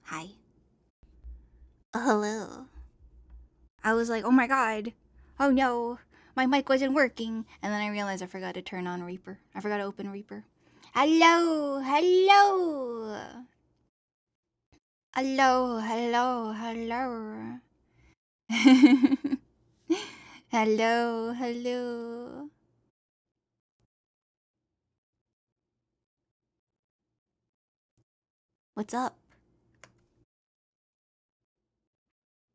Hi. Hello. I was like, oh my god. Oh no. My mic wasn't working. And then I realized I forgot to turn on Reaper. I forgot to open Reaper. Hello. Hello. Hello. Hello. Hello. Hello. Hello. What's up?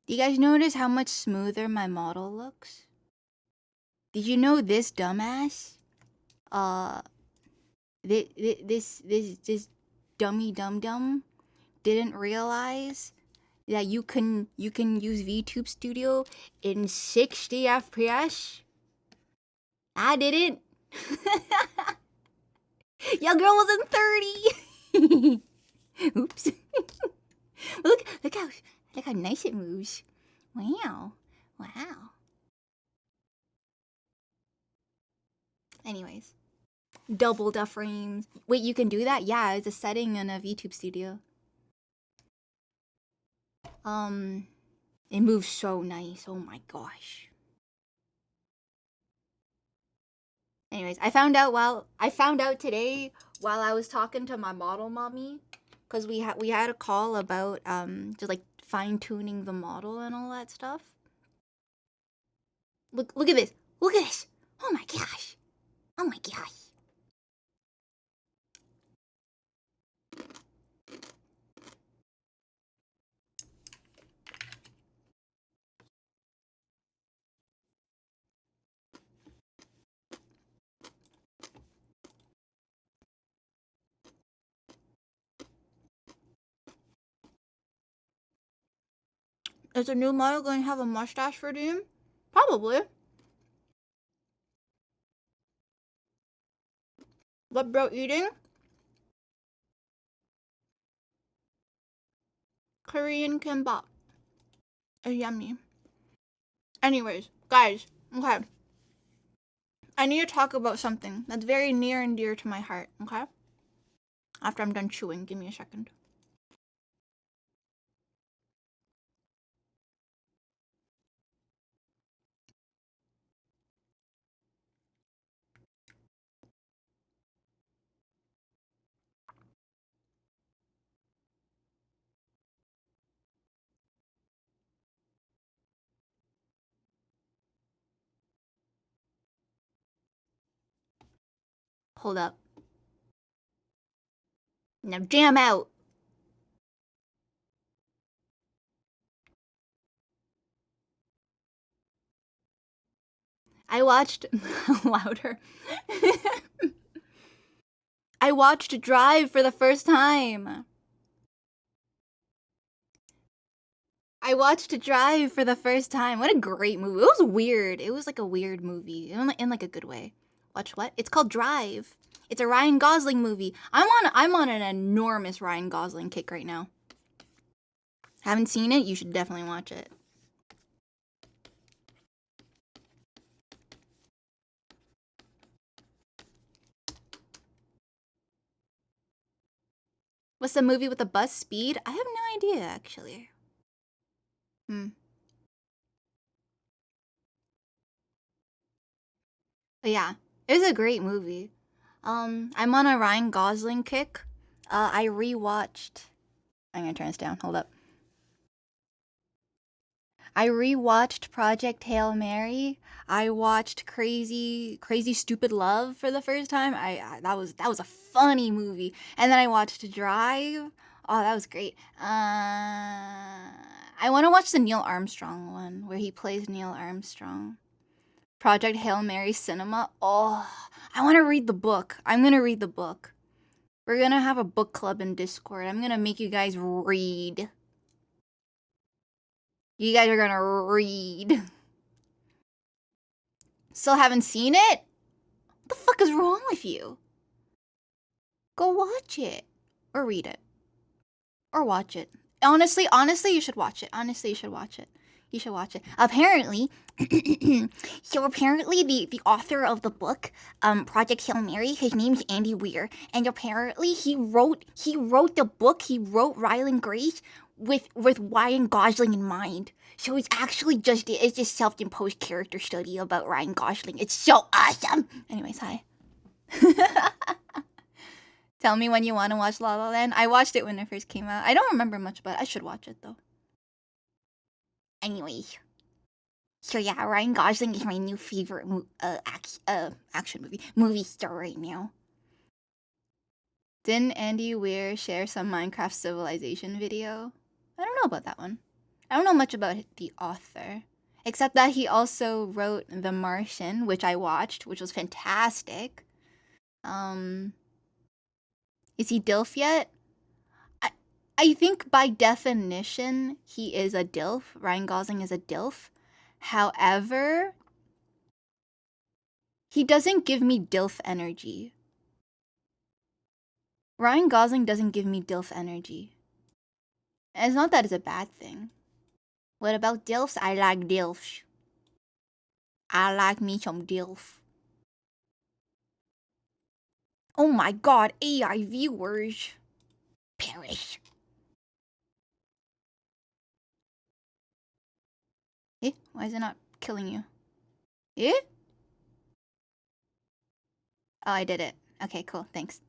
Do you guys notice how much smoother my model looks? Did you know this dumbass? Uh, this dummy dum dum didn't realize that you can use VTube Studio in 60 FPS. I didn't. Your girl was in 30. Oops. look how nice it moves. Wow. Wow. Anyways, double the frames. Wait, you can do that? Yeah, it's a setting in a VTube Studio. It moves so nice. Oh my gosh. Anyways, I found out today while I was talking to my model mommy, because we had a call about just like fine tuning the model and all that stuff. Look at this. Look at this. Oh my gosh. Oh my gosh. Is the new model going to have a mustache redeem? Probably. What bro eating? Korean kimbap. Yummy. Anyways, guys, okay. I need to talk about something that's very near and dear to my heart, okay? After I'm done chewing, give me a second. Hold up. Now jam out. I watched louder. I watched Drive for the first time. I watched Drive for the first time. What a great movie. It was weird. It was like a weird movie in like a good way. Watch what? It's called Drive. It's a Ryan Gosling movie. I'm on an enormous Ryan Gosling kick right now. Haven't seen it? You should definitely watch it. What's the movie with the bus speed? I have no idea actually. But yeah, it was a great movie. I'm on a Ryan Gosling kick. I rewatched. I'm gonna turn this down. Hold up. I rewatched Project Hail Mary. I watched Crazy Stupid Love for the first time. That was a funny movie. And then I watched Drive. Oh, that was great. I want to watch the Neil Armstrong one where he plays Neil Armstrong. Project Hail Mary Cinema. Oh, I want to read the book. I'm gonna read the book. We're gonna have a book club in Discord. I'm gonna make you guys read. You guys are gonna read. Still haven't seen it? What the fuck is wrong with you? Go watch it. Or read it. Or watch it. Honestly, you should watch it. Honestly, you should watch it. You should watch it. Apparently, so apparently the author of the book, Project Hail Mary, his name's Andy Weir, and apparently he wrote the book, he wrote Ryland Grace with Ryan Gosling in mind. So it's actually just self-imposed character study about Ryan Gosling. It's so awesome. Anyways, hi. Tell me when you want to watch La La Land. I watched it when it first came out. I don't remember much, but I should watch it though. Anyways. So yeah, Ryan Gosling is my new favorite action movie star right now. Didn't Andy Weir share some Minecraft Civilization video? I don't know about that one. I don't know much about the author, except that he also wrote The Martian, which I watched, which was fantastic. Is he DILF yet? I think by definition he is a DILF. Ryan Gosling is a DILF. However, he doesn't give me DILF energy. Ryan Gosling doesn't give me DILF energy. And it's not that it's a bad thing. What about DILFs? I like DILFs. I like me some DILF. Oh my god, AI viewers. Perish. Eh? Why is it not killing you? Eh? Oh, I did it. Okay, cool. Thanks.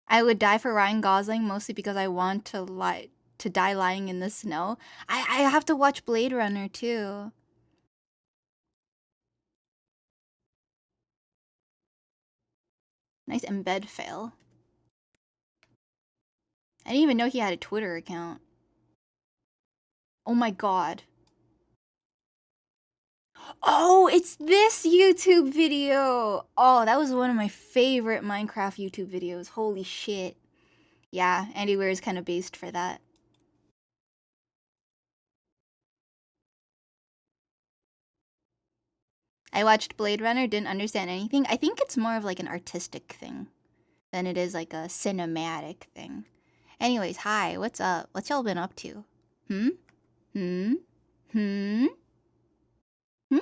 I would die for Ryan Gosling mostly because I want to die lying in the snow. I have to watch Blade Runner too. Nice embed fail. I didn't even know he had a Twitter account. Oh my god. Oh, it's this YouTube video. Oh, that was one of my favorite Minecraft YouTube videos. Holy shit. Yeah, Andy Weir is kind of based for that. I watched Blade Runner, didn't understand anything. I think it's more of like an artistic thing than it is like a cinematic thing. Anyways, hi, what's up? What y'all been up to? Hmm? Hmm? Hmm? Hmm?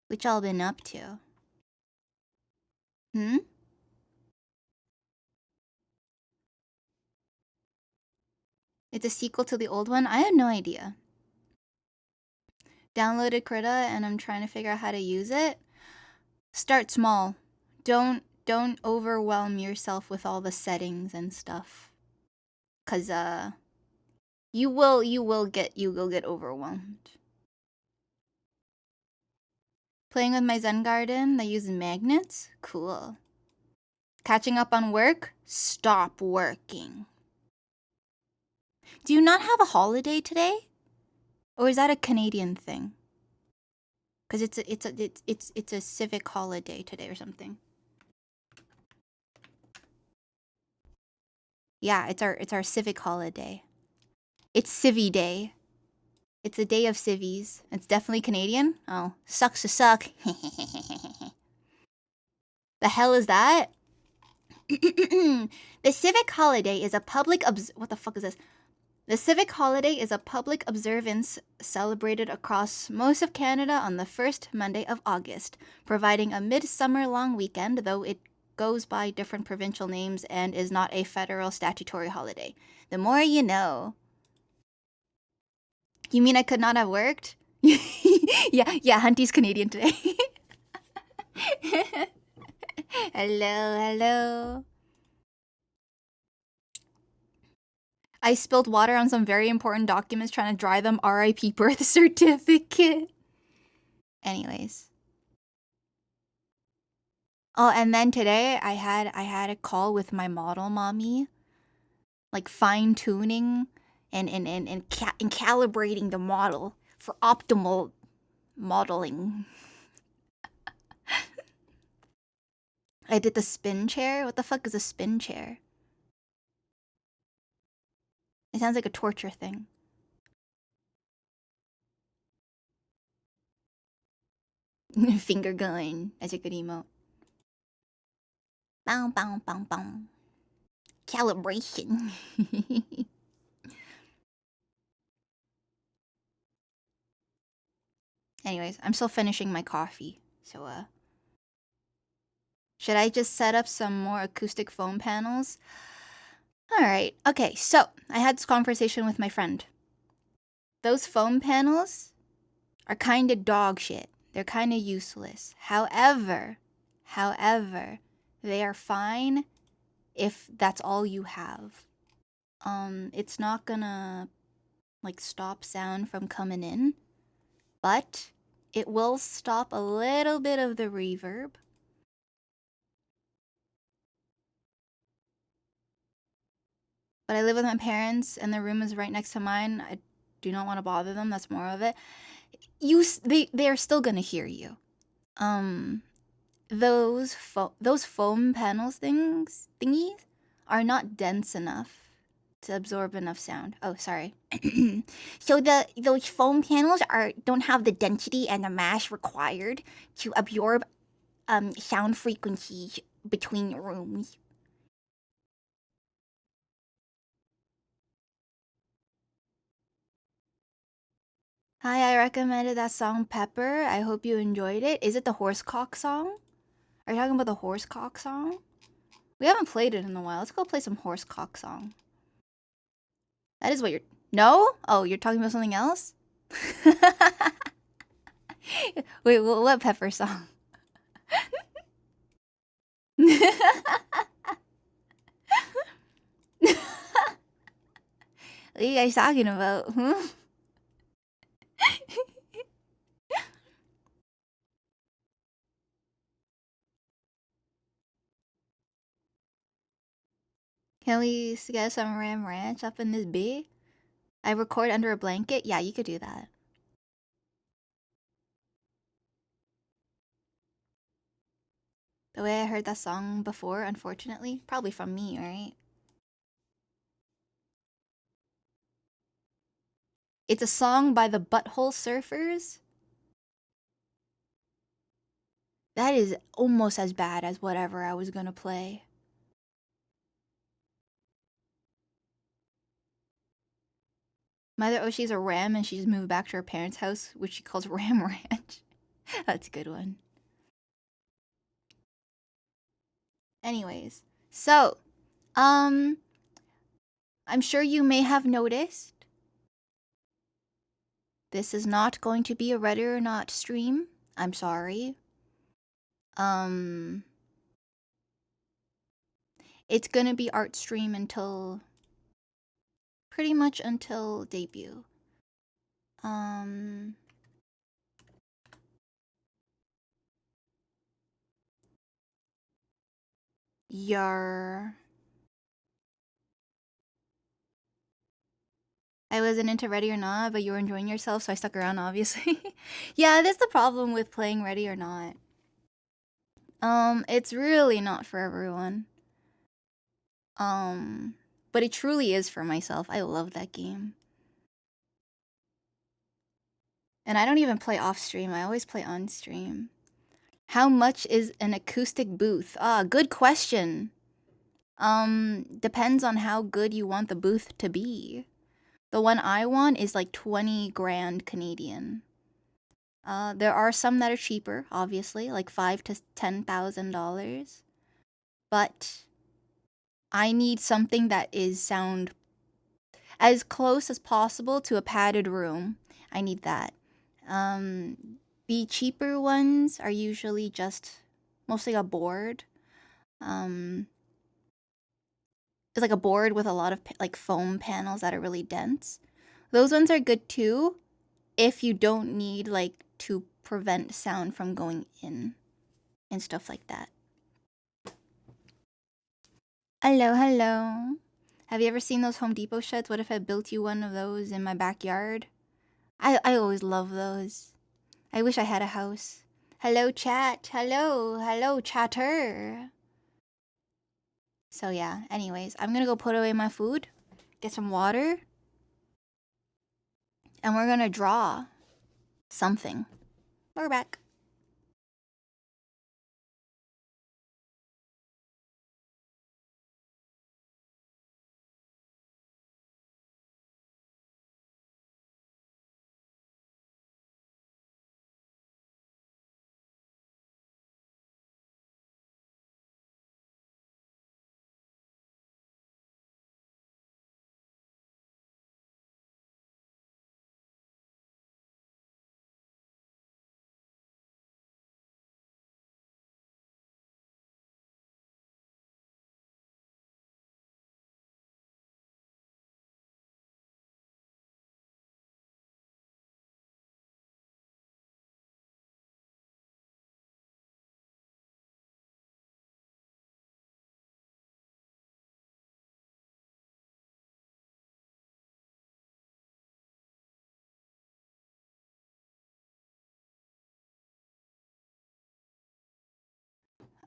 What y'all been up to? Hmm? It's a sequel to the old one? I had no idea. Downloaded Krita and I'm trying to figure out how to use it. Start small. Don't overwhelm yourself with all the settings and stuff. Cause you will get overwhelmed. Playing with my Zen garden that uses magnets? Cool. Catching up on work? Stop working. Do you not have a holiday today? Or is that a Canadian thing? Cause it's a civic holiday today or something. Yeah, it's our civic holiday. It's Civvy Day. It's a day of civvies. It's definitely Canadian. Oh, sucks to suck. The hell is that? The civic holiday is a public what the fuck is this? The civic holiday is a public observance celebrated across most of Canada on the first Monday of August, providing a midsummer long weekend, though it goes by different provincial names and is not a federal statutory holiday. The more you know. You mean I could not have worked? yeah, Hunty's Canadian today. Hello. I spilled water on some very important documents trying to dry them. RIP birth certificate. Anyways. Oh, and then today I had a call with my model mommy. Like fine-tuning and calibrating the model for optimal modeling. I did the spin chair. What the fuck is a spin chair? It sounds like a torture thing. Finger gun. That's a good emote. Bow, bow, bow, bow. Calibration. Anyways, I'm still finishing my coffee. So, should I just set up some more acoustic foam panels? Alright, okay, so I had this conversation with my friend. Those foam panels are kind of dog shit. They're kind of useless. However, they are fine if that's all you have. It's not gonna like stop sound from coming in, but it will stop a little bit of the reverb. But I live with my parents and their room is right next to mine. I do not want to bother them. That's more of it. They are still gonna hear you. Those foam panels thingies are not dense enough to absorb enough sound. Oh, sorry. So those foam panels don't have the density and the mass required to absorb sound frequencies between rooms. Hi, I recommended that song Pepper. I hope you enjoyed it. Is it the horsecock song? Are you talking about the horsecock song? We haven't played it in a while. Let's go play some horsecock song. That is what you're... No? Oh, you're talking about something else? Wait, what Pepper song? What are you guys talking about? Can we get some Ram Ranch up in this B? I record under a blanket? Yeah, you could do that. The way I heard that song before, unfortunately. Probably from me, right? It's a song by the Butthole Surfers. That is almost as bad as whatever I was gonna play. Mother Oshi's a ram and she's moved back to her parents' house, which she calls Ram Ranch. That's a good one. Anyways, so, I'm sure you may have noticed this is not going to be a Ready or Not stream. I'm sorry. It's gonna be art stream until pretty much until debut. Yar. I wasn't into Ready or Not, but you were enjoying yourself, so I stuck around, obviously. Yeah, that's the problem with playing Ready or Not. It's really not for everyone. But it truly is for myself. I love that game. And I don't even play off stream, I always play on stream. How much is an acoustic booth? Ah, good question. Depends on how good you want the booth to be. The one I want is like 20 grand Canadian. There are some that are cheaper, obviously, like $5,000 to $10,000. But I need something that is sound as close as possible to a padded room. I need that. The cheaper ones are usually just mostly a board. It's like a board with a lot of like foam panels that are really dense. Those ones are good too, if you don't need like to prevent sound from going in and stuff like that. Hello, hello. Have you ever seen those Home Depot sheds? What if I built you one of those in my backyard? I always love those. I wish I had a house. Hello, chat. Hello, chatter. So yeah, anyways, I'm gonna go put away my food, get some water, and we're gonna draw something. We're back.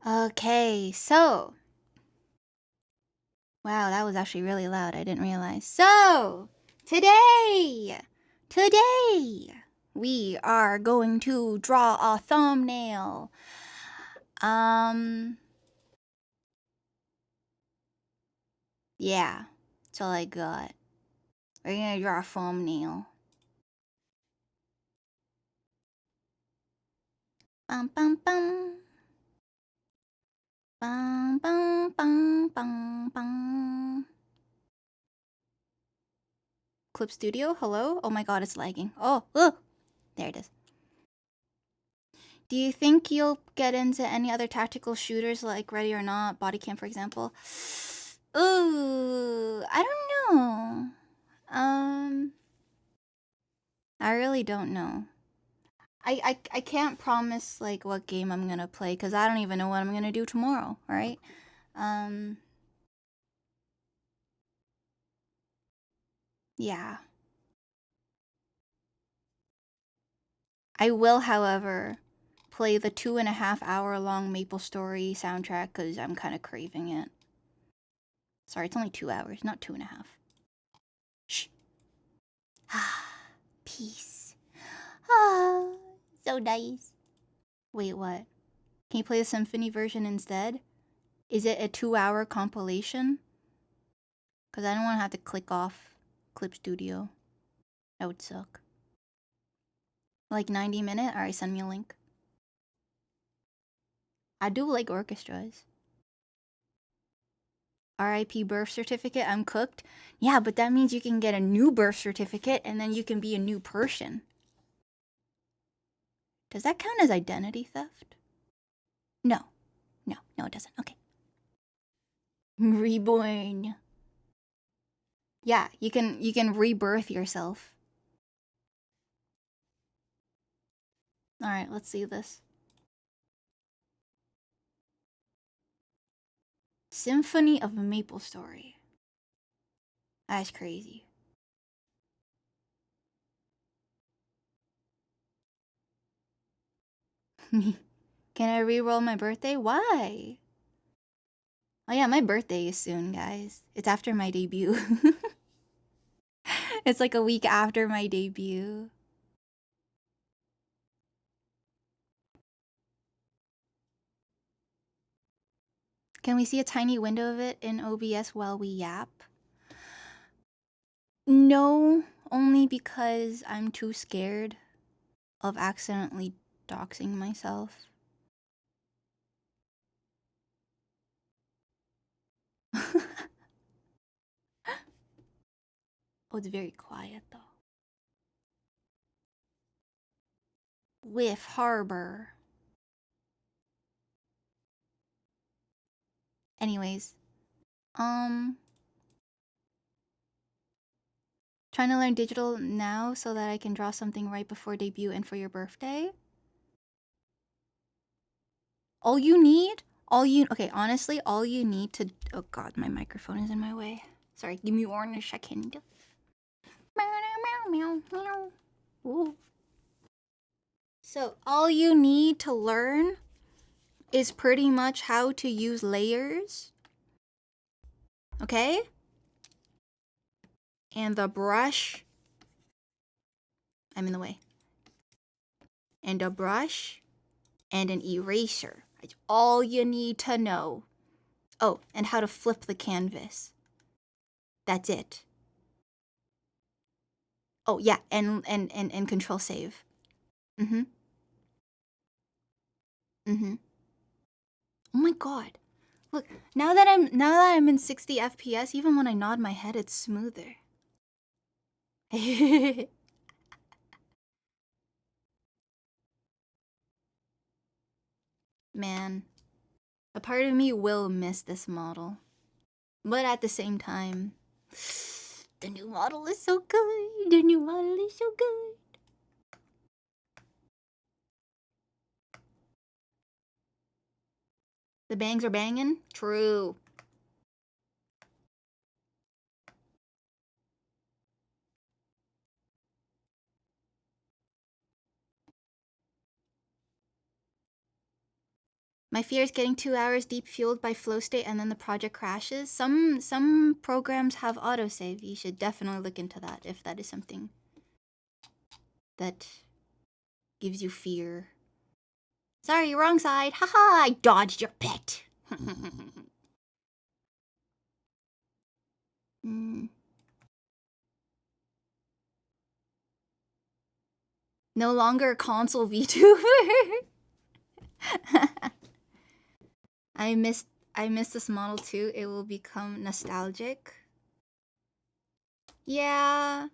Okay, so. Wow, that was actually really loud. I didn't realize. So, today, we are going to draw a thumbnail. Yeah, that's all I got. We're gonna draw a thumbnail. Bum bum bum. Bum bum bum bum bum. Clip Studio, hello? Oh my god, it's lagging. Oh, there it is. Do you think you'll get into any other tactical shooters like Ready or Not, Body Cam, for example? Ooh, I don't know. I really don't know. I can't promise like what game I'm gonna play because I don't even know what I'm gonna do tomorrow, right? Yeah. I will, however, play the 2.5 hour long Maple Story soundtrack because I'm kind of craving it. Sorry, it's only 2 hours, not 2.5. Shh. Peace. Ah, so nice. Wait, what? Can you play the symphony version instead? Is it a 2 hour compilation? Because I don't want to have to click off Clip Studio. That would suck. Like 90-minute? Alright, send me a link. I do like orchestras. RIP birth certificate, I'm cooked. Yeah, but that means you can get a new birth certificate and then you can be a new person. Does that count as identity theft? No. No, it doesn't. Okay. Reborn. Yeah, you can rebirth yourself. Alright, let's see this. Symphony of Maple Story. That's crazy. Can I re-roll my birthday? Why? Oh yeah, my birthday is soon, guys. It's after my debut. It's like a week after my debut. Can we see a tiny window of it in OBS while we yap? No, only because I'm too scared of accidentally doxing myself. Oh, it's very quiet though. Whiff Harbor. Anyways, trying to learn digital now so that I can draw something right before debut and for your birthday. Okay, honestly, all you need to, oh god, my microphone is in my way. Sorry, give me 1 second. Ooh. So all you need to learn is pretty much how to use layers. Okay? And the brush. I'm in the way. And a brush and an eraser. That's all you need to know. Oh, and how to flip the canvas. That's it. Oh yeah, and control save. Mm-hmm. Mm-hmm. Oh my god. Look, now that I'm in 60 FPS, even when I nod my head, it's smoother. Man, a part of me will miss this model. But at the same time, the new model is so good. The new model is so good. The bangs are banging? True. My fear is getting 2 hours deep fueled by flow state and then the project crashes. Some programs have autosave. You should definitely look into that if that is something that gives you fear. Sorry, wrong side. Haha, I dodged your pit. No longer a console VTuber. I miss this model too. It will become nostalgic. Yeah.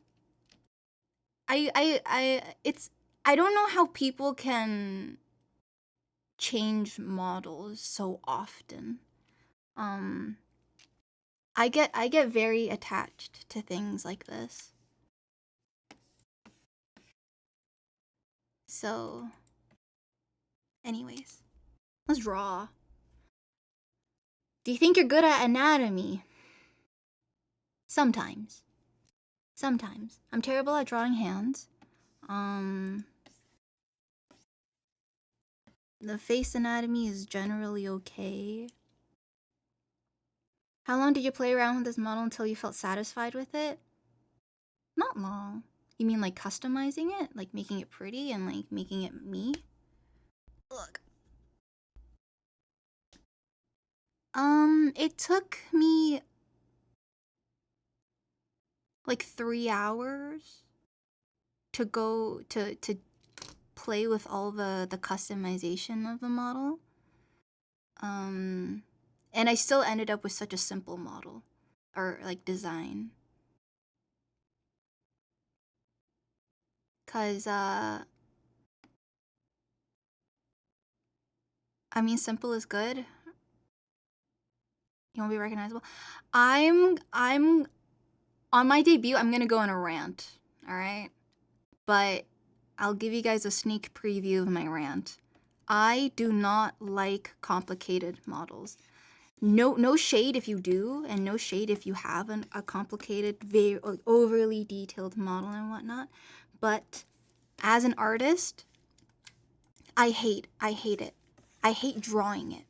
I don't know how people can change models so often. I get very attached to things like this. So anyways, let's draw. Do you think you're good at anatomy? Sometimes. Sometimes. I'm terrible at drawing hands. The face anatomy is generally okay. How long did you play around with this model until you felt satisfied with it? Not long. You mean like customizing it? Like making it pretty and like making it me? Look. It took me like 3 hours to go to play with all the customization of the model. And I still ended up with such a simple model or like design. Cause I mean simple is good. You wanna be recognizable? I'm on my debut, I'm gonna go on a rant, alright? But I'll give you guys a sneak preview of my rant. I do not like complicated models. No shade if you do, and no shade if you have a complicated, very overly detailed model and whatnot. But as an artist, I hate it. I hate drawing it.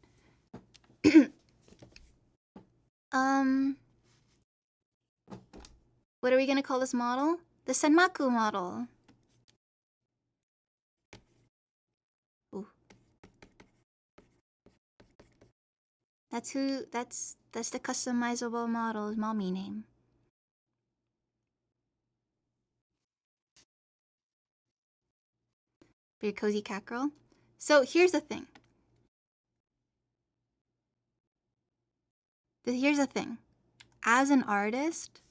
What are we gonna call this model? The Senmaku model. Ooh. That's the customizable model's mommy name. For your cozy cat girl. So here's the thing. As an artist,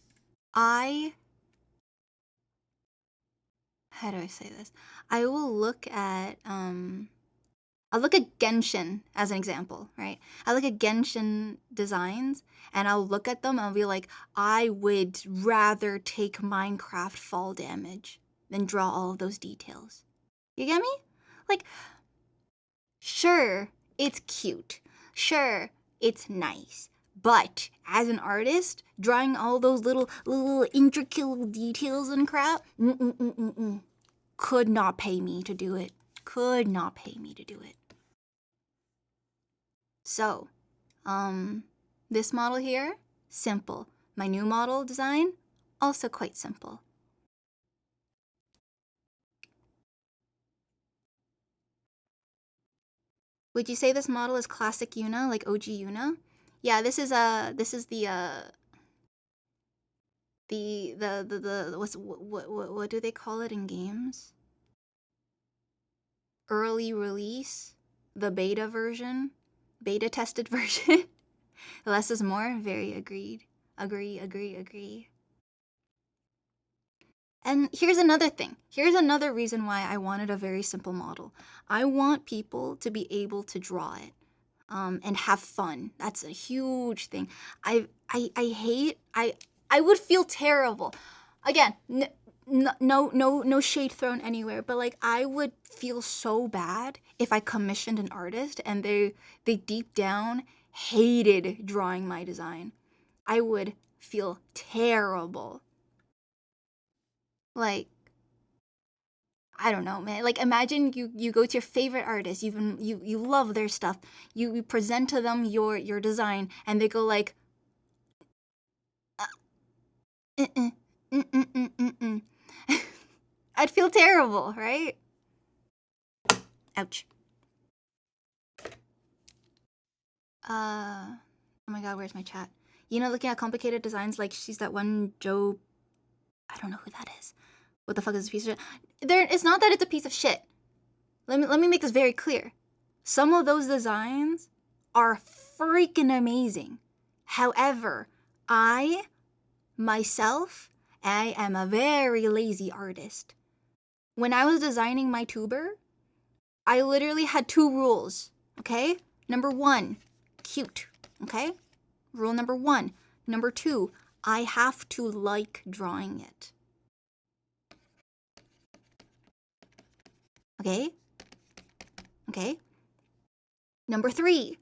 how do I say this? I will look at I'll look at Genshin as an example, right? I look at Genshin designs and I'll look at them and I'll be like, I would rather take Minecraft fall damage than draw all of those details. You get me? Like, sure, it's cute. Sure, it's nice. But as an artist, drawing all those little intricate details and crap, could not pay me to do it. Could not pay me to do it. So, this model here, simple. My new model design, also quite simple. Would you say this model is classic Yuna, like OG Yuna? Yeah, this is the what do they call it in games? Early release, the beta version, beta tested version. Less is more. Very agreed. Agree. And here's another thing. Here's another reason why I wanted a very simple model. I want people to be able to draw it and have fun. That's a huge thing. I would feel terrible. Again, no shade thrown anywhere, but like I would feel so bad if I commissioned an artist and they deep down hated drawing my design. I would feel terrible. Like, I don't know, man. Like imagine you go to your favorite artist, you love their stuff. You present to them your design and they go like uh-uh, mm-mm. I'd feel terrible, right? Ouch. Oh my god, where's my chat? You know, looking at complicated designs, like she's that one Joe. I don't know who that is. What the fuck is this piece of shit? It's not that it's a piece of shit. Let me make this very clear. Some of those designs are freaking amazing. However, myself, I am a very lazy artist. When I was designing my tuber, I literally had 2 rules, okay? Number 1, cute, okay? Rule number 1. Number 2, I have to like drawing it. Okay? Okay? Number 3.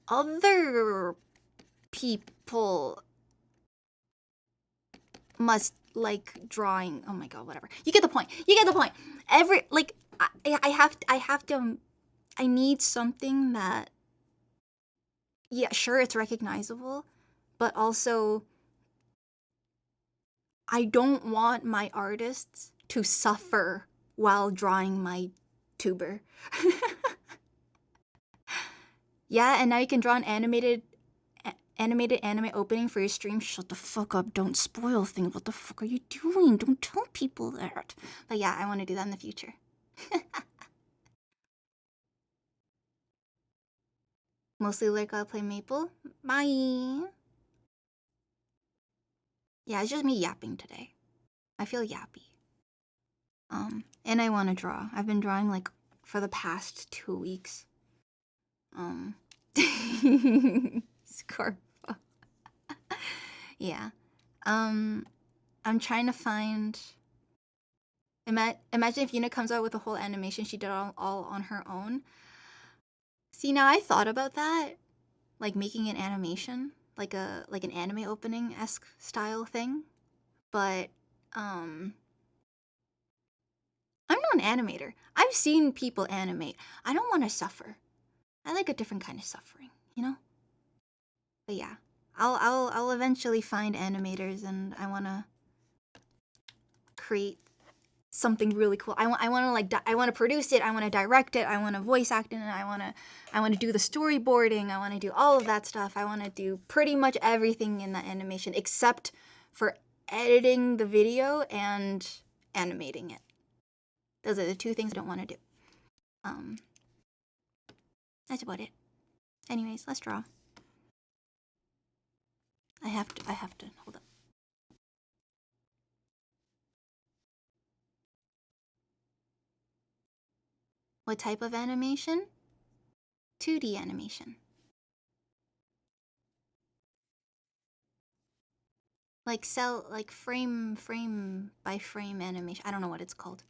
Other people must like drawing. Oh my god, whatever. You get the point. I need something that, yeah, sure, it's recognizable, but also I don't want my artists to suffer while drawing my tuber. Yeah, and now you can draw an animated anime opening for your stream. Shut the fuck up. Don't spoil things. What the fuck are you doing? Don't tell people that. But yeah, I want to do that in the future. Mostly like I'll play Maple. Bye. Yeah, it's just me yapping today. I feel yappy. And I want to draw. I've been drawing like for the past 2 weeks. Scarpa. Yeah. I'm trying to find. Imagine if Yuna comes out with a whole animation she did all on her own. See, now I thought about that, like making an animation, like an anime opening-esque style thing, but I'm not an animator. I've seen people animate. I don't want to suffer. I like a different kind of suffering, you know? But yeah, I'll eventually find animators, and I want to create something really cool. I want to produce it. I want to direct it. I want to voice act in it. I want to do the storyboarding. I want to do all of that stuff. I want to do pretty much everything in that animation except for editing the video and animating it. Those are the 2 things I don't want to do. That's about it. Anyways, let's draw. I have to hold up. What type of animation? 2D animation. Like frame by frame animation. I don't know what it's called.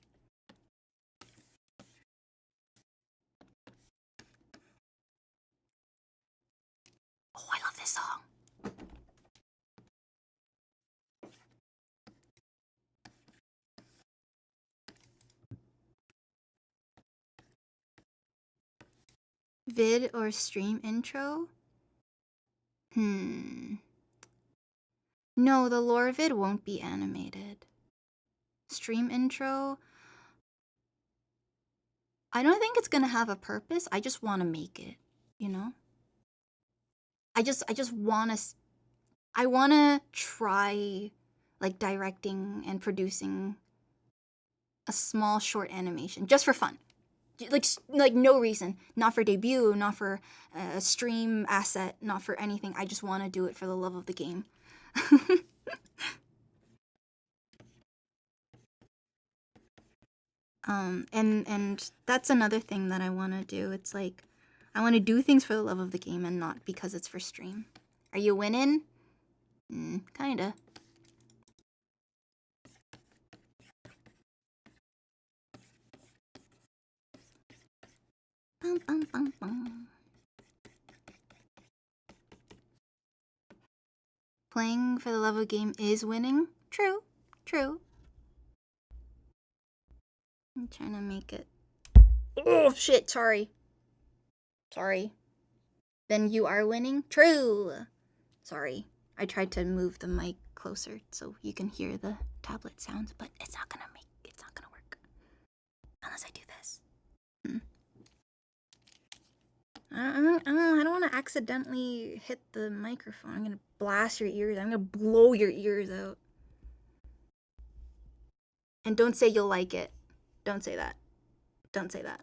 Oh, I love this song. Vid or stream intro? No, the lore vid won't be animated. Stream intro? I don't think it's gonna have a purpose. I just want to make it, you know? I just want to... I want to try, like, directing and producing a small short animation, just for fun. Like no reason. Not for debut, not for a stream asset, not for anything. I just want to do it for the love of the game. And that's another thing that I want to do. It's like, I want to do things for the love of the game and not because it's for stream. Are you winning? Kinda. Bum, bum, bum, bum. Playing for the love of the game is winning. True. True. I'm trying to make it. Oh shit! Sorry. Sorry. Then you are winning? True! Sorry. I tried to move the mic closer so you can hear the tablet sounds, but it's not gonna work. Unless I do this. I don't want to accidentally hit the microphone. I'm gonna blast your ears. I'm gonna blow your ears out. And don't say you'll like it. Don't say that. Don't say that.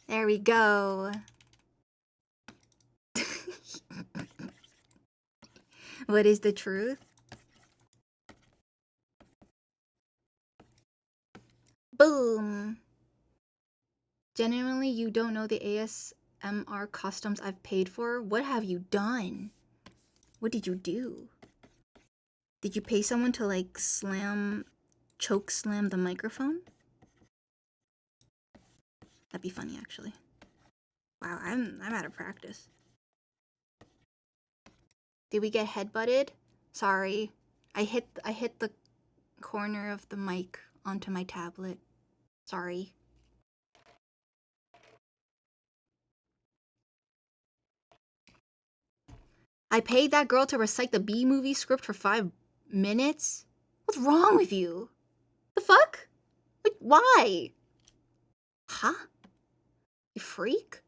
There we go. What is the truth? Boom. Genuinely, you don't know the ASMR customs I've paid for? What have you done? What did you do? Did you pay someone to like choke slam the microphone? That'd be funny, actually. Wow, I'm out of practice. Did we get headbutted? Sorry. I hit the corner of the mic onto my tablet. Sorry. I paid that girl to recite the B movie script for 5 minutes? What's wrong with you? The fuck? Like, why? Huh? You freak?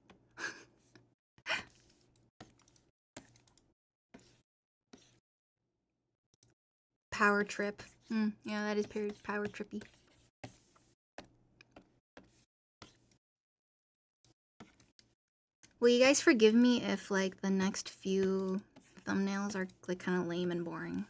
Power trip. Yeah, that is power trippy. Will you guys forgive me if, like, the next few thumbnails are, like, kind of lame and boring?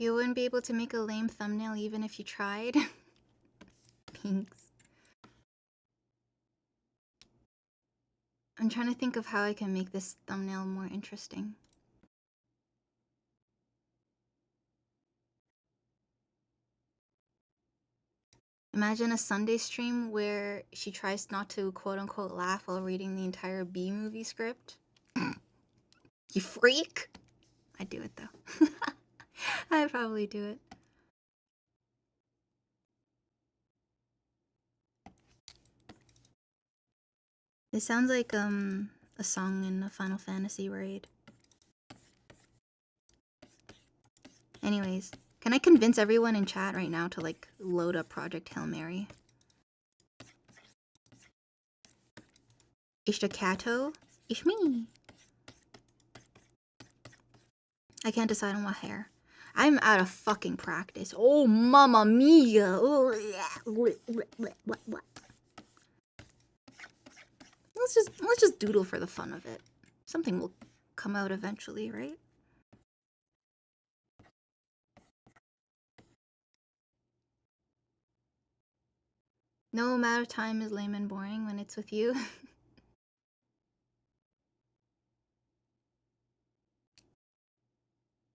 You wouldn't be able to make a lame thumbnail even if you tried? Thanks. I'm trying to think of how I can make this thumbnail more interesting. Imagine a Sunday stream where she tries not to quote-unquote laugh while reading the entire B movie script. You freak! I'd do it, though. I'd probably do it. It sounds like, a song in a Final Fantasy raid. Anyways, can I convince everyone in chat right now to, like, load up Project Hail Mary? Ishta Ish me. I can't decide on what hair. I'm out of fucking practice. Oh, mamma mia. Oh, what? Let's just doodle for the fun of it. Something will come out eventually, right? No amount of time is lame and boring when it's with you.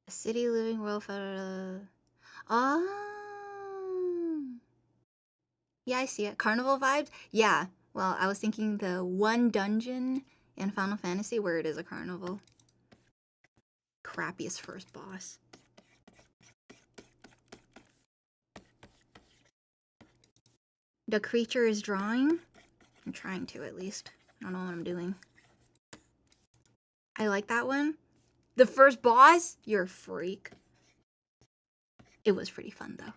A city living world. Oh. Yeah, I see it. Carnival vibes? Yeah. Well, I was thinking the one dungeon in Final Fantasy where it is a carnival. Crappiest first boss. The creature is drawing? I'm trying to, at least. I don't know what I'm doing. I like that one. The first boss? You're a freak. It was pretty fun, though.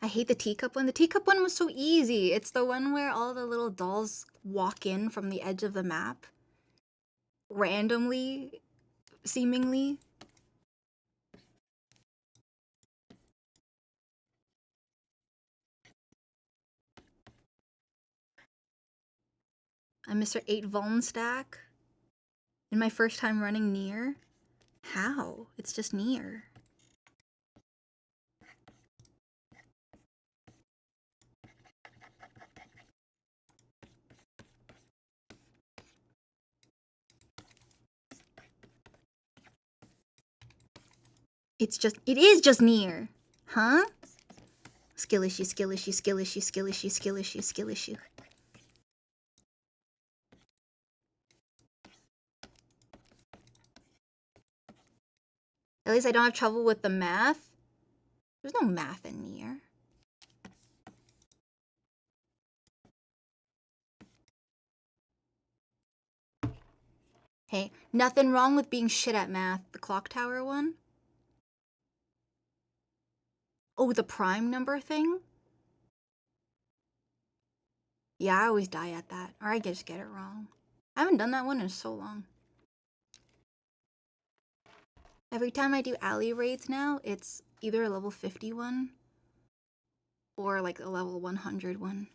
I hate the teacup one. The teacup one was so easy. It's the one where all the little dolls walk in from the edge of the map. Randomly, seemingly. I'm Mr. 8 Vuln stack. In my first time running near. How? It's just near. It is just near. Huh? Skill issue, skill issue, skill issue, skill issue, skill issue, skill issue. At least I don't have trouble with the math. There's no math in near. Hey, nothing wrong with being shit at math. The clock tower one? Oh, the prime number thing? Yeah, I always die at that. Or I just get it wrong. I haven't done that one in so long. Every time I do alley raids now, it's either a level 50 one or like a level 100 one.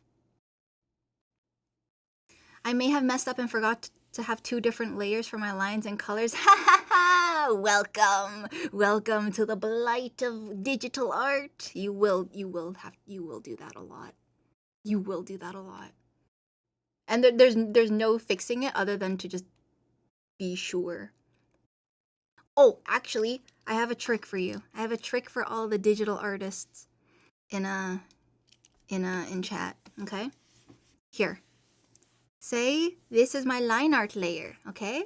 I may have messed up and forgot to have 2 different layers for my lines and colors. Ha ha ha! Welcome! Welcome to the blight of digital art. You will do that a lot. You will do that a lot. And there's no fixing it other than to just be sure. Oh, actually, I have a trick for you. I have a trick for all the digital artists in chat, okay? Here. Say this is my line art layer, okay?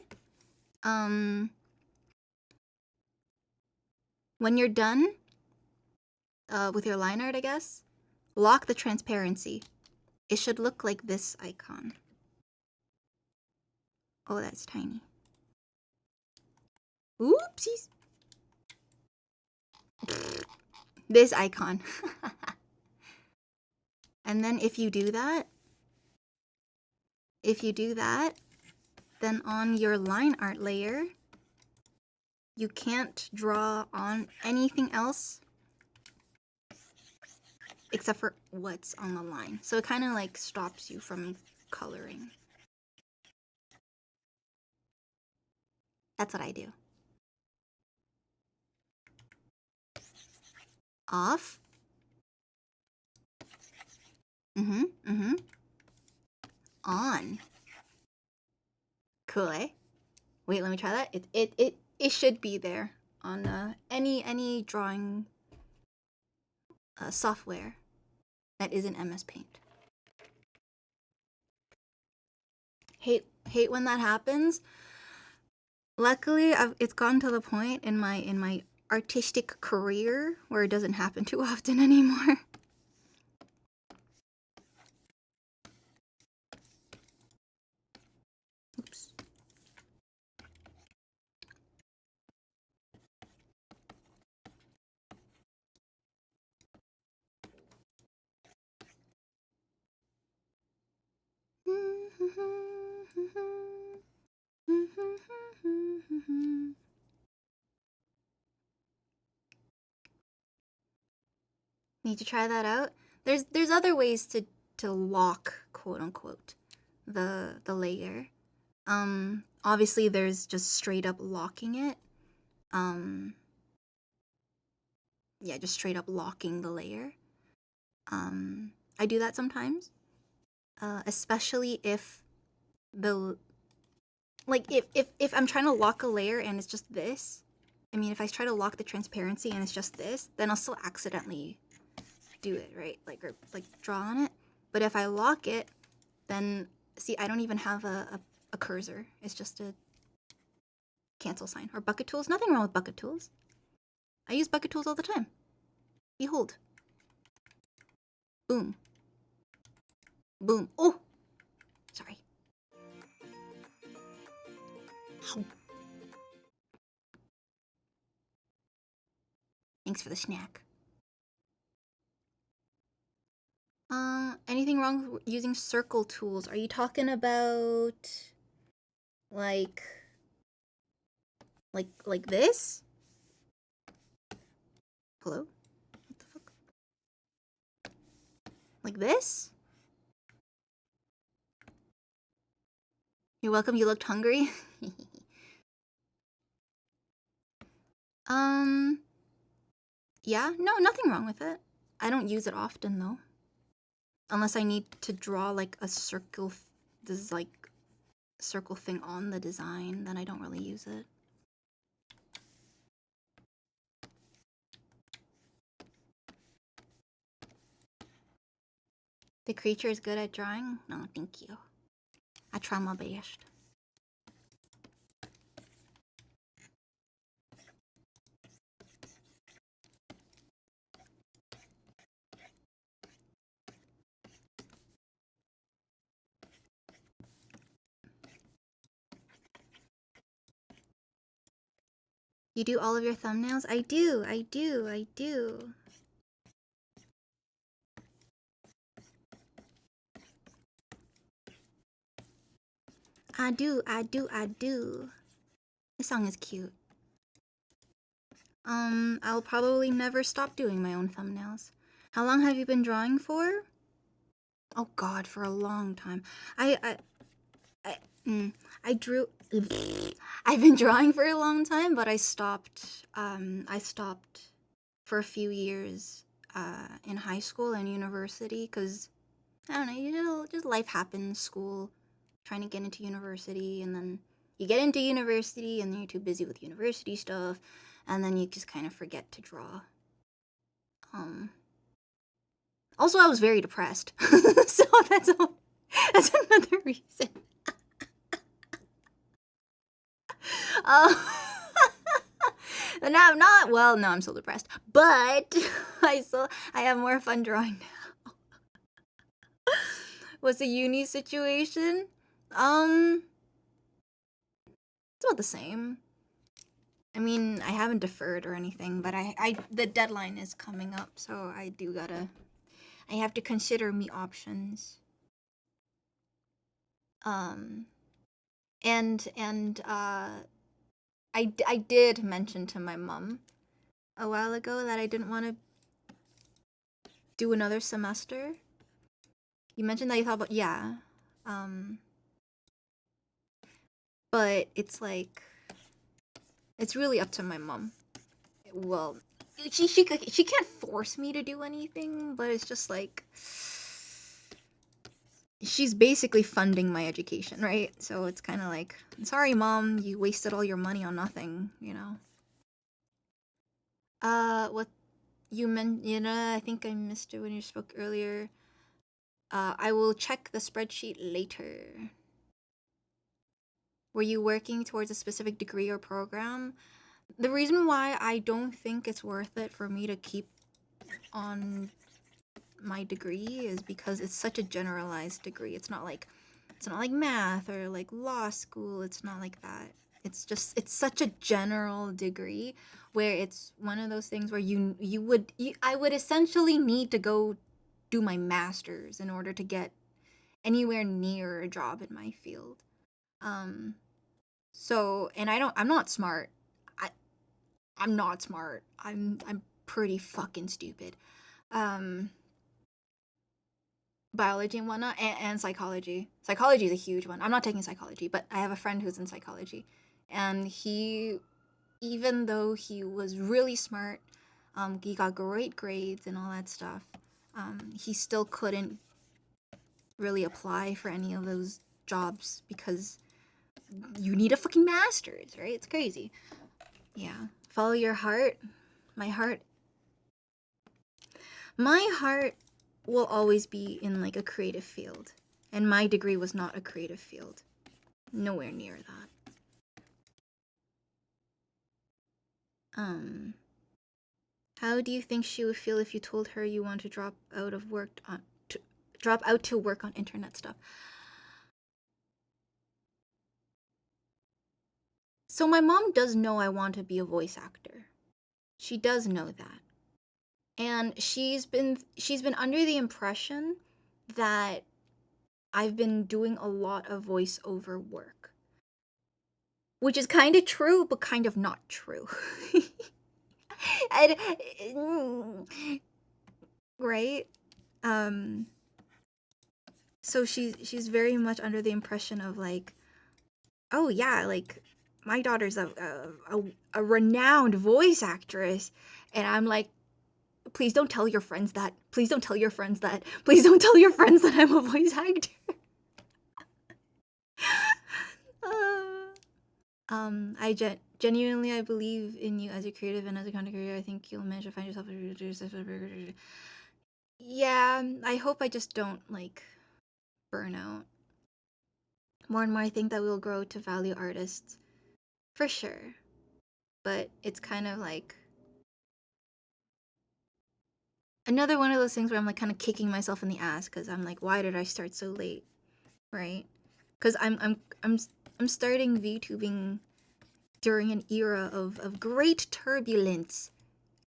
When you're done with your line art, I guess, lock the transparency. It should look like this icon. Oh, that's tiny. Oopsies. This icon. And then if you do that, then on your line art layer, you can't draw on anything else except for what's on the line. So it kind of like stops you from coloring. That's what I do. Off. On. Cool, eh? Wait, let me try that. It should be there on any drawing software that isn't MS Paint. Hate when that happens. Luckily, it's gotten to the point in my artistic career where it doesn't happen too often anymore. Oops. Need to try that out. There's other ways to lock, quote unquote, the layer. Obviously there's just straight up locking it. Yeah, just straight up locking the layer. I do that sometimes. Especially if if I'm trying to lock a layer and it's just this. I mean, if I try to lock the transparency and it's just this, then I'll still accidentally do it, right? Like draw on it. But if I lock it, then see, I don't even have a cursor. It's just a cancel sign. Or bucket tools. Nothing wrong with bucket tools. I use bucket tools all the time. Behold. Boom. Boom. Oh! Sorry. Thanks for the snack. Anything wrong with using circle tools? Are you talking about like this? Hello? What the fuck? Like this? You're welcome, you looked hungry. Yeah, no, nothing wrong with it. I don't use it often though. Unless I need to draw like a circle, this like circle thing on the design, then I don't really use it. The creature is good at drawing? No, thank you. I try my best. You do all of your thumbnails? I do. I do. I do. This song is cute. I'll probably never stop doing my own thumbnails. How long have you been drawing for? Oh god, for a long time. I drew I've been drawing for a long time, but I stopped for a few years in high school and university cuz I don't know, you know, just life happens, school, trying to get into university, and then you get into university and then you're too busy with university stuff, and then you just kind of forget to draw. Also, I was very depressed, so that's another reason. And now I'm not. Well, no, I'm still depressed, but I have more fun drawing now. What's the uni situation? It's about the same. I mean, I haven't deferred or anything, but the deadline is coming up, so I have to consider me options. I did mention to my mom a while ago that I didn't want to do another semester. You mentioned that you thought about, yeah. But it's like, it's really up to my mom. Well, she can't force me to do anything, but it's just like, she's basically funding my education, right? So it's kind of like, sorry, mom, you wasted all your money on nothing, you know? What you meant, you know, I think I missed it when you spoke earlier. I will check the spreadsheet later. Were you working towards a specific degree or program? The reason why I don't think it's worth it for me to keep on my degree is because it's such a generalized degree. It's not like math or like law school. It's not like that. It's such a general degree where it's one of those things where I would essentially need to go do my master's in order to get anywhere near a job in my field. So, and I'm not smart. I'm not smart. I'm pretty fucking stupid. Biology and whatnot, and psychology. Psychology is a huge one. I'm not taking psychology, but I have a friend who's in psychology, and even though he was really smart, he got great grades and all that stuff, he still couldn't really apply for any of those jobs because you need a fucking master's, right? It's crazy. Yeah. Follow your heart. My heart will always be in like a creative field, and my degree was not a creative field. Nowhere near that. How do you think she would feel if you told her you want to drop out to work on internet stuff? So my mom does know I want to be a voice actor. She does know that. And she's been under the impression that I've been doing a lot of voiceover work. Which is kind of true, but kind of not true. Right? So she's very much under the impression of like, oh yeah, like my daughter's a renowned voice actress, and I'm like, please don't tell your friends that. Please don't tell your friends that. Please don't tell your friends that I'm a voice actor. I genuinely I believe in you as a creative and as a content creator. I think you'll manage to find yourself. Yeah, I hope I just don't like burn out. More and more, I think that we'll grow to value artists for sure, but it's kind of like another one of those things where I'm like kind of kicking myself in the ass because I'm like, why did I start so late, right? Because I'm starting VTubing during an era of great turbulence,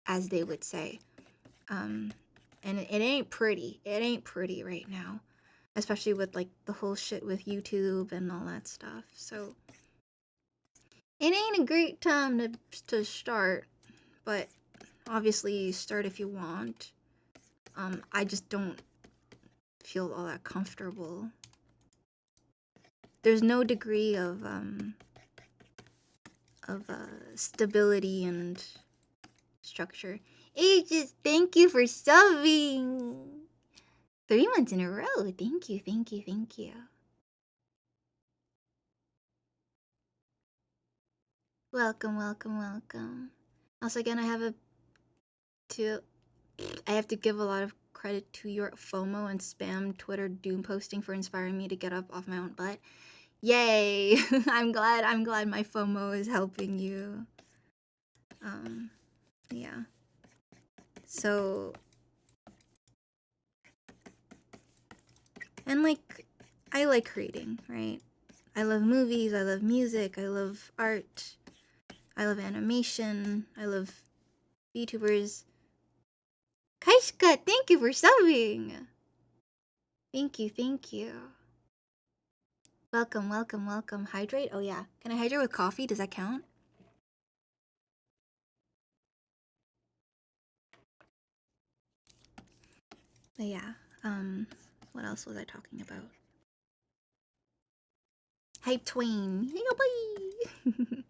as they would say. And it ain't pretty. It ain't pretty right now, especially with like the whole shit with YouTube and all that stuff. So it ain't a great time to start, but obviously start if you want. I just don't feel all that comfortable. There's no degree of stability and structure. Aegis, thank you for subbing. 3 months in a row. Thank you, thank you, thank you. Welcome, welcome, welcome. Also, again, I have to give a lot of credit to your FOMO and spam Twitter doom posting for inspiring me to get up off my own butt. Yay! I'm glad my FOMO is helping you. Yeah. So, and like, I like creating, right? I love movies, I love music, I love art, I love animation, I love VTubers. Kaishka, thank you for subbing! Thank you, thank you. Welcome, welcome, welcome. Hydrate? Oh yeah. Can I hydrate with coffee? Does that count? But yeah. What else was I talking about? Hype Twain. Hey, bye!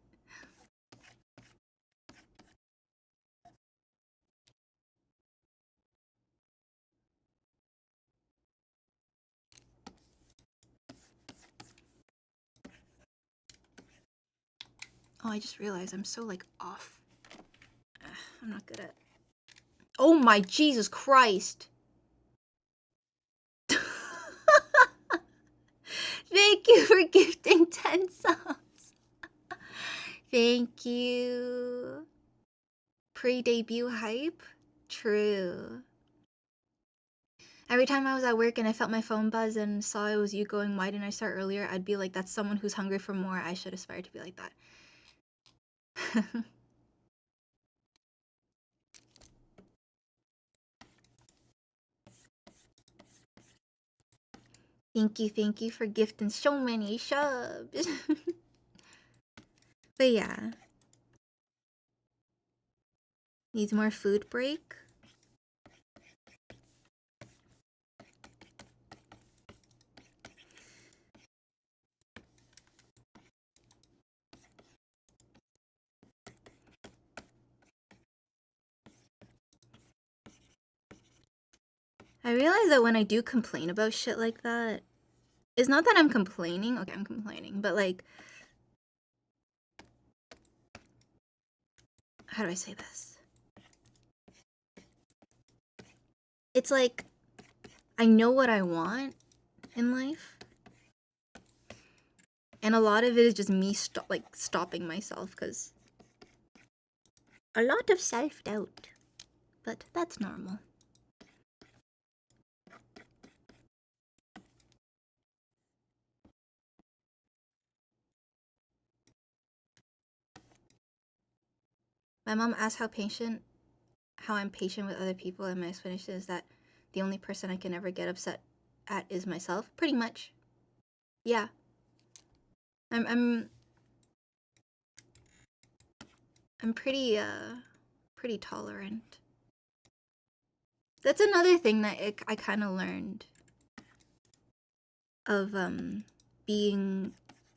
Oh, I just realized I'm so like off. I'm not good at. Oh my Jesus Christ! Thank you for gifting 10 subs. Thank you. Pre-debut hype? True. Every time I was at work and I felt my phone buzz and saw it was you going, why didn't I start earlier? I'd be like, that's someone who's hungry for more. I should aspire to be like that. Thank you for gifting so many subs. But yeah. Needs more food break. I realize that when I do complain about shit like that, it's not that I'm complaining. Okay, I'm complaining, but like, how do I say this? It's like, I know what I want in life. And a lot of it is just me stopping myself because a lot of self-doubt. But that's normal. My mom asked how I'm patient with other people, and my explanation is that the only person I can ever get upset at is myself. Pretty much. Yeah. I'm pretty tolerant. That's another thing that I kind of learned of being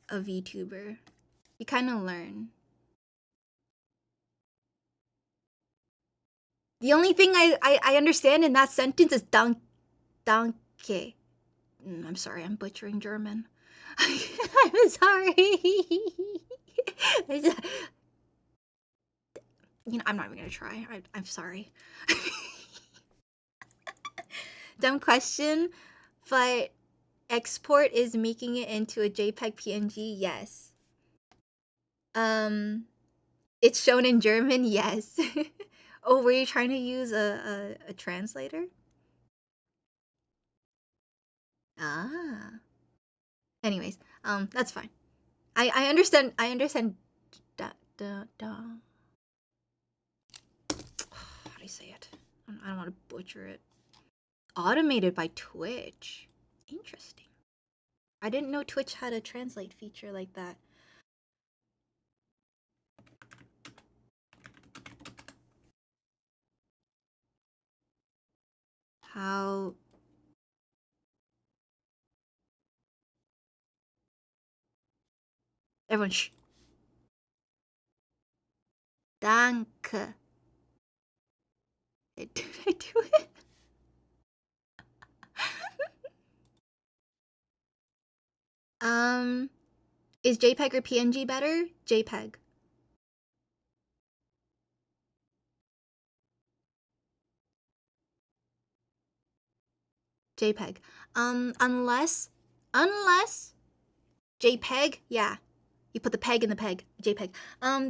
a VTuber. You kind of learn. The only thing I understand in that sentence is danke. I'm sorry, I'm butchering German. I'm sorry. I'm not even gonna try. I'm sorry. Dumb question, but export is making it into a JPEG PNG. Yes. It's shown in German. Yes. Oh, were you trying to use a translator? Ah. Anyways, that's fine. I understand. I understand. Da. How do you say it? I don't want to butcher it. Automated by Twitch. Interesting. I didn't know Twitch had a translate feature like that. How? Everyone, shh. Danke. Did I do it? Is JPEG or PNG better? JPEG. JPEG. Unless JPEG, yeah. You put the peg in the peg, JPEG.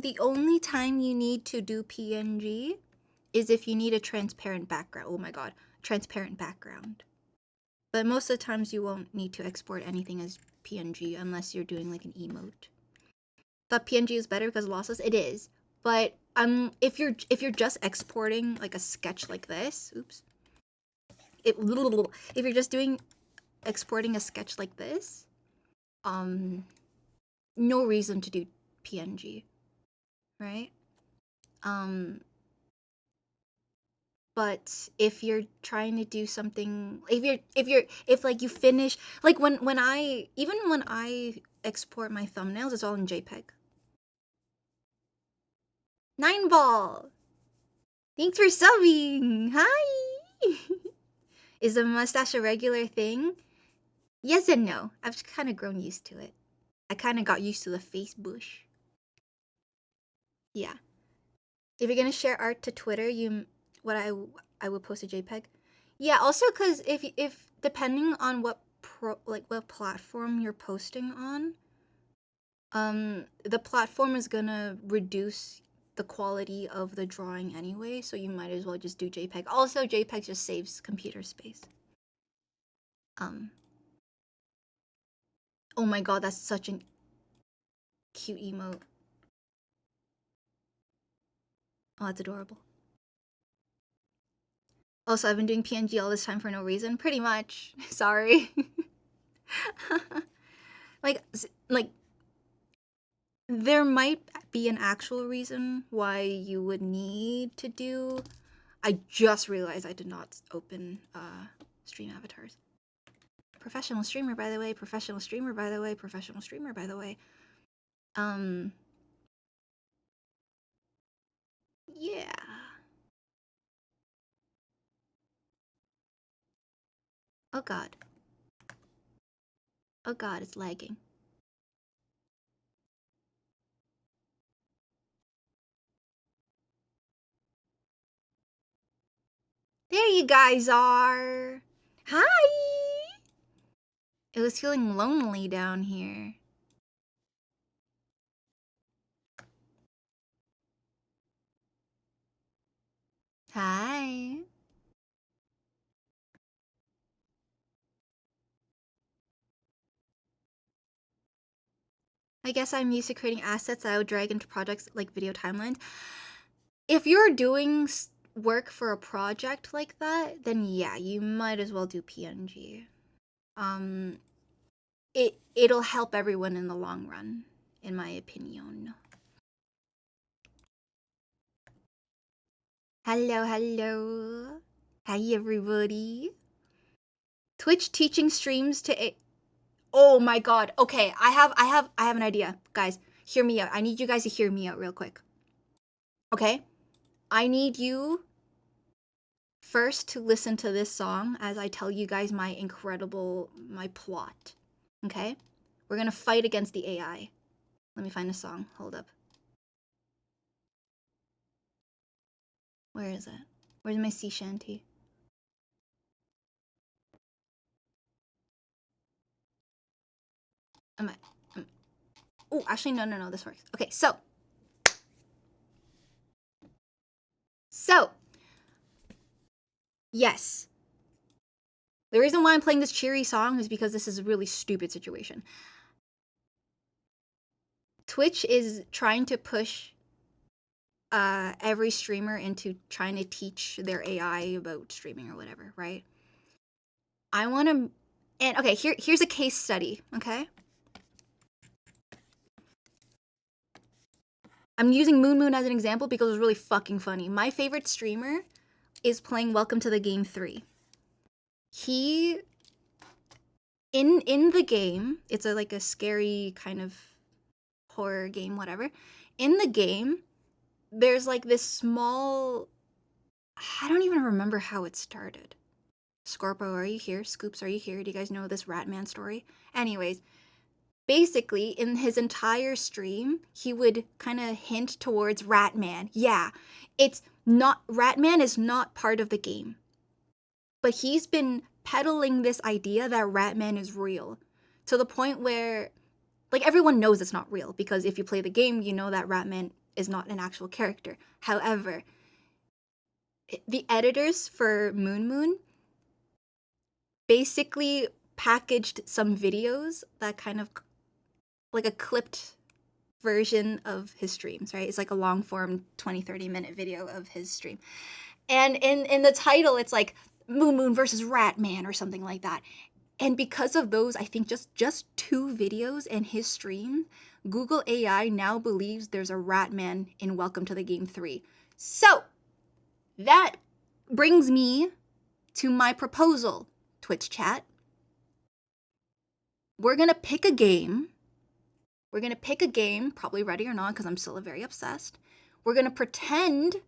The only time you need to do PNG is if you need a transparent background. Oh my god, transparent background. But most of the times you won't need to export anything as PNG unless you're doing like an emote. Thought PNG is better because lossless. It is, but if you're just exporting like a sketch like this, oops. If you're just exporting a sketch like this, no reason to do PNG, right? But if you're trying to do something, if like you finish, like when I export my thumbnails, it's all in JPEG. 9ball, thanks for subbing. Hi. Is a mustache a regular thing? Yes and no. I've kind of grown used to it. I kind of got used to the face bush. Yeah. If you're gonna share art to Twitter, I would post a JPEG. Yeah. Also, cause if depending on what what platform you're posting on, the platform is gonna reduce the quality of the drawing anyway. So you might as well just do JPEG. Also, JPEG just saves computer space. Oh my god, that's such a cute emote. Oh, that's adorable. Also, I've been doing PNG all this time for no reason. Pretty much. Sorry. like, there might be an actual reason why you would need to do... I just realized I did not open stream avatars. Professional streamer, by the way. Professional streamer, by the way. Professional streamer, by the way. Yeah. Oh god. Oh god, it's lagging. There you guys are. Hi. It was feeling lonely down here. Hi. I guess I'm used to creating assets that I would drag into projects like video timelines. If you're doing work for a project like that, then yeah, you might as well do PNG. It'll help everyone in the long run, in my opinion. Hello. Hi everybody. Twitch teaching streams to Oh my god. Okay, I have an idea. Guys, hear me out. I need you guys to hear me out real quick. Okay? I need you first to listen to this song as I tell you guys my plot. Okay? We're gonna fight against the AI. Let me find a song. Hold up. Where is it? Where's my sea shanty? Am I? Oh, actually, no. This works. Okay, so yes. The reason why I'm playing this cheery song is because this is a really stupid situation. Twitch is trying to push every streamer into trying to teach their AI about streaming or whatever, right? I want to, and okay, here's a case study, okay? I'm using Moon as an example because it was really fucking funny. My favorite streamer is playing Welcome to the Game 3. He in the game, it's like a scary kind of horror game, whatever. In the game, there's like this small, I don't even remember how it started. Scorpo, are you here? Scoops, are you here? Do you guys know this Ratman story? Anyways, basically, in his entire stream, he would kind of hint towards Ratman. Yeah, it's not, Ratman is not part of the game. But he's been peddling this idea that Ratman is real to the point where, like, everyone knows it's not real because if you play the game, you know that Ratman is not an actual character. However, the editors for Moon basically packaged some videos that kind of like a clipped version of his streams, right? It's like a long form 20-30 minute video of his stream. And in the title it's like Moon versus Ratman or something like that. And because of those, I think just 2 videos in his stream, Google AI now believes there's a Ratman in Welcome to the Game 3. So, that brings me to my proposal, Twitch chat. We're going to pick a game. Probably Ready or Not, because I'm still very obsessed. We're going to pretend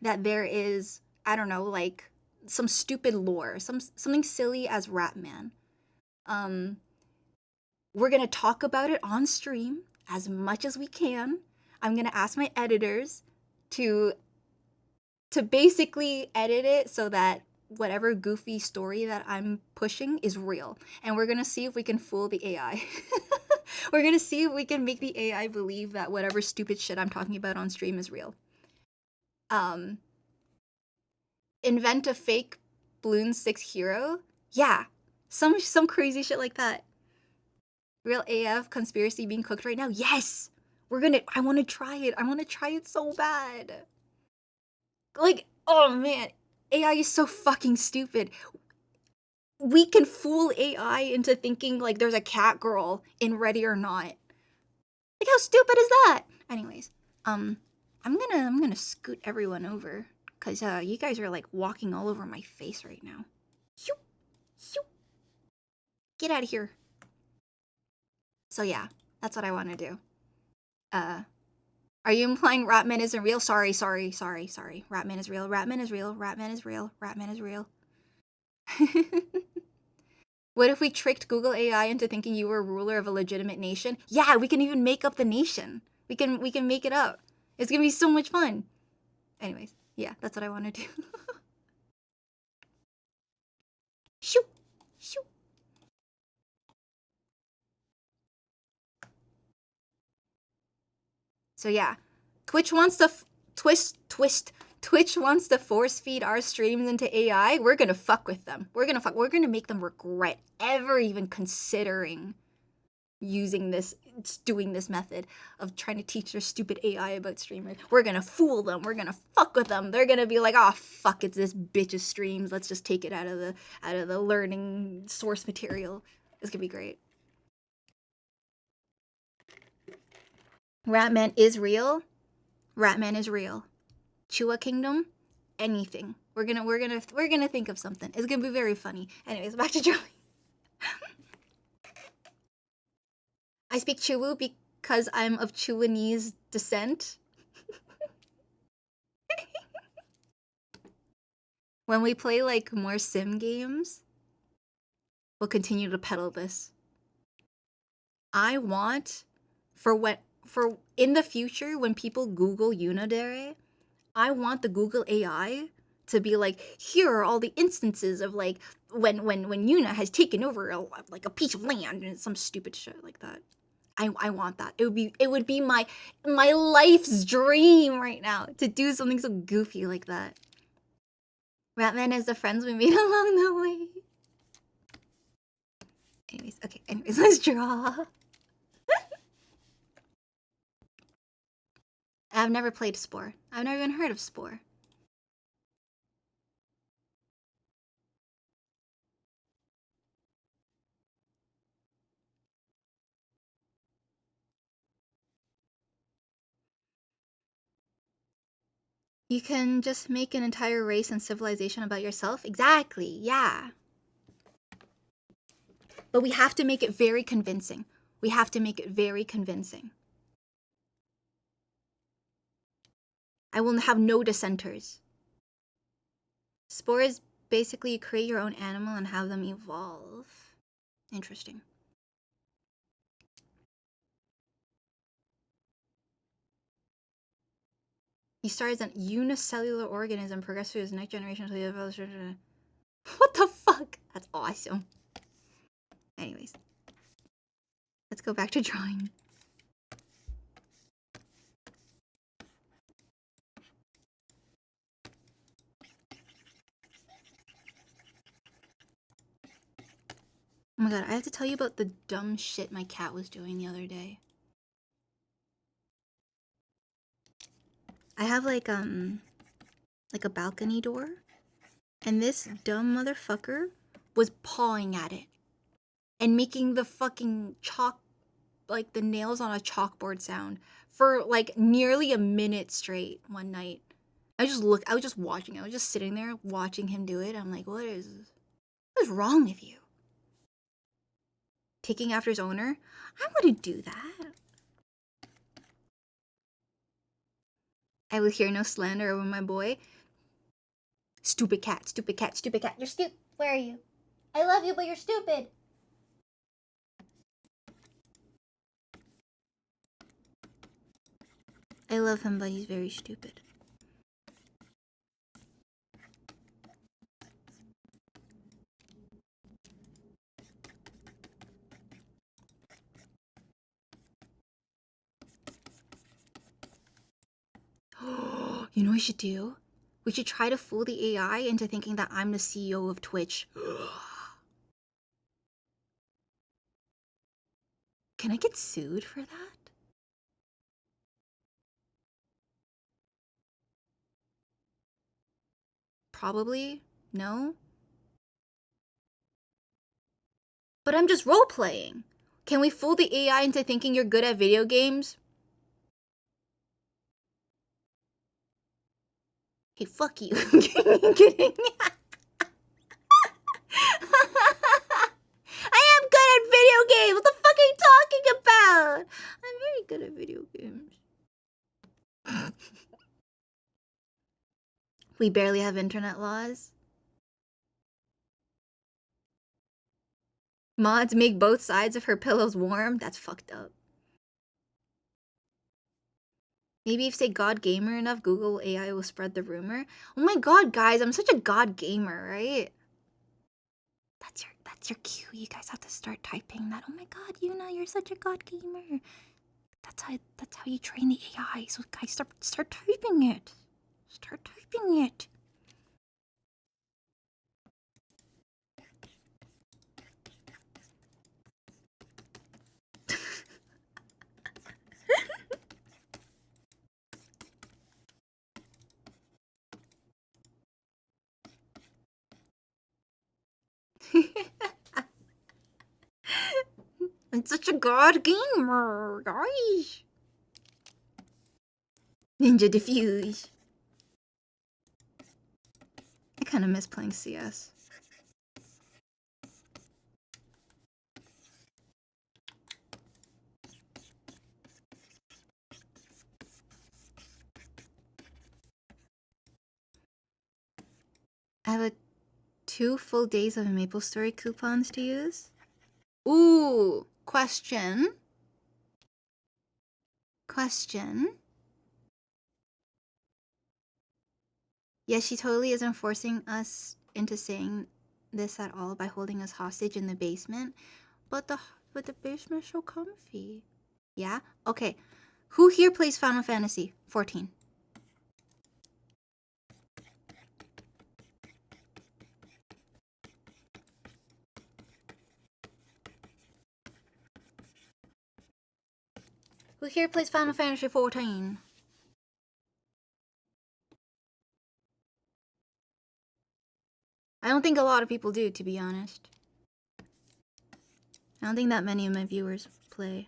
that there is, I don't know, like some stupid lore, something silly as Ratman. We're going to talk about it on stream as much as we can. I'm going to ask my editors to basically edit it so that whatever goofy story that I'm pushing is real. And we're going to see if we can fool the AI. We're going to see if we can make the AI believe that whatever stupid shit I'm talking about on stream is real. Invent a fake Bloons 6 hero? Yeah. Some crazy shit like that. Real AF conspiracy being cooked right now? Yes! I want to try it. I want to try it so bad. Like, oh man, AI is so fucking stupid. We can fool AI into thinking like there's a cat girl in Ready or Not. Like, how stupid is that? Anyways, I'm gonna scoot everyone over because you guys are like walking all over my face right now. Get out of here. So yeah, that's what I want to do. Are you implying Ratman isn't real? Sorry. Ratman is real. Ratman is real. Ratman is real. Ratman is real. What if we tricked Google AI into thinking you were a ruler of a legitimate nation? Yeah, we can even make up the nation. We can make it up. It's gonna be so much fun. Anyways, yeah, that's what I want to do. Shoo, shoo. So yeah, Twitch wants to Twitch wants to force feed our streams into AI. We're gonna fuck with them. We're gonna make them regret ever even considering doing this method of trying to teach their stupid AI about streamers. We're gonna fool them. We're gonna fuck with them. They're gonna be like, oh fuck, it's this bitch's streams. Let's just take it out of the learning source material. It's gonna be great. Ratman is real. Ratman is real. Chua Kingdom, anything. We're gonna think of something. It's gonna be very funny. Anyways, back to Joey. I speak Chuwu because I'm of Chuanese descent. When we play like more sim games, we'll continue to peddle this. I want for in the future when people Google Unidare, I want the Google AI to be like, here are all the instances of like when Yuna has taken over like a piece of land and some stupid shit like that. I want that. It would be my life's dream right now to do something so goofy like that. Ratman is the friends we made along the way. Anyways, let's draw. I've never played Spore. I've never even heard of Spore. You can just make an entire race and civilization about yourself? Exactly, yeah. But we have to make it very convincing. We have to make it very convincing. I will have no dissenters. Spore is basically you create your own animal and have them evolve. Interesting. He starts an unicellular organism, progress through his next generation until he develops. What the fuck? That's awesome. Anyways, let's go back to drawing. Oh my god, I have to tell you about the dumb shit my cat was doing the other day. I have like a balcony door, and this dumb motherfucker was pawing at it and making the fucking like the nails on a chalkboard sound for like nearly a minute straight one night. I was just watching. I was just sitting there watching him do it. I'm like, what is wrong with you? Taking after his owner? I wouldn't do that. I will hear no slander over my boy. Stupid cat, stupid cat, stupid cat. You're stupid. Where are you? I love you, but you're stupid. I love him, but he's very stupid. You know what we should do? We should try to fool the AI into thinking that I'm the CEO of Twitch. Can I get sued for that? Probably. No? But I'm just role-playing. Can we fool the AI into thinking you're good at video games? Hey, fuck you. Kidding. I am good at video games. What the fuck are you talking about? I'm very good at video games. We barely have internet laws. Mods make both sides of her pillows warm. That's fucked up. Maybe if you say God gamer enough, Google AI will spread the rumor. Oh my god, guys, I'm such a God gamer, right? That's your cue. You guys have to start typing that. Oh my god, Yuna, you're such a God gamer. That's how you train the AI. So guys, start typing it. Start typing it. I'm such a God gamer, guys. Ninja Diffuse. I kind of miss playing CS. I have 2 full days of MapleStory coupons to use. Ooh, question. Yeah, she totally isn't forcing us into saying this at all by holding us hostage in the basement. But the basement's so comfy. Yeah? Okay. Who here plays Final Fantasy 14? Who here plays Final Fantasy 14? I don't think a lot of people do, to be honest. I don't think that many of my viewers play.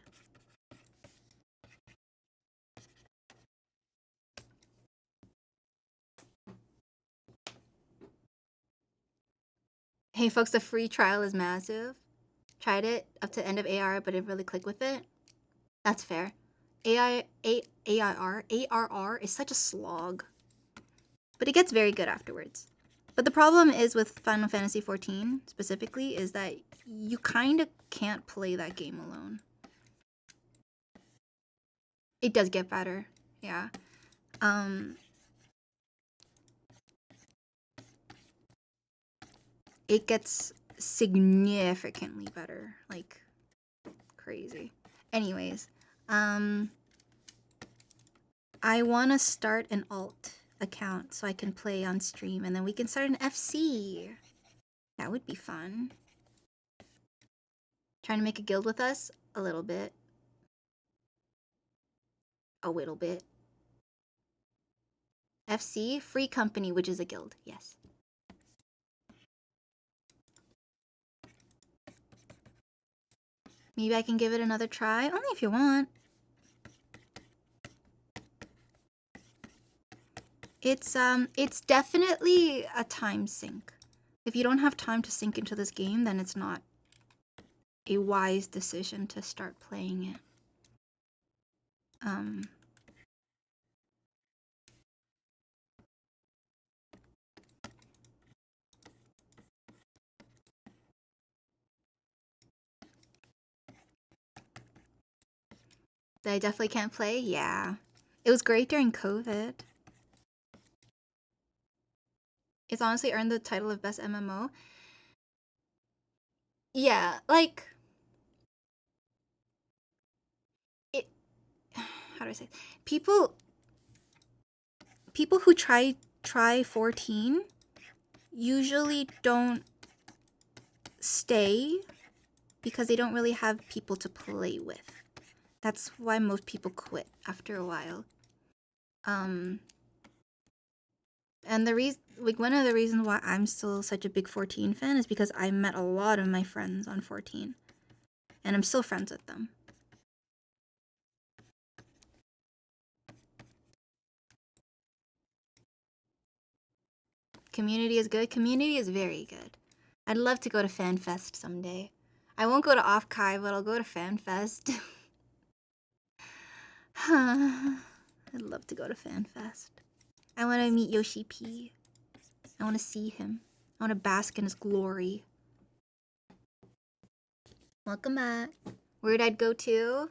Hey folks, the free trial is massive. Tried it up to end of AR, but didn't really click with it. That's fair. ARR is such a slog. But it gets very good afterwards. But the problem is with Final Fantasy XIV specifically is that you kind of can't play that game alone. It does get better, yeah. It gets significantly better, like crazy. Anyways, I want to start an alt account so I can play on stream, and then we can start an FC. That would be fun. Trying to make a guild with us? A little bit. A little bit. FC, free company, which is a guild, yes. Maybe I can give it another try, only if you want. It's definitely a time sink. If you don't have time to sink into this game, then it's not a wise decision to start playing it. That I definitely can't play? Yeah. It was great during COVID. It's honestly earned the title of best MMO. Yeah, like it how do I say? People who try 14 usually don't stay because they don't really have people to play with. That's why most people quit after a while. And the reason, like, one of the reasons why I'm still such a big 14 fan is because I met a lot of my friends on 14, and I'm still friends with them. Community is good. Community is very good. I'd love to go to FanFest someday. I won't go to Off-Kai, but I'll go to FanFest. I'd love to go to FanFest. I want to meet Yoshi P. I want to see him. I want to bask in his glory. Welcome back. Where'd I go to?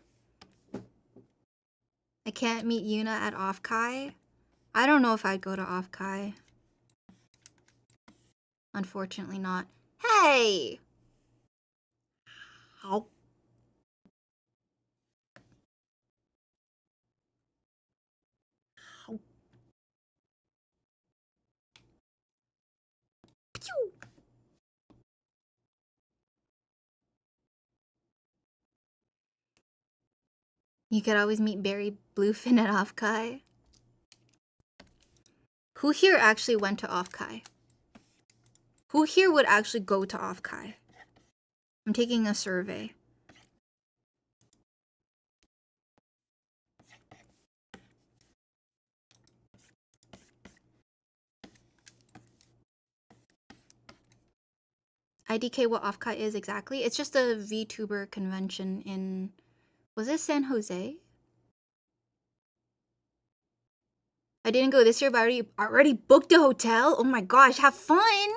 I can't meet Yuna at Off-Kai. I don't know if I'd go to Off-Kai. Unfortunately not. Hey! How? How? Pew! You could always meet Barry Bluefin at Off-Kai. Who here actually went to Off-Kai? Who here would actually go to Off-Kai? I'm taking a survey. IDK what Off-Kai is exactly? It's just a VTuber convention in... Was it San Jose? I didn't go this year, but I already booked a hotel. Oh my gosh, have fun.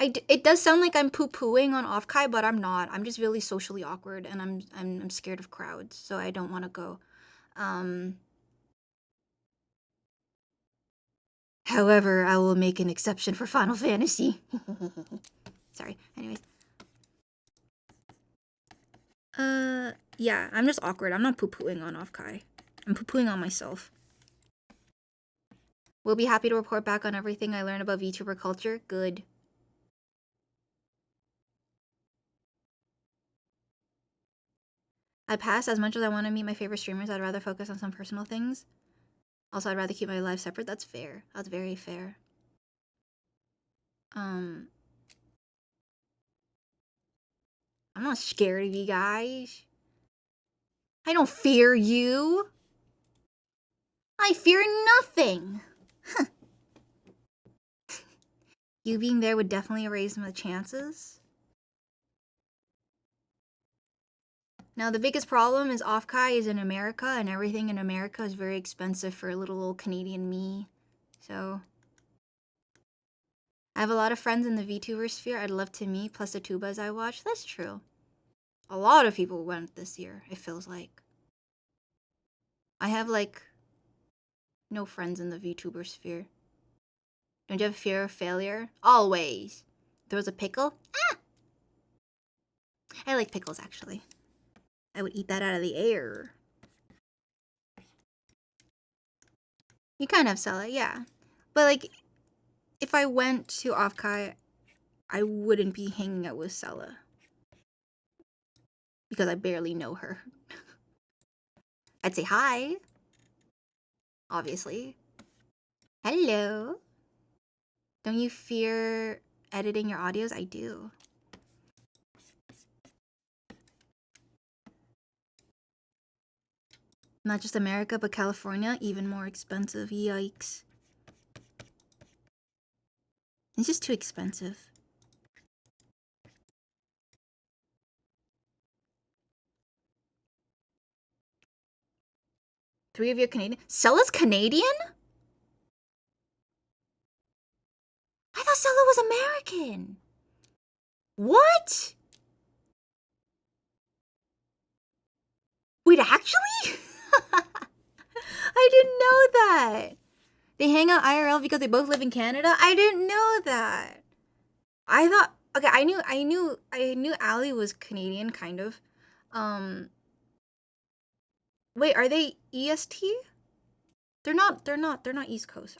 It does sound like I'm poo-pooing on Offkai, but I'm not. I'm just really socially awkward, and I'm scared of crowds, so I don't want to go. However, I will make an exception for Final Fantasy. Sorry. Anyways. Yeah, I'm just awkward. I'm not poo-pooing on Offkai. I'm poo-pooing on myself. We'll be happy to report back on everything I learned about VTuber culture. Good. I pass. As much as I want to meet my favorite streamers, I'd rather focus on some personal things. Also, I'd rather keep my life separate. That's fair. That's very fair. I'm not scared of you guys. I don't fear you. I fear nothing. You being there would definitely raise my chances. Now, the biggest problem is Offkai is in America, and everything in America is very expensive for little old Canadian me. So, I have a lot of friends in the VTuber sphere I'd love to meet, plus the tubas I watch. That's true. A lot of people went this year, it feels like. I have, like, no friends in the VTuber sphere. Don't you have fear of failure? Always. There was a pickle? Ah! I like pickles, actually. I would eat that out of the air. You kind of have Sella, yeah. But, like, if I went to Offkai, I wouldn't be hanging out with Sella. Because I barely know her. I'd say hi. Obviously. Hello. Don't you fear editing your audios? I do. Not just America, but California, even more expensive. Yikes. It's just too expensive. Three of you Canadian? Sella's Canadian? I thought Sella was American. What? Wait, actually? I didn't know that. They hang out IRL because they both live in Canada? I didn't know that. I thought, okay, I knew Ali was Canadian, kind of. Wait, are they EST? They're not East Coast.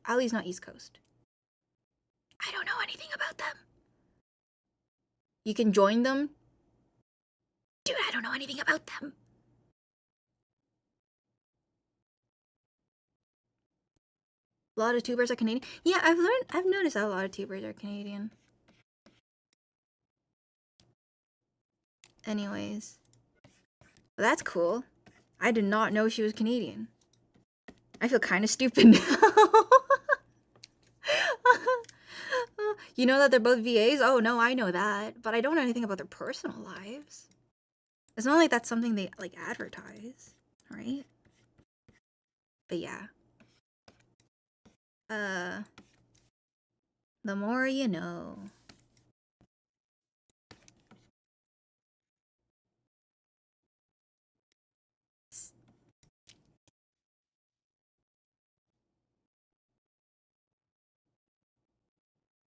Ali's not East Coast. I don't know anything about them. You can join them? Dude, I don't know anything about them. A lot of tubers are Canadian. Yeah, I've noticed that a lot of tubers are Canadian. Anyways. Well, that's cool. I did not know she was Canadian. I feel kind of stupid now. You know that they're both VAs? Oh, no, I know that. But I don't know anything about their personal lives. It's not like that's something they, like, advertise, right? But yeah. The more you know.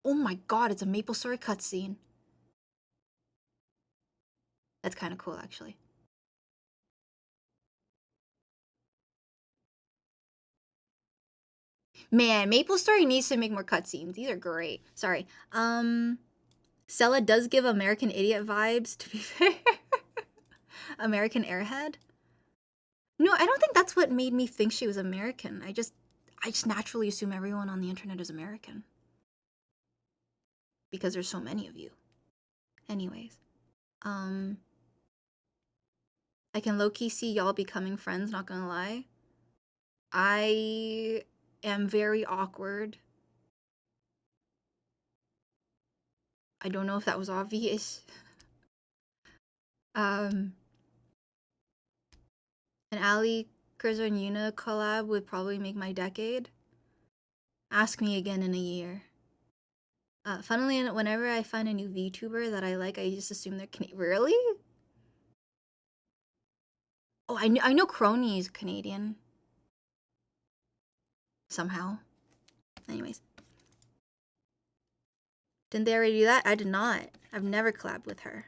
Oh my god, it's a MapleStory cutscene. That's kind of cool, actually. Man, MapleStory needs to make more cutscenes. These are great. Sorry. Sella does give American Idiot vibes, to be fair. American Airhead? No, I don't think that's what made me think she was American. I just naturally assume everyone on the internet is American. Because there's so many of you. Anyways. I can low-key see y'all becoming friends, not gonna lie. I am very awkward. I don't know if that was obvious. And Ali Chris and Yuna collab would probably make my decade. Ask me again in a year. Funnily, whenever I find a new VTuber that I like, I just assume they're Canadian. Really? Oh, I know Crony is Canadian. Somehow. Anyways. Didn't they already do that? I did not. I've never collabed with her.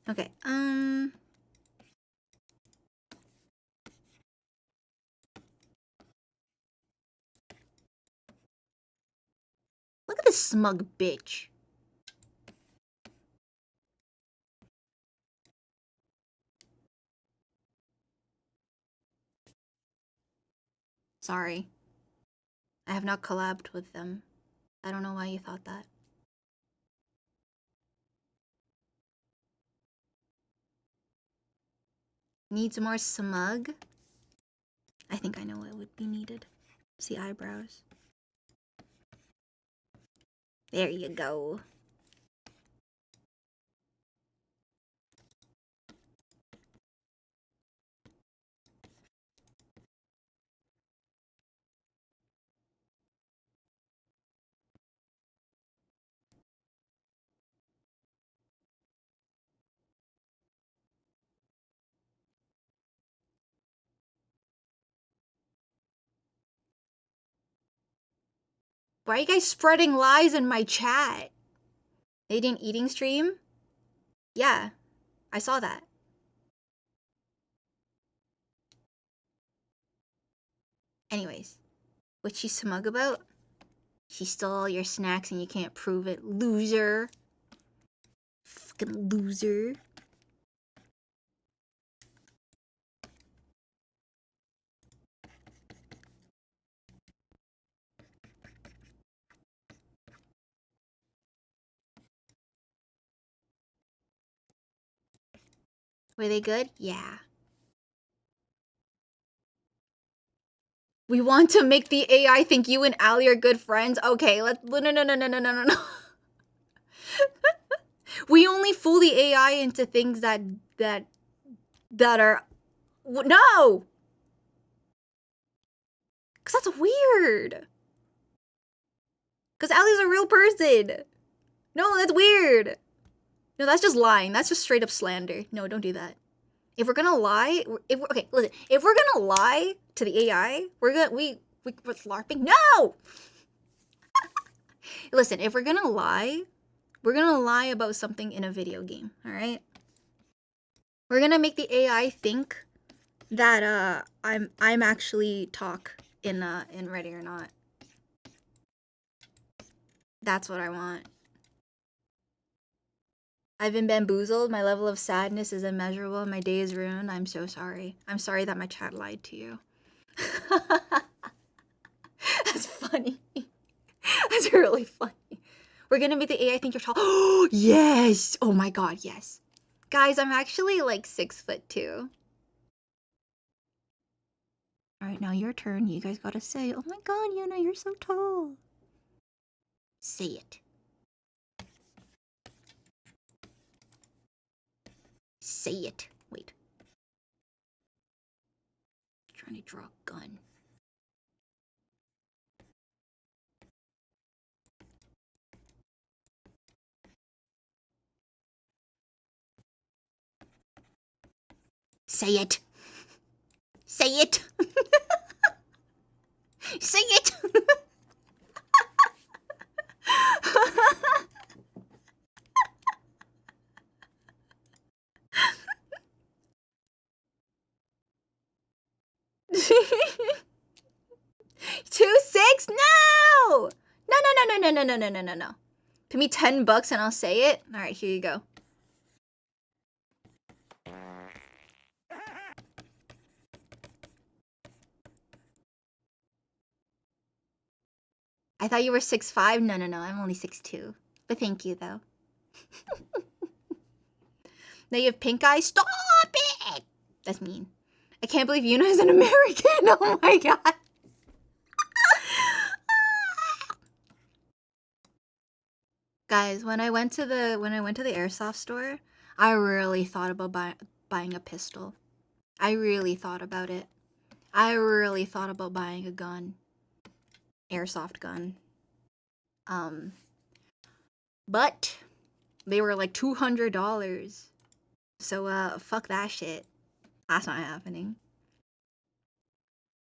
Okay, look at this smug bitch. Sorry. I have not collabed with them. I don't know why you thought that. Needs more smug? I think I know what would be needed. It's the eyebrows. There you go. Why are you guys spreading lies in my chat? They did an eating stream? Yeah, I saw that. Anyways, what's she smug about? She stole all your snacks and you can't prove it. Loser. Fucking loser. Were they good? Yeah. We want to make the AI think you and Ali are good friends? Okay, no. We only fool the AI into things that are... No! Because that's weird. Because Ali's a real person. No, that's weird. No, that's just lying. That's just straight up slander. No, don't do that. If we're gonna lie, okay, listen. If we're gonna lie to the AI, we're LARPing. No. Listen, if we're gonna lie about something in a video game. All right. We're gonna make the AI think that I'm actually talk in Ready or Not. That's what I want. I've been bamboozled. My level of sadness is immeasurable. My day is ruined. I'm so sorry. I'm sorry that my chat lied to you. That's funny. That's really funny. We're gonna make the AI think you're tall. Oh, yes! Oh my god, yes. Guys, I'm actually like 6'2". Alright, now your turn. You guys gotta say, oh my god, Yuna, you're so tall. Say it. Say it. Wait. I'm trying to draw a gun. Say it. Say it. Say it. 2-6? No! No. Pay me $10 and I'll say it. All right, here you go. I thought you were 6'5". No. I'm only 6'2". But thank you, though. Now you have pink eye. Stop it! That's mean. I can't believe Yuna is an American. Oh my god. Guys, when I went to the airsoft store, I really thought about buying a pistol. I really thought about it. I really thought about buying a gun. Airsoft gun. But they were like $200. So, fuck that shit. That's not happening.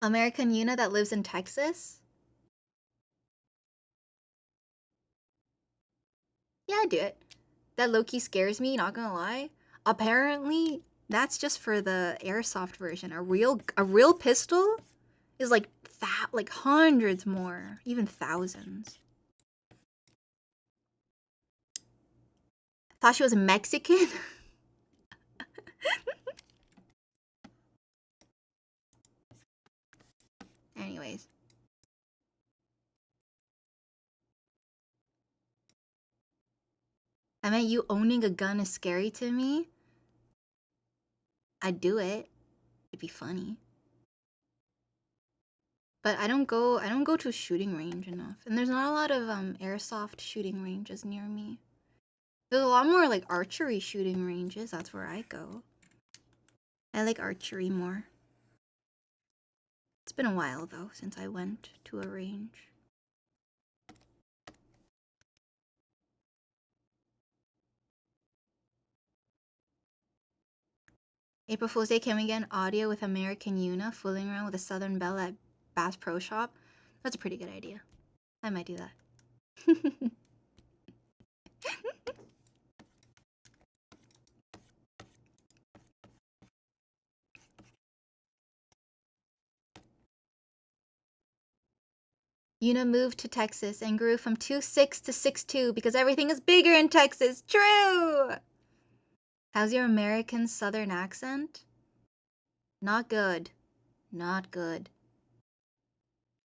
American Yuna that lives in Texas? Yeah, I'd do it. That low-key scares me, not gonna lie. Apparently, that's just for the airsoft version. A real pistol is like hundreds more, even thousands. Thought she was Mexican? Anyways. I meant you owning a gun is scary to me. I'd do it. It'd be funny. But I don't go to a shooting range enough. And there's not a lot of airsoft shooting ranges near me. There's a lot more like archery shooting ranges. That's where I go. I like archery more. It's been a while though since I went to a range. April Fool's Day, can we get an audio with American Yuna fooling around with a Southern Belle at Bass Pro Shop? That's a pretty good idea. I might do that. Yuna moved to Texas and grew from 2'6" to 6'2" because everything is bigger in Texas. True! How's your American Southern accent? Not good. Not good.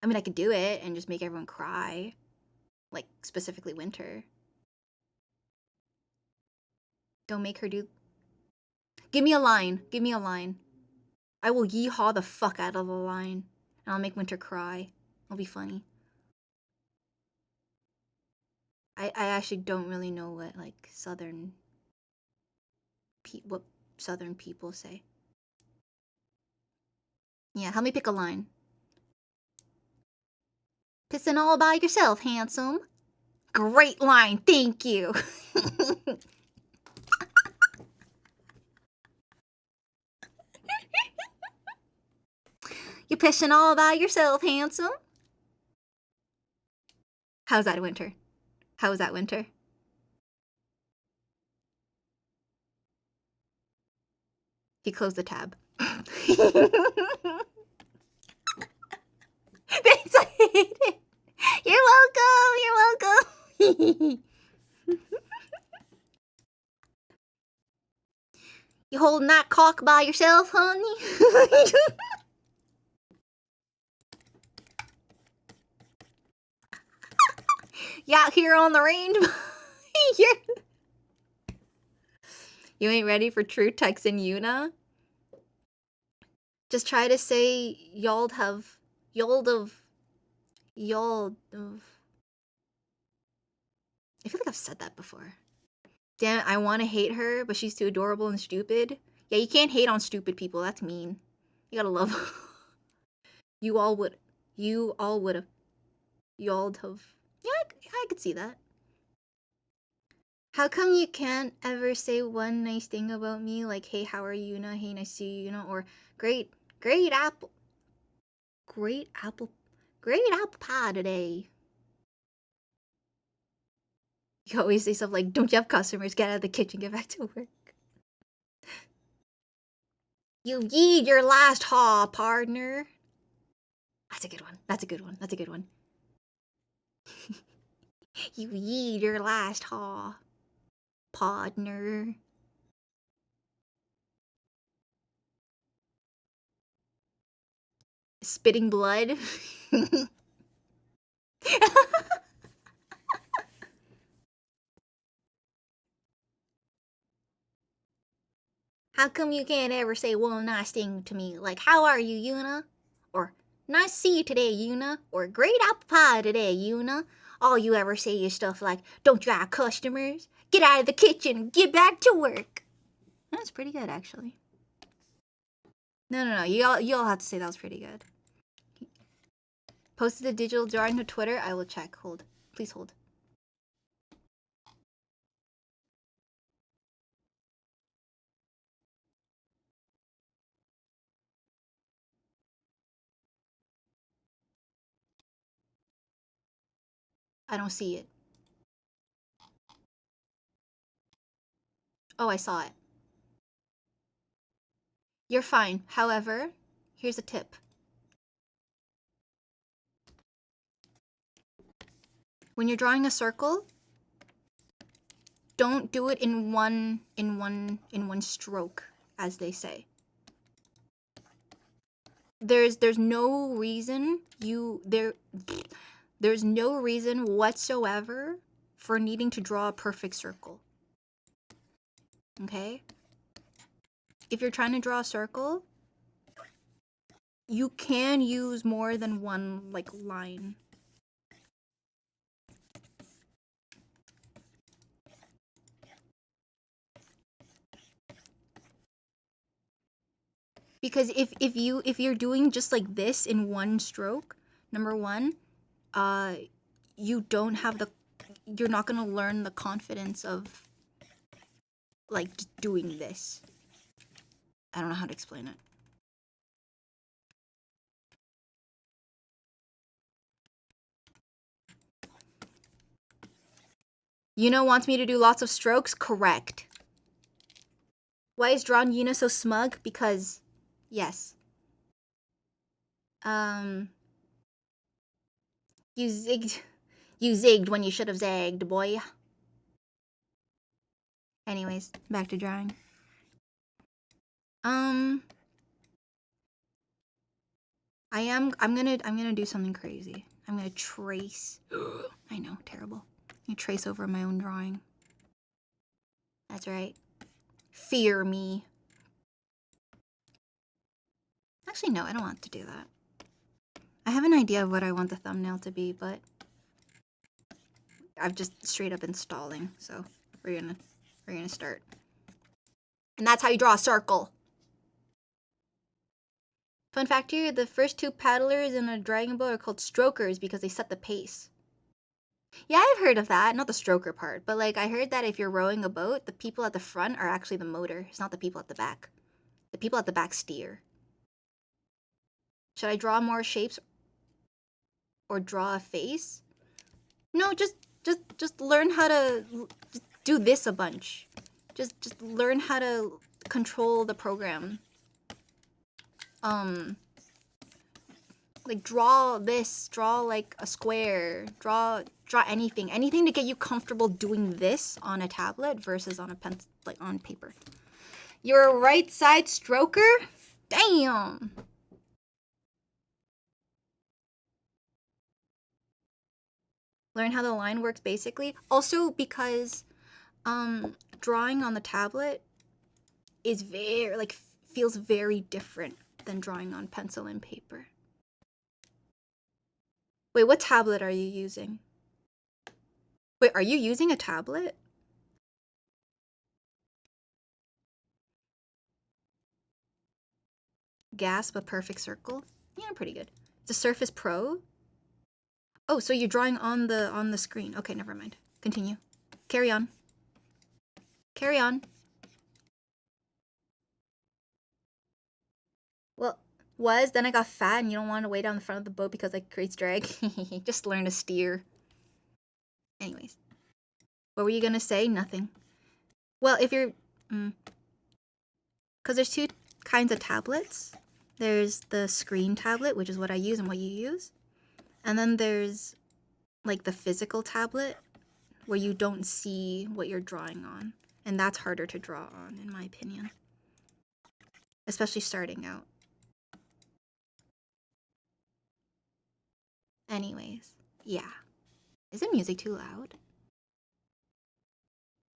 I mean, I could do it and just make everyone cry. Like, specifically Winter. Don't make her do... Give me a line. Give me a line. I will yeehaw the fuck out of the line. And I'll make Winter cry. It'll be funny. I actually don't really know what, like, what Southern people say. Yeah, help me pick a line. Pissing all by yourself, handsome. Great line, thank you. You're pissing all by yourself, handsome. How's that, Winter? How was that, Winter? He closed the tab. Thanks, I hate it. You're welcome, you're welcome. You holding that cock by yourself, honey? You out here on the range? You ain't ready for true Texan Yuna? Just try to say y'all of. I feel like I've said that before. Damn it, I want to hate her, but she's too adorable and stupid. Yeah, you can't hate on stupid people. That's mean. You gotta love them. You all would have. Yeah, I could see that. How come you can't ever say one nice thing about me? Like, hey, how are you, Yuna? Hey, nice to see you, Yuna? Or, great apple pie today. You always say stuff like, don't you have customers? Get out of the kitchen, get back to work. You yeed your last haw, partner. That's a good one. That's a good one. That's a good one. You yeed your last haw, partner. Spitting blood. How come you can't ever say one nice thing to me, like, how are you, Yuna? Or, nice to see you today, Yuna? Or, great apple pie today, Yuna? All you ever say is stuff like, don't you have customers? Get out of the kitchen, get back to work. That's pretty good, actually. No. You all have to say that was pretty good. Posted a digital drawing to Twitter. I will check. Hold. Please hold. I don't see it. Oh, I saw it. You're fine. However, here's a tip. When you're drawing a circle, don't do it in one stroke, as they say. There's no reason there's no reason whatsoever for needing to draw a perfect circle. Okay? If you're trying to draw a circle, you can use more than one like line. Because if you're doing just like this in one stroke, number one, you're not gonna learn the confidence of like just doing this. I don't know how to explain it. Yuna wants me to do lots of strokes? Correct. Why is drawn Yuna so smug? Because, yes. You zigged when you should have zagged, boy. Anyways, back to drawing. I'm gonna do something crazy. I'm gonna trace. I know, terrible. I'm gonna trace over my own drawing. That's right. Fear me. Actually, no, I don't want to do that. I have an idea of what I want the thumbnail to be, but I've just straight up been stalling, so we're gonna start. And that's how you draw a circle. Fun fact here, the first two paddlers in a dragon boat are called strokers because they set the pace. Yeah, I've heard of that. Not the stroker part, but like I heard that if you're rowing a boat, the people at the front are actually the motor. It's not the people at the back. The people at the back steer. Should I draw more shapes or draw a face? No, just learn how to just do this a bunch. Just learn how to control the program. Like draw this, draw like a square, draw anything to get you comfortable doing this on a tablet versus on a pen, like on paper. You're a right side stroker? Damn. Learn how the line works basically. Also because drawing on the tablet is feels very different than drawing on pencil and paper. Wait, what tablet are you using? Wait, are you using a tablet? Gasp, a perfect circle? Yeah, pretty good. It's a Surface Pro? Oh, so you're drawing on the screen. Okay, never mind. Continue. Carry on. Carry on. Well, then I got fat and you don't want to wait on the front of the boat because it creates drag. Just learn to steer. Anyways. What were you gonna say? Nothing. Well, if you're... Because there's two kinds of tablets. There's the screen tablet, which is what I use and what you use. And then there's like the physical tablet where you don't see what you're drawing on. And that's harder to draw on, in my opinion. Especially starting out. Anyways, yeah. Is the music too loud?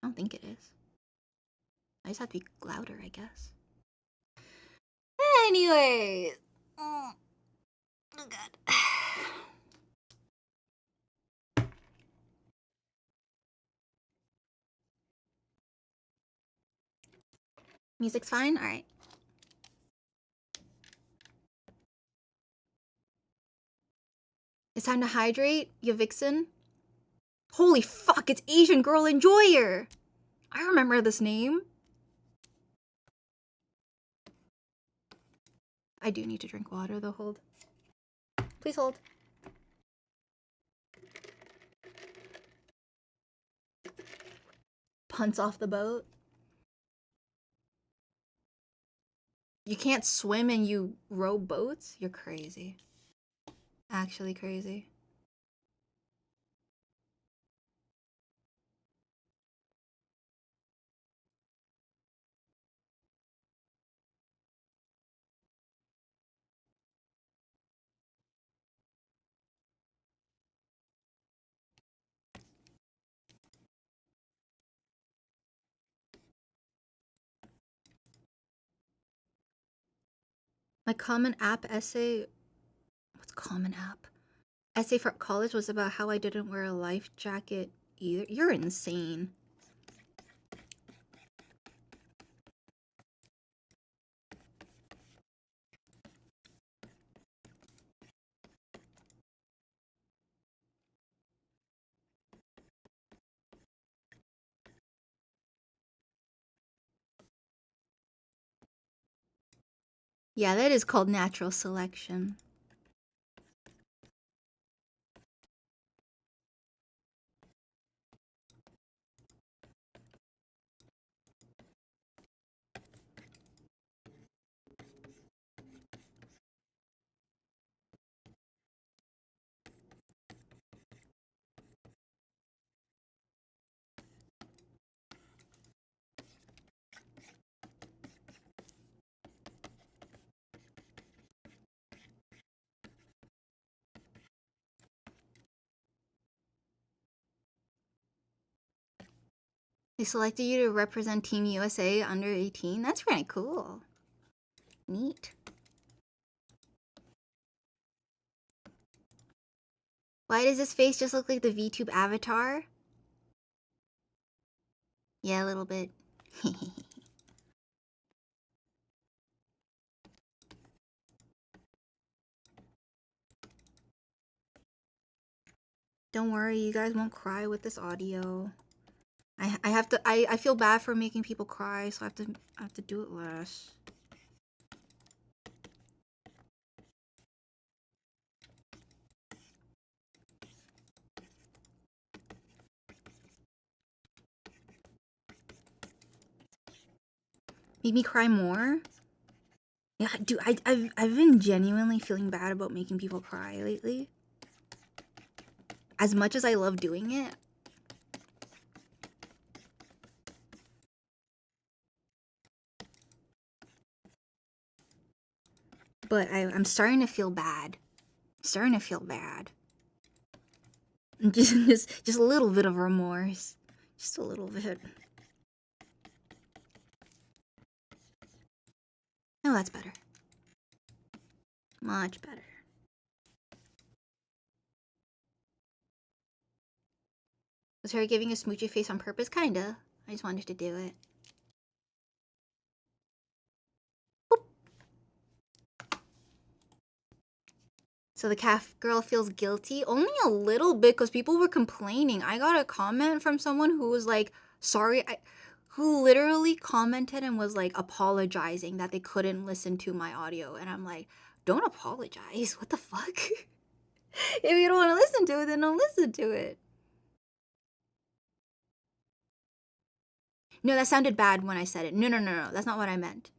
I don't think it is. I just have to be louder, I guess. Anyways. Oh god. Music's fine? Alright. It's time to hydrate, you vixen. Holy fuck, it's Asian Girl Enjoyer! I remember this name. I do need to drink water though, hold. Please hold. Punts off the boat. You can't swim and you row boats? You're crazy. Actually crazy. My common app essay... What's common app? Essay for college was about how I didn't wear a life jacket either. You're insane. Yeah, that is called natural selection. They selected you to represent Team USA under 18? That's pretty cool. Neat. Why does this face just look like the VTube avatar? Yeah, a little bit. Don't worry, you guys won't cry with this audio. I feel bad for making people cry, so I have to do it less. Make me cry more? Yeah, dude, I've been genuinely feeling bad about making people cry lately. As much as I love doing it. But I'm starting to feel bad. Starting to feel bad. Just a little bit of remorse. Just a little bit. Oh, that's better. Much better. Was her giving a smoochy face on purpose? Kinda. I just wanted to do it. Boop. So the calf girl feels guilty? Only a little bit, because people were complaining. I got a comment from someone who was like, sorry, who literally commented and was like apologizing that they couldn't listen to my audio. And I'm like, don't apologize. What the fuck? If you don't want to listen to it, then don't listen to it. No, that sounded bad when I said it. No, that's not what I meant.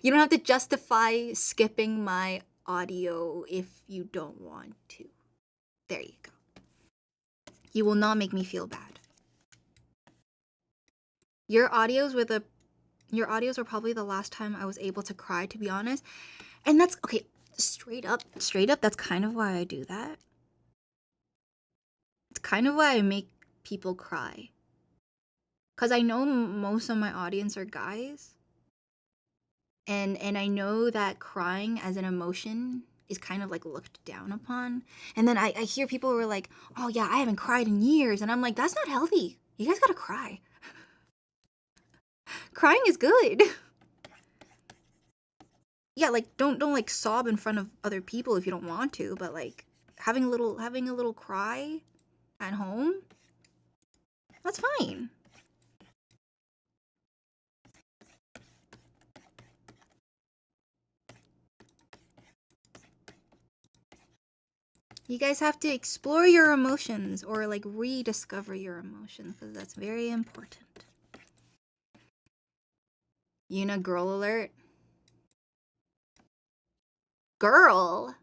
You don't have to justify skipping my audio if you don't want to. There you go. You will not make me feel bad. Your audios were probably the last time I was able to cry, to be honest. And that's okay, straight up, that's kind of why I do that. It's kind of why I make people cry. Cause I know most of my audience are guys. And I know that crying as an emotion is kind of like looked down upon. And then I hear people who are like, oh yeah, I haven't cried in years. And I'm like, that's not healthy. You guys gotta cry. Crying is good. Yeah, like don't like sob in front of other people if you don't want to, but like having a little cry at home, that's fine. You guys have to explore your emotions or like rediscover your emotions because that's very important. Yuna girl alert. Girl.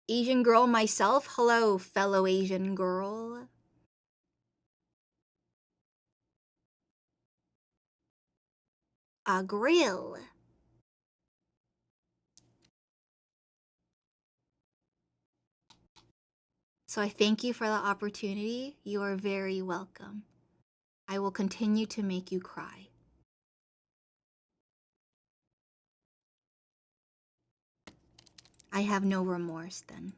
Asian girl myself. Hello, fellow Asian girl. A grill. So I thank you for the opportunity. You are very welcome. I will continue to make you cry. I have no remorse then.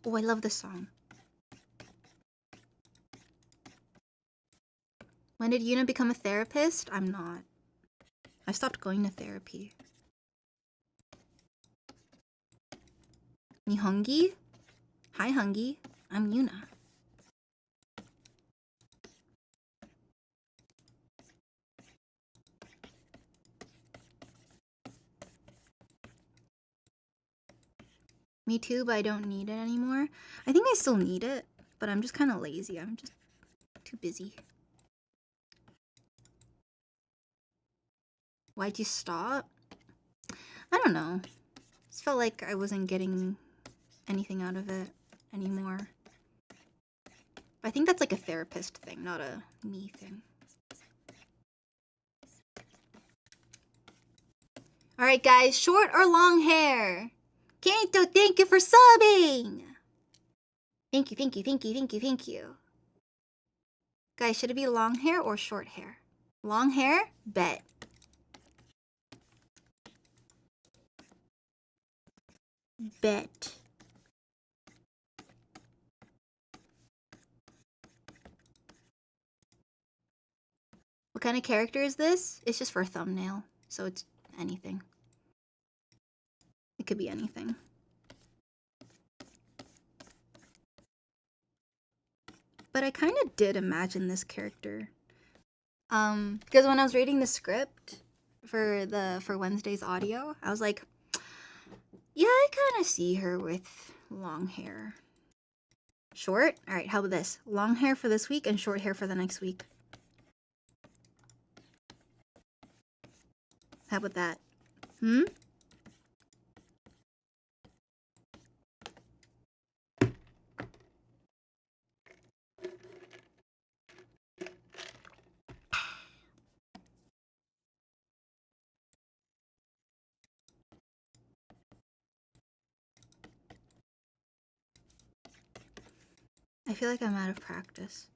Oh, I love this song. When did Yuna become a therapist? I'm not. I stopped going to therapy. Nihongi? Hi, Hungi. I'm Yuna. Me too, but I don't need it anymore. I think I still need it, but I'm just kind of lazy. I'm just too busy. Why'd you stop? I don't know. Just felt like I wasn't getting anything out of it anymore. But I think that's like a therapist thing, not a me thing. Alright guys, short or long hair? Kento, thank you for subbing! Thank you, thank you, thank you, thank you, thank you. Guys, should it be long hair or short hair? Long hair? Bet. Bet. What kind of character is this? It's just for a thumbnail, so it's anything. It could be anything. But I kind of did imagine this character. Because when I was reading the script for Wednesday's audio, I was like, yeah, I kind of see her with long hair. Short? Alright, how about this? Long hair for this week and short hair for the next week. How about that? Hmm? I feel like I'm out of practice.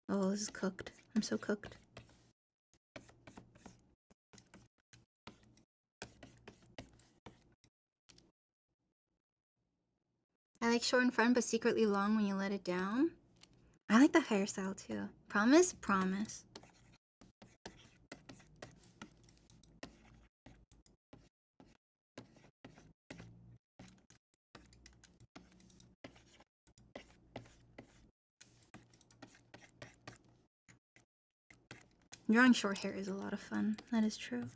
Oh, this is cooked. I'm so cooked. I like short in front but secretly long when you let it down. I like that hairstyle too. Promise? Promise. Drawing short hair is a lot of fun. That is true.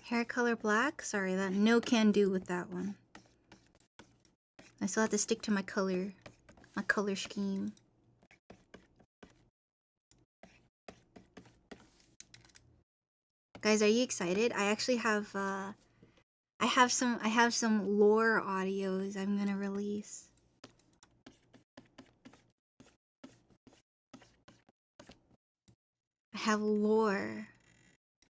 Hair color black? Sorry, that no can do with that one. I still have to stick to my color scheme. Guys, are you excited? I actually have I have some lore audios I'm gonna release. I have lore.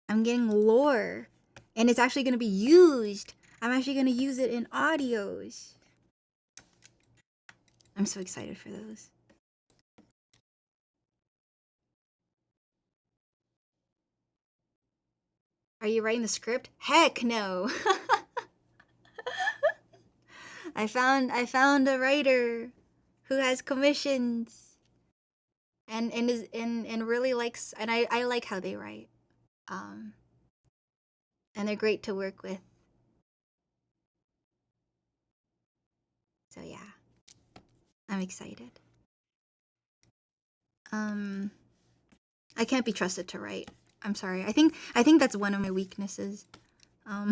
I'm getting lore. And it's actually gonna be used. I'm actually gonna use it in audios. I'm so excited for those. Are you writing the script? Heck no. I found a writer who has commissions and really likes, and I like how they write. And they're great to work with. So yeah. I'm excited. I can't be trusted to write. I'm sorry. I think that's one of my weaknesses. I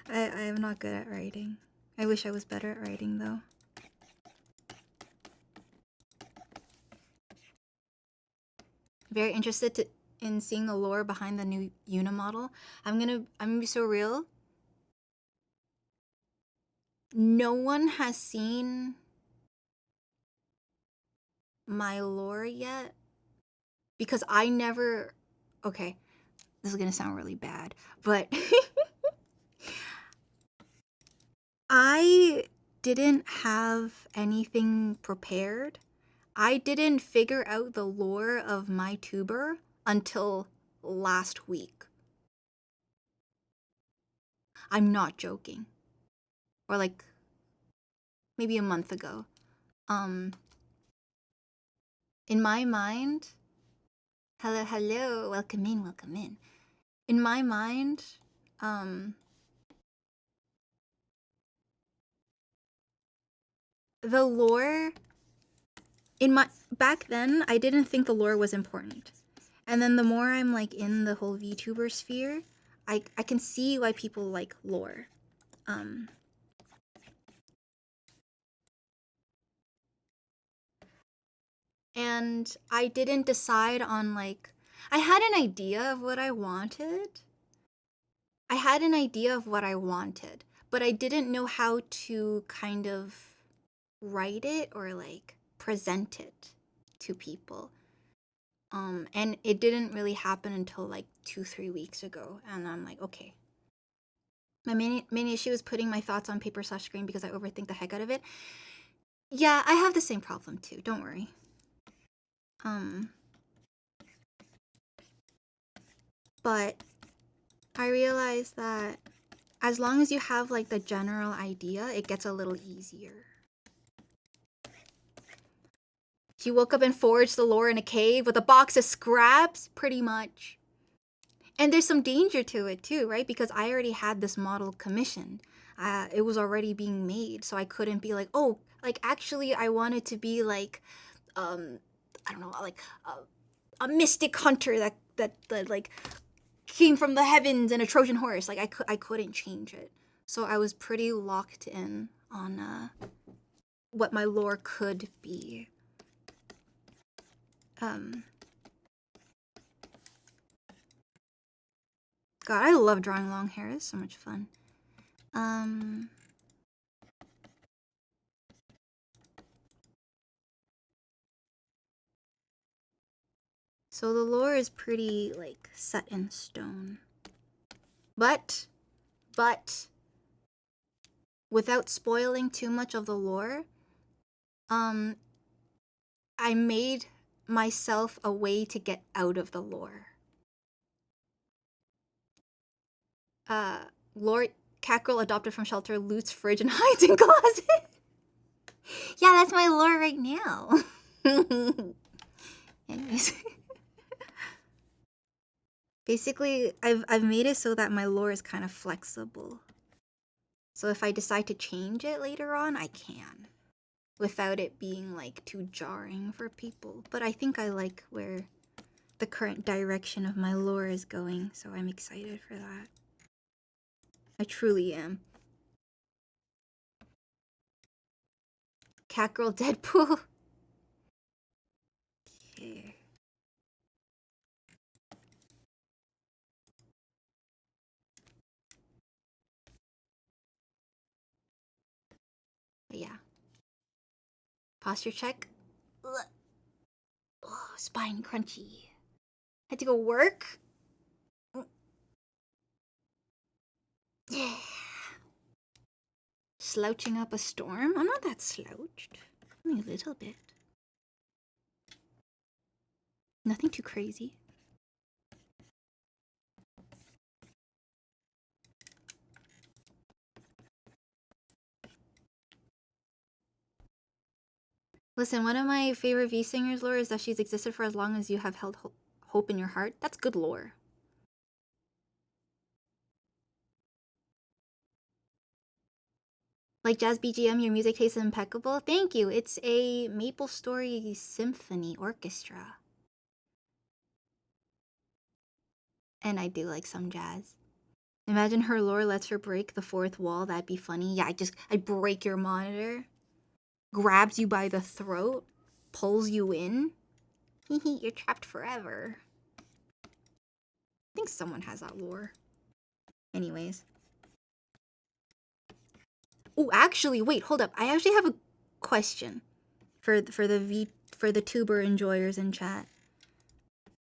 am not good at writing. I wish I was better at writing though. Very interested in seeing the lore behind the new Una model. I'm gonna be so real. No one has seen my lore yet because I never. Okay, this is gonna sound really bad, but I didn't have anything prepared. I didn't figure out the lore of my tuber until last week. I'm not joking. Or like maybe a month ago. In my mind, hello, welcome in. In my mind, the lore back then I didn't think the lore was important. And then the more I'm like in the whole VTuber sphere, I can see why people like lore. And I didn't decide on like, I had an idea of what I wanted. But I didn't know how to kind of write it or like present it to people. And it didn't really happen until like 2-3 weeks ago. And I'm like, okay. My main issue is putting my thoughts on paper/screen because I overthink the heck out of it. Yeah, I have the same problem too. Don't worry. But I realized that as long as you have like the general idea, it gets a little easier. She woke up and forged the lore in a cave with a box of scraps, pretty much. And there's some danger to it too, right? Because I already had this model commissioned. It was already being made, so I couldn't be like, oh, like actually I wanted to be like, I don't know, like a mystic hunter that like came from the heavens and a Trojan horse. Like I couldn't change it, so I was pretty locked in on what my lore could be. God, I love drawing long hair. It's so much fun. So the lore is pretty like set in stone. But without spoiling too much of the lore, I made myself a way to get out of the lore. Lord Cackerel adopted from shelter, loots fridge and hides in closet. Yeah, that's my lore right now. Anyways. Basically, I've made it so that my lore is kind of flexible. So if I decide to change it later on, I can. Without it being like too jarring for people. But I think I like where the current direction of my lore is going, so I'm excited for that. I truly am. Catgirl Deadpool. Okay. But yeah. Posture check. Ugh. Oh, spine crunchy. Had to go work. Yeah. Slouching up a storm? I'm not that slouched. Only a little bit. Nothing too crazy. Listen, one of my favorite V singers lore is that she's existed for as long as you have held hope in your heart. That's good lore. Like jazz BGM, your music taste is impeccable. Thank you. It's a Maple Story Symphony Orchestra. And I do like some jazz. Imagine her lore lets her break the fourth wall. That'd be funny. Yeah, I'd break your monitor. Grabs you by the throat. Pulls you in. Hehe, you're trapped forever. I think someone has that lore. Anyways. Oh, actually, wait, hold up. I actually have a question for the tuber enjoyers in chat.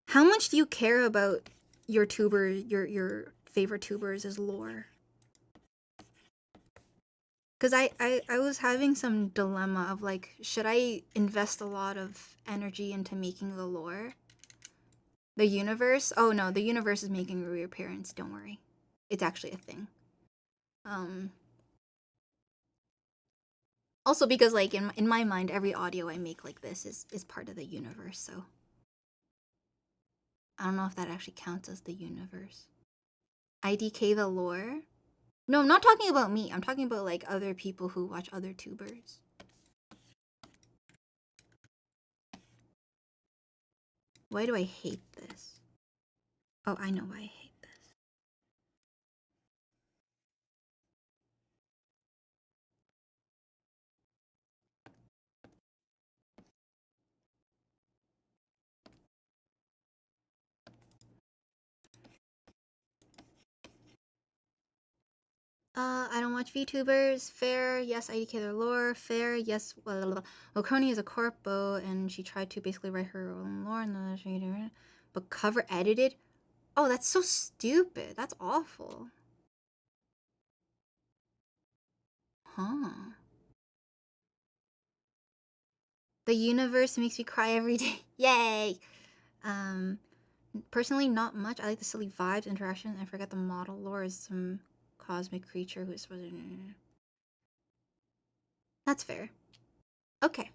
How much do you care about your your favorite tubers' lore? Because I was having some dilemma of like, should I invest a lot of energy into making the lore? The universe? Oh no, the universe is making a reappearance, don't worry. It's actually a thing. Also because like in my mind, every audio I make like this is part of the universe, so I don't know if that actually counts as the universe. IDK the lore? No, I'm not talking about me. I'm talking about like other people who watch other tubers. Why do I hate this? Oh, I know why I hate this. I don't watch VTubers. Fair, yes, IDK their lore. Fair, yes, well, Crony is a corpo, and she tried to basically write her own lore, and then she did it. But cover edited? Oh, that's so stupid. That's awful. Huh. The universe makes me cry every day. Yay! Personally, not much. I like the silly vibes, interactions, and I forget the model lore is some cosmic creature who is supposed to... That's fair. Okay.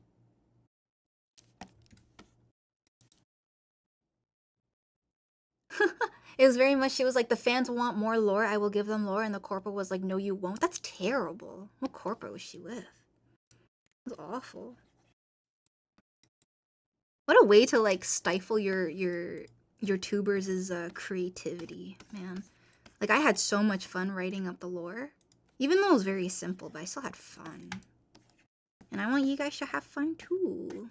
It was very much, she was like, the fans want more lore, I will give them lore, and the corpo was like, no you won't. That's terrible. What corpo was she with? It was awful. What a way to like stifle your tubers' creativity, man. Like I had so much fun writing up the lore. Even though it was very simple, but I still had fun. And I want you guys to have fun too.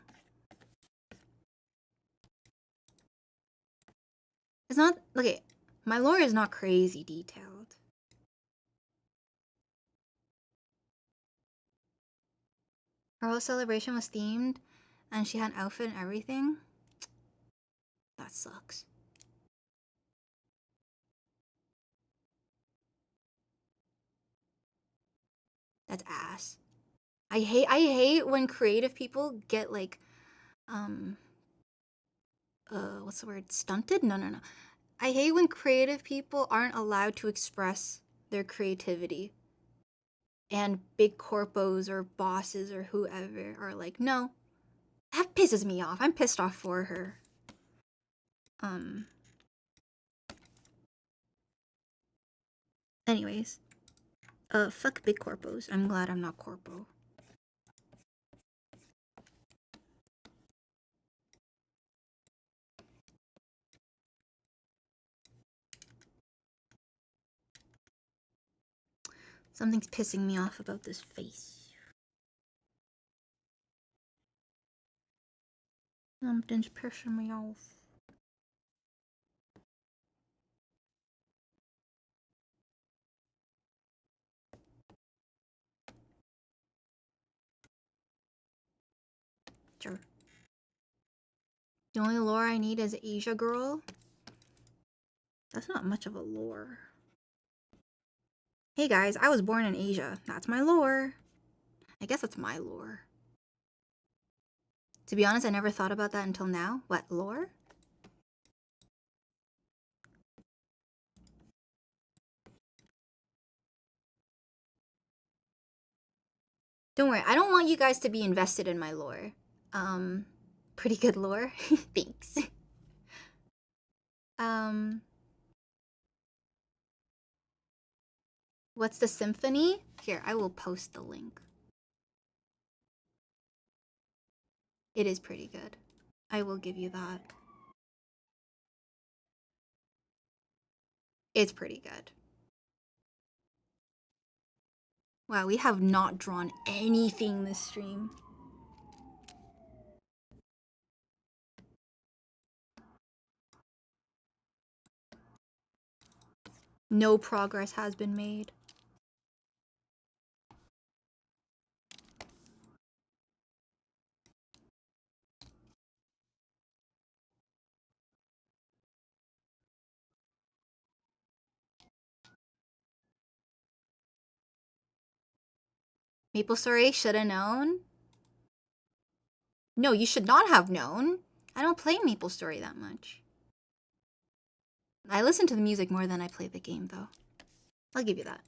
It's not, okay, my lore is not crazy detailed. Her whole celebration was themed, and she had an outfit and everything. That sucks. That's ass. I hate when creative people get like, what's the word? Stunted? No. I hate when creative people aren't allowed to express their creativity. And big corpos or bosses or whoever are like, no. That pisses me off. I'm pissed off for her. Anyways. Fuck big corpos. I'm glad I'm not corpo. Something's pissing me off about this face. Something's pissing me off. Sure. The only lore I need is Asia Girl. That's not much of a lore. Hey guys, I was born in Asia. That's my lore. I guess that's my lore. To be honest, I never thought about that until now. What, lore? Don't worry, I don't want you guys to be invested in my lore. Pretty good lore. Thanks. What's the symphony? Here, I will post the link. It is pretty good. I will give you that. It's pretty good. Wow, we have not drawn anything this stream. No progress has been made. Maple Story should have known. No, you should not have known. I don't play Maple Story that much. I listen to the music more than I play the game, though. I'll give you that.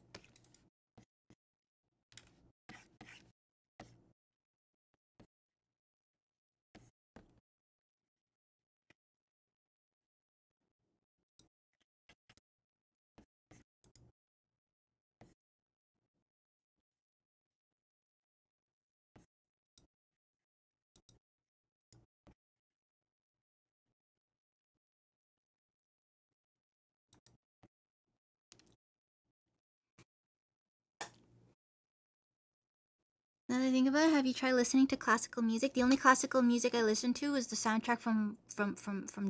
Now that I think about it, have you tried listening to classical music? The only classical music I listened to was the soundtrack from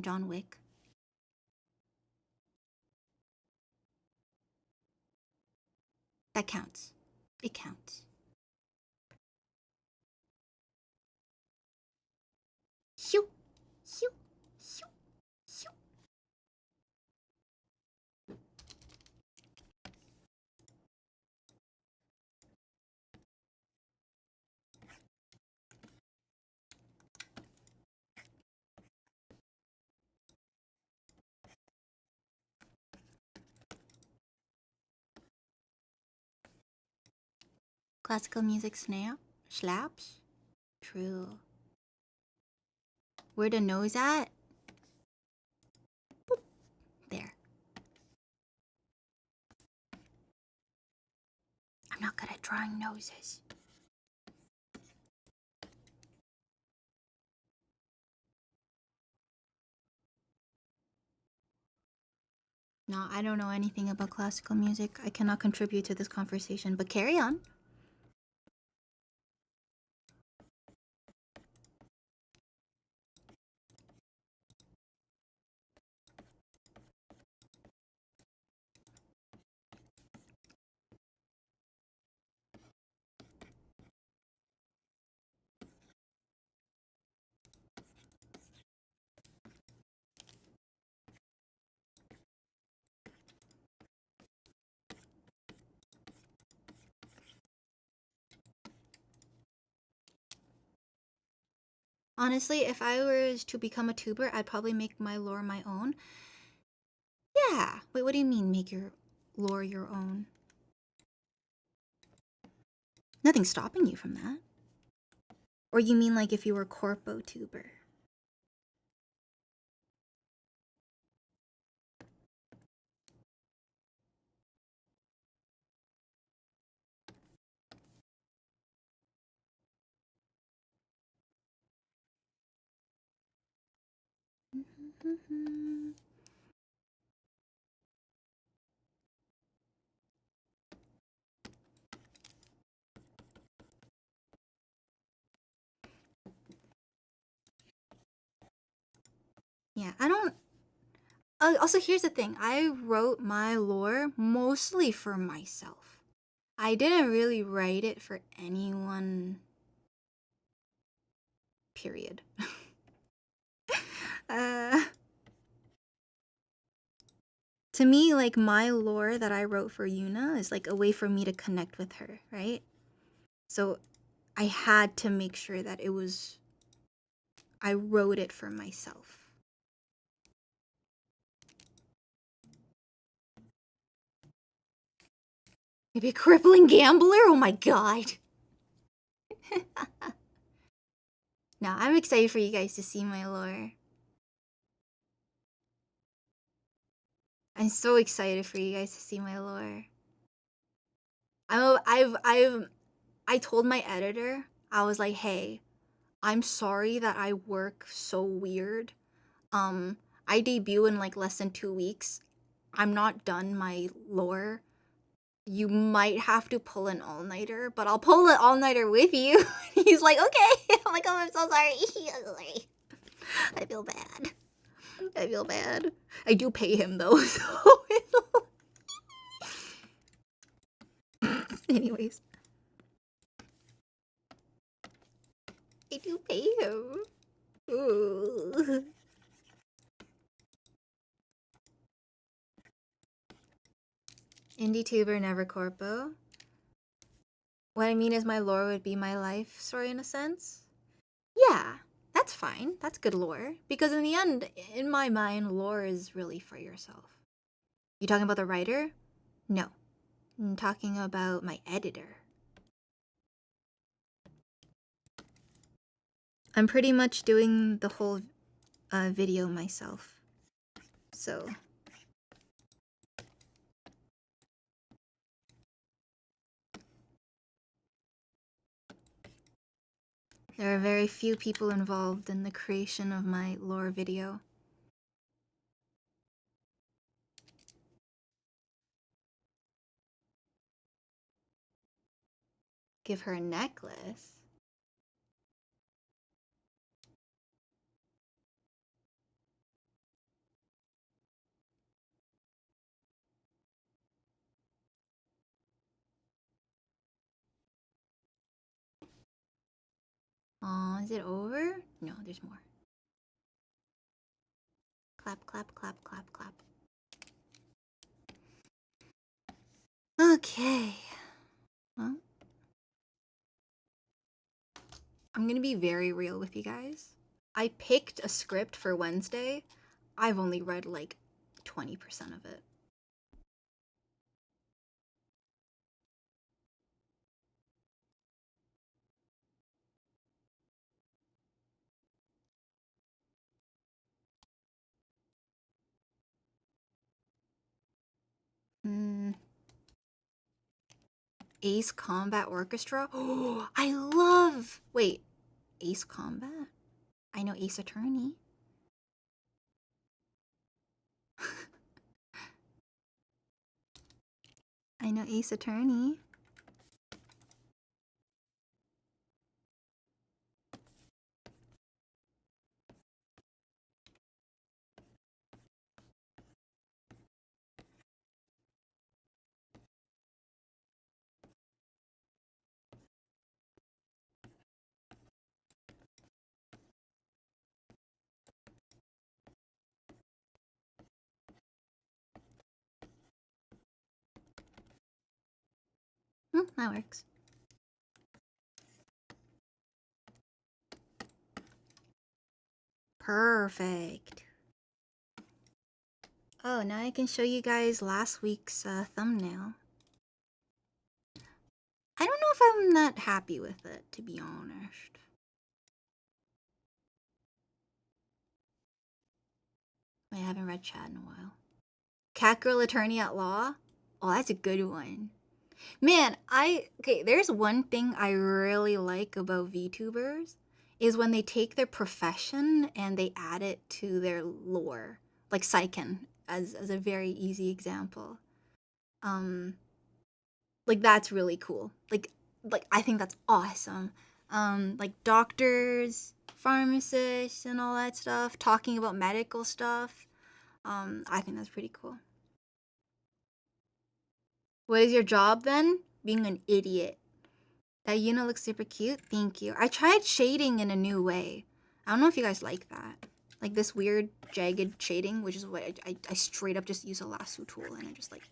John Wick. That counts. It counts. Shoo, shoo, shoo, shoo. Classical music slaps? True. Where the nose at? Boop. There. I'm not good at drawing noses. No, I don't know anything about classical music. I cannot contribute to this conversation, but carry on. Honestly, if I was to become a tuber, I'd probably make my lore my own. Yeah. Wait, what do you mean make your lore your own? Nothing's stopping you from that. Or you mean like if you were corpo tuber? Yeah, I don't. Also, here's the thing. I wrote my lore mostly for myself. I didn't really write it for anyone. Period. uh, to me, like, my lore that I wrote for Yuna is like a way for me to connect with her, right? So I had to make sure that I wrote it for myself. Maybe a crippling gambler? Oh my god. No, I'm excited for you guys to see my lore. I'm so excited for you guys to see my lore. I told my editor, I was like, hey, I'm sorry that I work so weird. I debut in like less than 2 weeks. I'm not done my lore. You might have to pull an all-nighter, but I'll pull an all-nighter with you. He's like, okay. I'm like, oh, I'm so sorry. I feel bad. I feel bad. I do pay him though, so anyways. I do pay him. Ooh. Indie tuber, never corpo. What I mean is my lore would be my life story in a sense. Yeah, that's fine. That's good lore. Because in the end, in my mind, lore is really for yourself. You talking about the writer? No. I'm talking about my editor. I'm pretty much doing the whole video myself. So there are very few people involved in the creation of my lore video. Give her a necklace? Aw, is it over? No, there's more. Clap, clap, clap, clap, clap. Okay. Well, I'm gonna be very real with you guys. I picked a script for Wednesday. I've only read like 20% of it. Ace Combat Orchestra? Oh, I love... Wait, Ace Combat? I know Ace Attorney. I know Ace Attorney. That works. Perfect. Oh, now I can show you guys last week's thumbnail. I don't know if I'm that happy with it, to be honest. I haven't read chat in a while. Catgirl Attorney at Law? Oh, that's a good one. Man, okay, there's one thing I really like about VTubers is when they take their profession and they add it to their lore. Like Saiken as a very easy example. Like that's really cool. Like I think that's awesome. Like doctors, pharmacists and all that stuff, talking about medical stuff. I think that's pretty cool. What is your job then? Being an idiot. That Yuna looks super cute. Thank you. I tried shading in a new way. I don't know if you guys like that. Like this weird jagged shading, which is what I straight up just use a lasso tool and I just like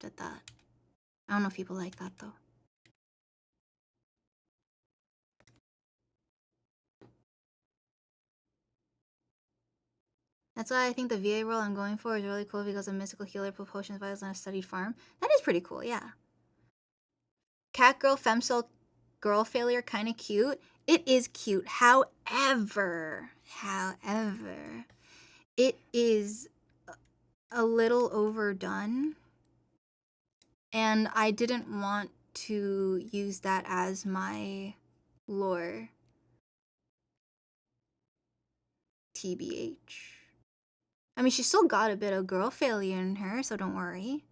did that. I don't know if people like that though. That's why I think the VA role I'm going for is really cool because a mystical healer, put potions, vitals, on a studied farm. That is pretty cool, yeah. Cat girl, femcel girl failure, kind of cute. It is cute. However, it is a little overdone. And I didn't want to use that as my lore. TBH. I mean, she still got a bit of girl failure in her, so don't worry.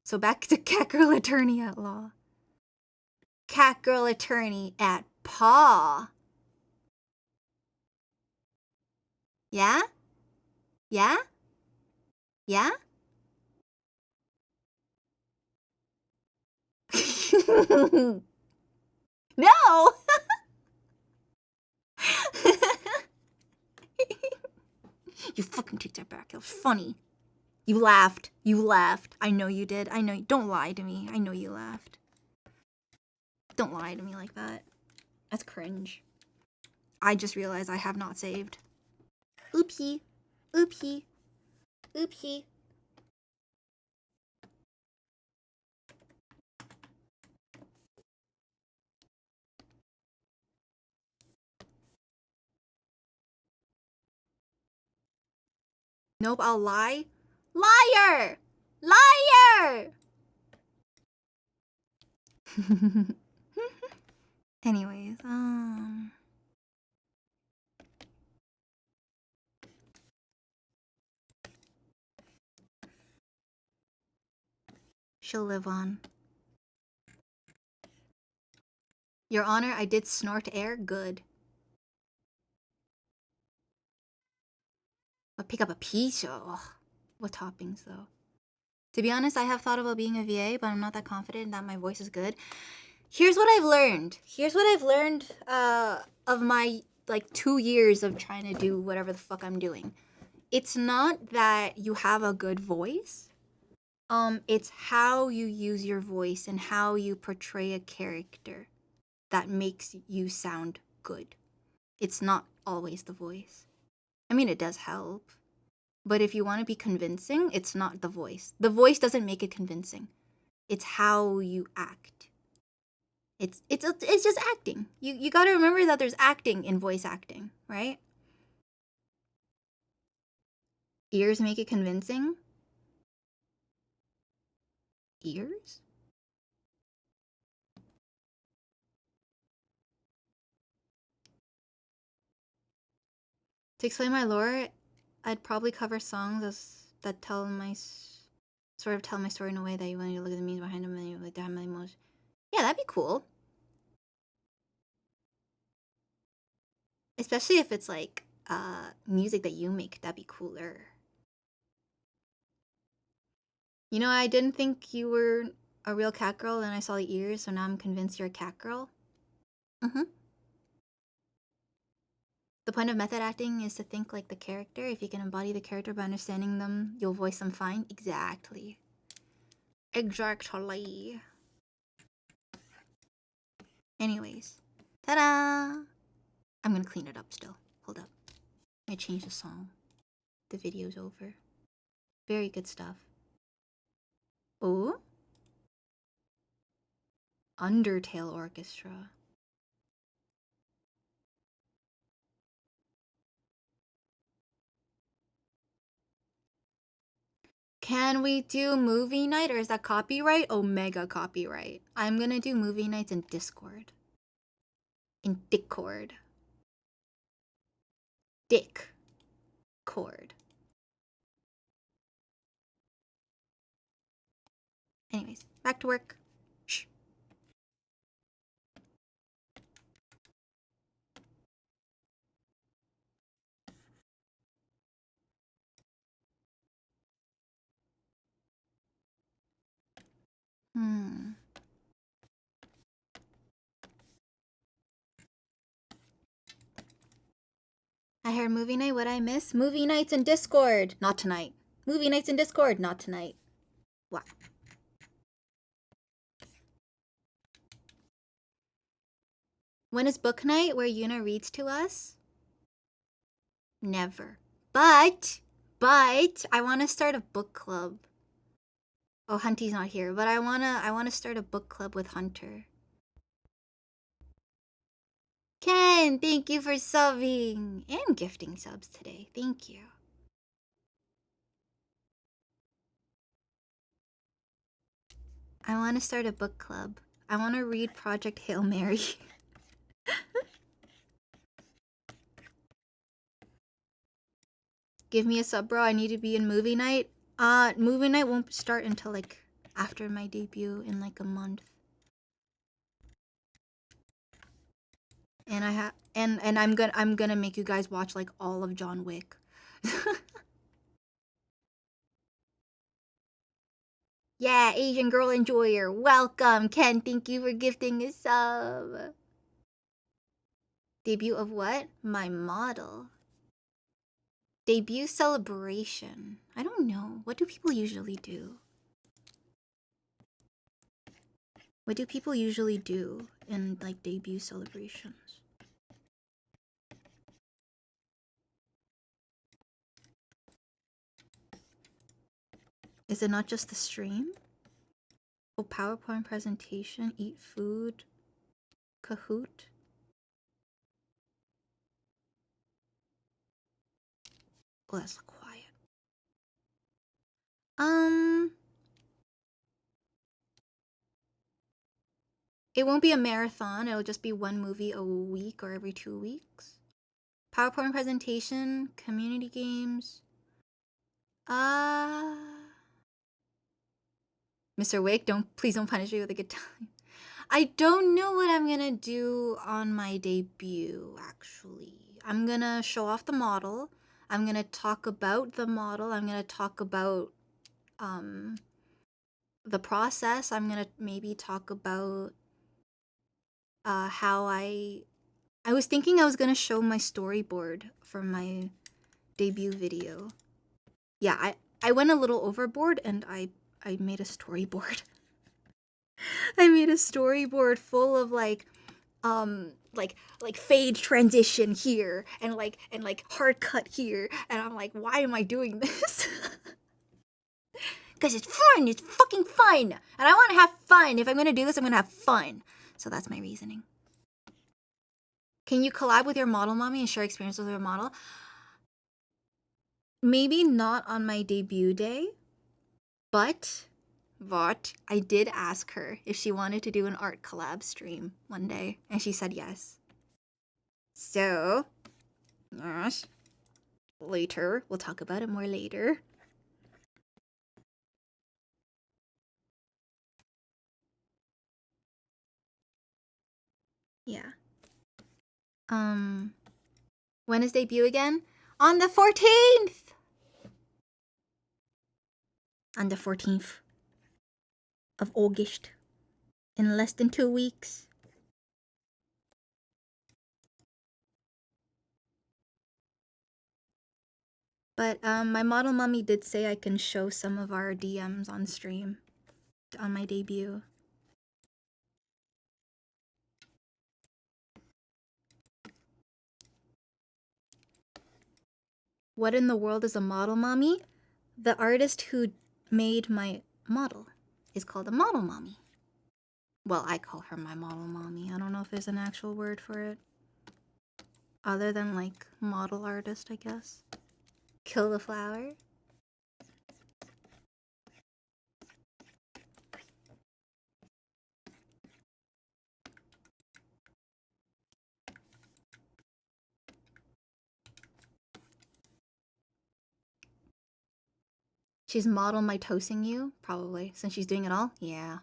So back to Catgirl Attorney at Law. Catgirl Attorney at Paw. Yeah? Yeah? Yeah? No! You fucking take that back. That was funny. You laughed. You laughed. I know you did. I know. Don't lie to me. I know you laughed. Don't lie to me like that. That's cringe. I just realized I have not saved. Oopsie. Oopsie. Oopsie. Nope, I'll lie. Liar! Liar! Anyways, she'll live on. Your Honor, I did snort air. Good. But pick up a piece. Oh, what toppings though? To be honest, I have thought about being a VA, but I'm not that confident that my voice is good. Here's what I've learned. Here's what I've learned of my like 2 years of trying to do whatever the fuck I'm doing. It's not that you have a good voice. It's how you use your voice and how you portray a character that makes you sound good. It's not always the voice. I mean, it does help. But if you want to be convincing, it's not the voice. The voice doesn't make it convincing. It's how you act. It's just acting. You got to remember that there's acting in voice acting, right? Ears make it convincing. Ears? To explain my lore, I'd probably cover songs that tell my tell my story in a way that you want to look at the meaning behind them and you like to have my most. Yeah, that'd be cool. Especially if it's like music that you make, that'd be cooler. You know, I didn't think you were a real cat girl, and I saw the ears, so now I'm convinced you're a cat girl. Mm-hmm. The point of method acting is to think like the character. If you can embody the character by understanding them, you'll voice them fine. Exactly. Exactly. Anyways. Ta-da! I'm gonna clean it up still. Hold up. I changed the song. The video's over. Very good stuff. Oh? Undertale Orchestra. Can we do movie night or is that copyright? Omega copyright. I'm gonna do movie nights in Discord. In Discord. Dick. Cord. Anyways, back to work. Shh. Hmm. I heard movie night. What I miss? Movie nights in Discord. Not tonight. Movie nights in Discord. Not tonight. What? When is book night where Yuna reads to us? Never. But I want to start a book club. Oh, Hunty's not here, but I wanna start a book club with Hunter. Ken, thank you for subbing and gifting subs today. Thank you. I want to start a book club. I want to read Project Hail Mary. Give me a sub, bro. I need to be in movie night. Movie night won't start until like after my debut in like a month. And I'm gonna make you guys watch like all of John Wick. Yeah, Asian girl enjoyer. Welcome, Ken. Thank you for gifting a sub. Debut of what? My model. Debut celebration. I don't know. What do people usually do? What do people usually do in like debut celebrations? Is it not just the stream? Oh, PowerPoint presentation, eat food, Kahoot. Oh, that's quiet. It won't be a marathon. It'll just be one movie a week or every 2 weeks. PowerPoint presentation, community games. Mr. Wick, please don't punish me with a good time. I don't know what I'm gonna do on my debut, actually. I'm gonna show off the model. I'm gonna talk about the model. I'm gonna talk about the process. I'm gonna maybe talk about how I was thinking I was gonna show my storyboard for my debut video. Yeah, I went a little overboard and I made a storyboard. I made a storyboard full of like fade transition here and like hard cut here, and I'm like, why am I doing this? Because it's fun. It's fucking fun, and I want to have fun. If I'm gonna do this, I'm gonna have fun. So that's my reasoning. Can you collab with your model mommy and share experience with your model? Maybe not on my debut day, but I did ask her if she wanted to do an art collab stream one day, and she said yes. So, yes, later. We'll talk about it more later. Yeah. When is debut again? On the 14th! On the 14th of August. In less than 2 weeks. But my model mommy did say I can show some of our DMs on stream on my debut. What in the world is a model mommy? The artist who made my model is called a model mommy. Well, I call her my model mommy. I don't know if there's an actual word for it. Other than like model artist, I guess. Kill the flower. She's model my toasting you? Probably. Since she's doing it all? Yeah.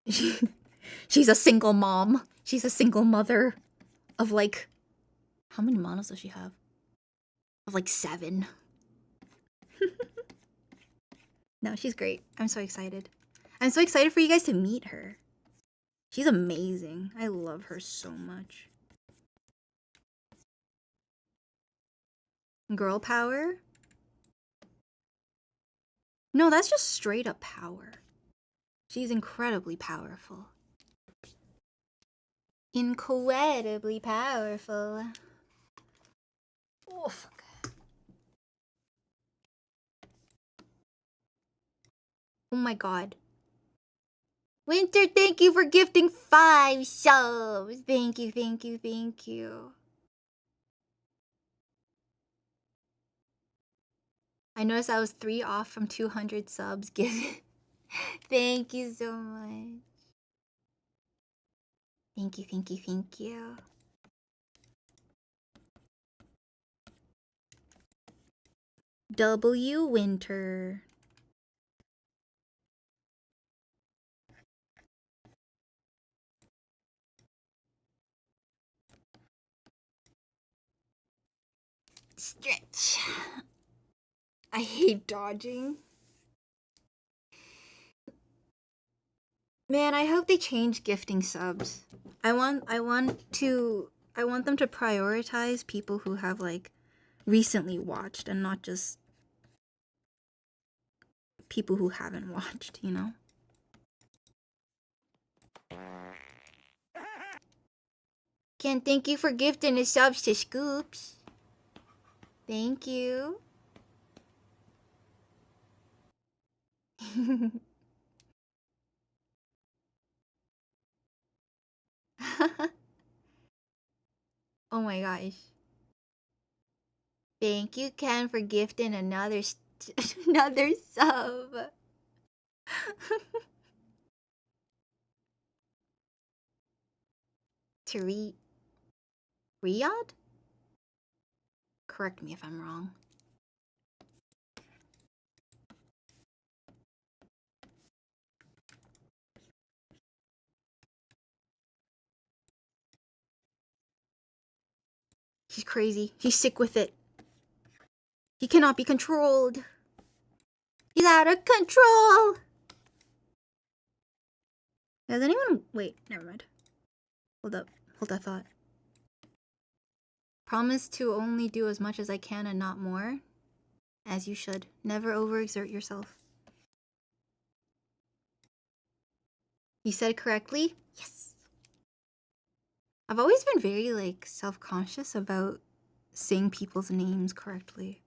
She's a single mom. She's a single mother of like... How many models does she have? Of like 7. No, she's great. I'm so excited. I'm so excited for you guys to meet her. She's amazing. I love her so much. Girl power? No, that's just straight up power. She's incredibly powerful. Incredibly powerful. Oh, fuck. Oh my god. Winter, thank you for gifting 5 subs. Thank you, thank you, thank you. I noticed I was 3 off from 200 subs given. Thank you so much. Thank you, thank you, thank you. W Winter. Stretch. I hate dodging. Man, I hope they change gifting subs. I want them to prioritize people who have like recently watched and not just people who haven't watched, you know? Ken, thank you for gifting the subs to Scoops. Thank you. Oh my gosh. Thank you, Ken, for gifting another another sub. To Riyadh? Correct me if I'm wrong. He's crazy. He's sick with it. He cannot be controlled. He's out of control. Does anyone... Wait, never mind. Hold up. Hold that thought. Promise to only do as much as I can and not more. As you should. Never overexert yourself. You said it correctly? Yes. I've always been very, like, self-conscious about saying people's names correctly.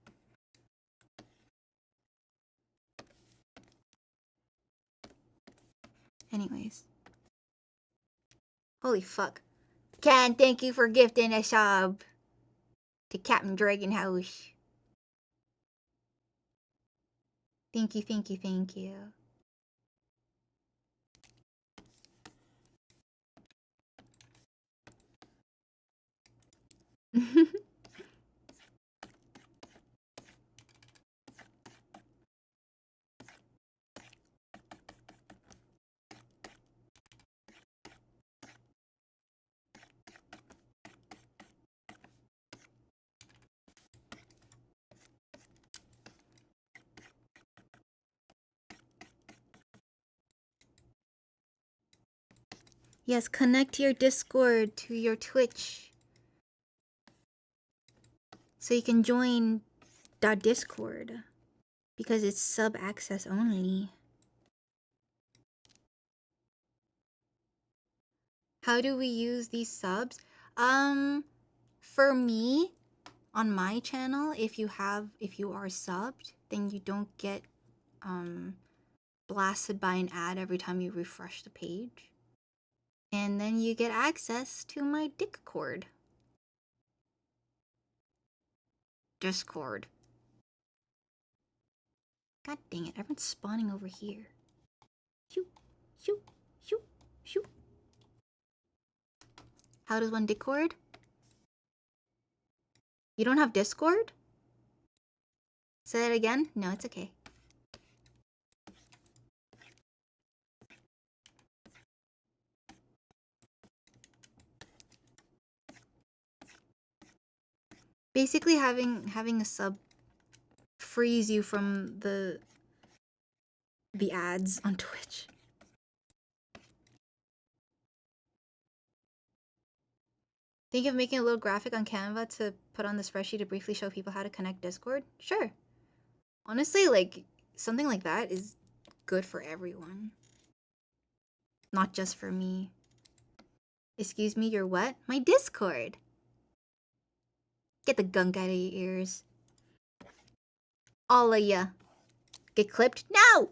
Anyways. Holy fuck. Ken, thank you for gifting a sub to Captain Dragon House. Thank you, thank you, thank you. Yes, connect your Discord to your Twitch. So you can join our Discord. Because it's sub access only. How do we use these subs? For me, on my channel, if you are subbed, then you don't get blasted by an ad every time you refresh the page. And then you get access to my Discord. Discord. God dang it, everyone's spawning over here. Shoo, shoo, shoo, shoo. How does one Discord? You don't have Discord? Say that again? No, it's okay. Basically, having a sub frees you from the the ads on Twitch. Think of making a little graphic on Canva to put on the spreadsheet to briefly show people how to connect Discord? Sure. Honestly, like, something like that is good for everyone. Not just for me. Excuse me, you're what? My Discord. Get the gunk out of your ears. All of ya. Get clipped? No!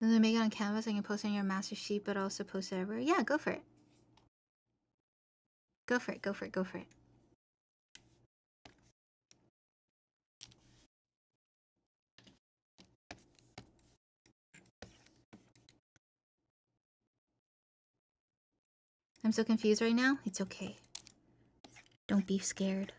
Does it make it on Canvas? I can post it on your master sheet, but also post it everywhere? Yeah, go for it. Go for it, go for it, go for it. I'm so confused right now. It's okay. Don't be scared.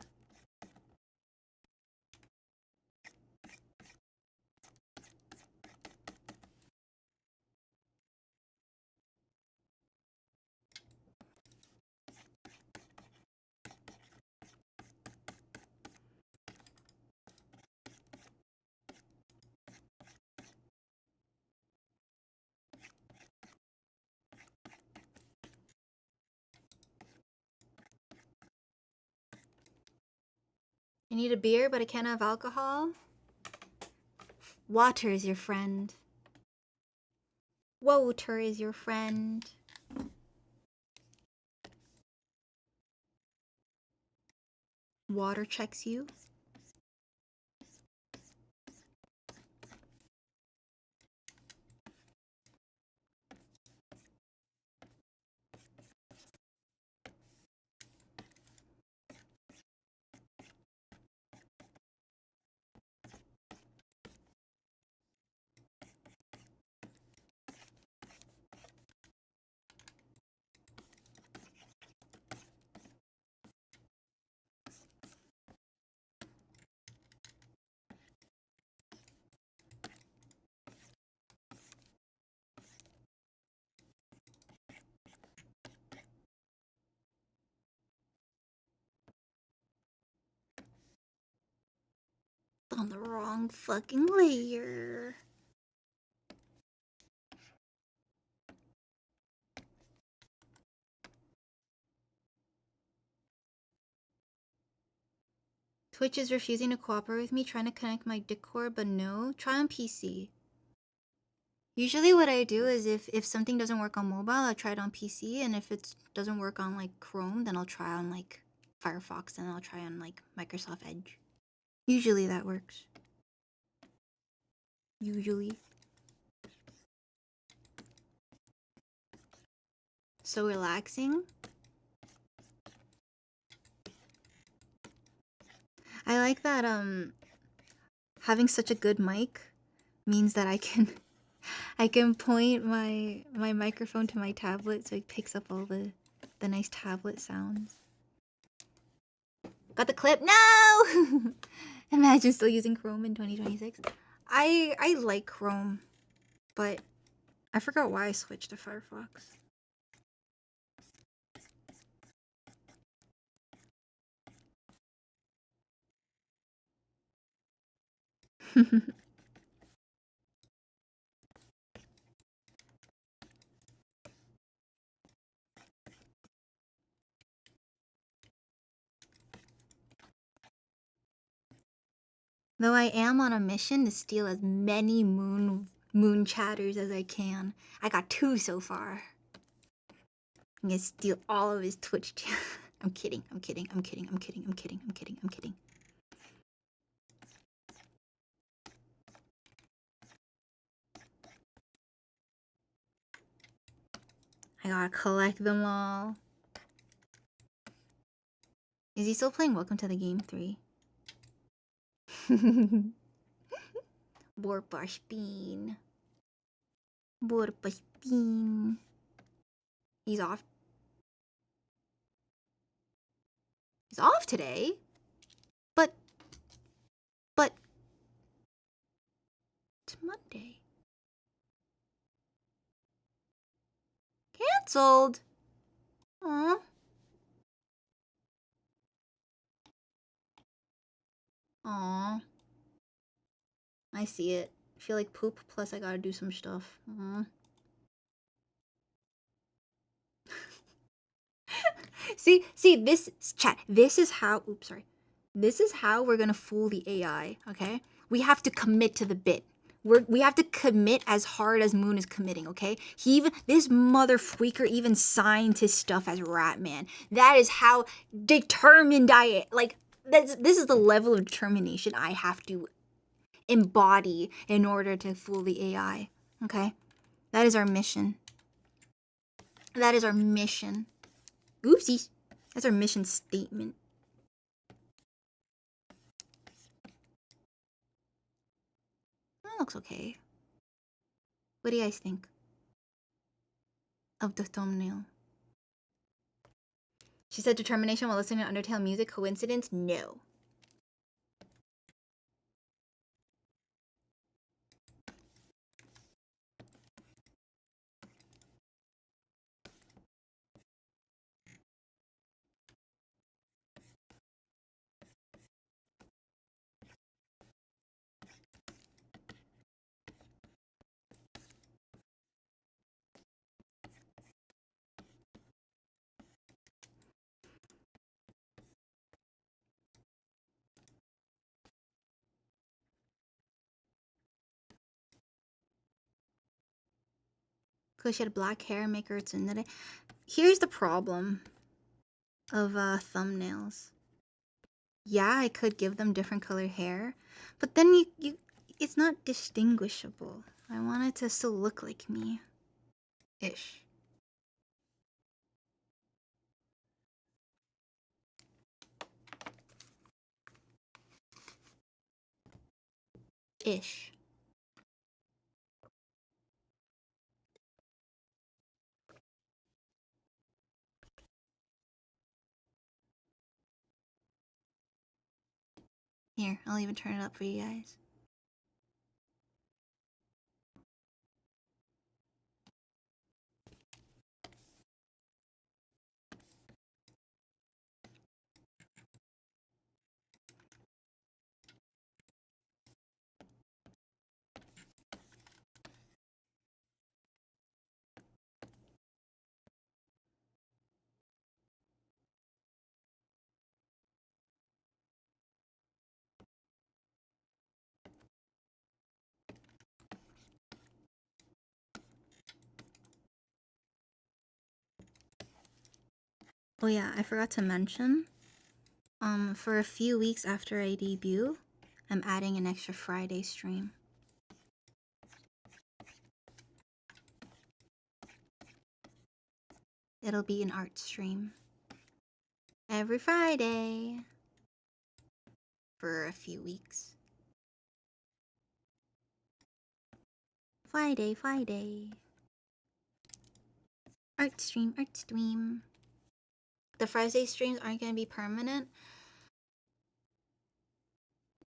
I need a beer, but I can't have alcohol. Water is your friend. Water is your friend. Water checks you. On the wrong fucking layer. Twitch is refusing to cooperate with me, trying to connect my Discord, but no. Try on PC. Usually what I do is if something doesn't work on mobile, I'll try it on PC, and if it doesn't work on like Chrome, then I'll try on like Firefox, and I'll try on like Microsoft Edge. Usually that works. Usually. So relaxing. I like that having such a good mic means that I can point my microphone to my tablet so it picks up all the nice tablet sounds. Got the clip? No! Imagine still using Chrome in 2026. I like Chrome, but I forgot why I switched to Firefox. Though I am on a mission to steal as many moon chatters as I can. I got 2 so far. I'm gonna steal all of his Twitch channel. I'm kidding, I'm kidding, I'm kidding, I'm kidding, I'm kidding, I'm kidding, I'm kidding. I gotta collect them all. Is he still playing Welcome to the Game 3? Borpashbean. Borpashbean. He's off. He's off today? But Monday. Cancelled. Aw. Aw. I see it. I feel like poop, plus I gotta do some stuff. Aw. see, this chat. This is how. Oops, sorry. This is how we're gonna fool the AI. Okay, we have to commit to the bit. We have to commit as hard as Moon is committing. Okay, this mother freaker even signed his stuff as Ratman. That is how determined I like. This is the level of determination I have to embody in order to fool the AI. Okay, that is our mission. That is our mission. Oopsies. That's our mission statement. That looks okay. What do you guys think of the thumbnail? She said determination while listening to Undertale music. Coincidence? No. Because she had black hair, make her tsundere. Here's the problem of thumbnails. Yeah, I could give them different color hair, but then it's not distinguishable. I want it to still look like me. Ish. Ish. Here, I'll even turn it up for you guys. Oh yeah, I forgot to mention. For a few weeks after I debut, I'm adding an extra Friday stream. It'll be an art stream. Every Friday. For a few weeks. Friday. Art stream. The Friday streams aren't gonna be permanent?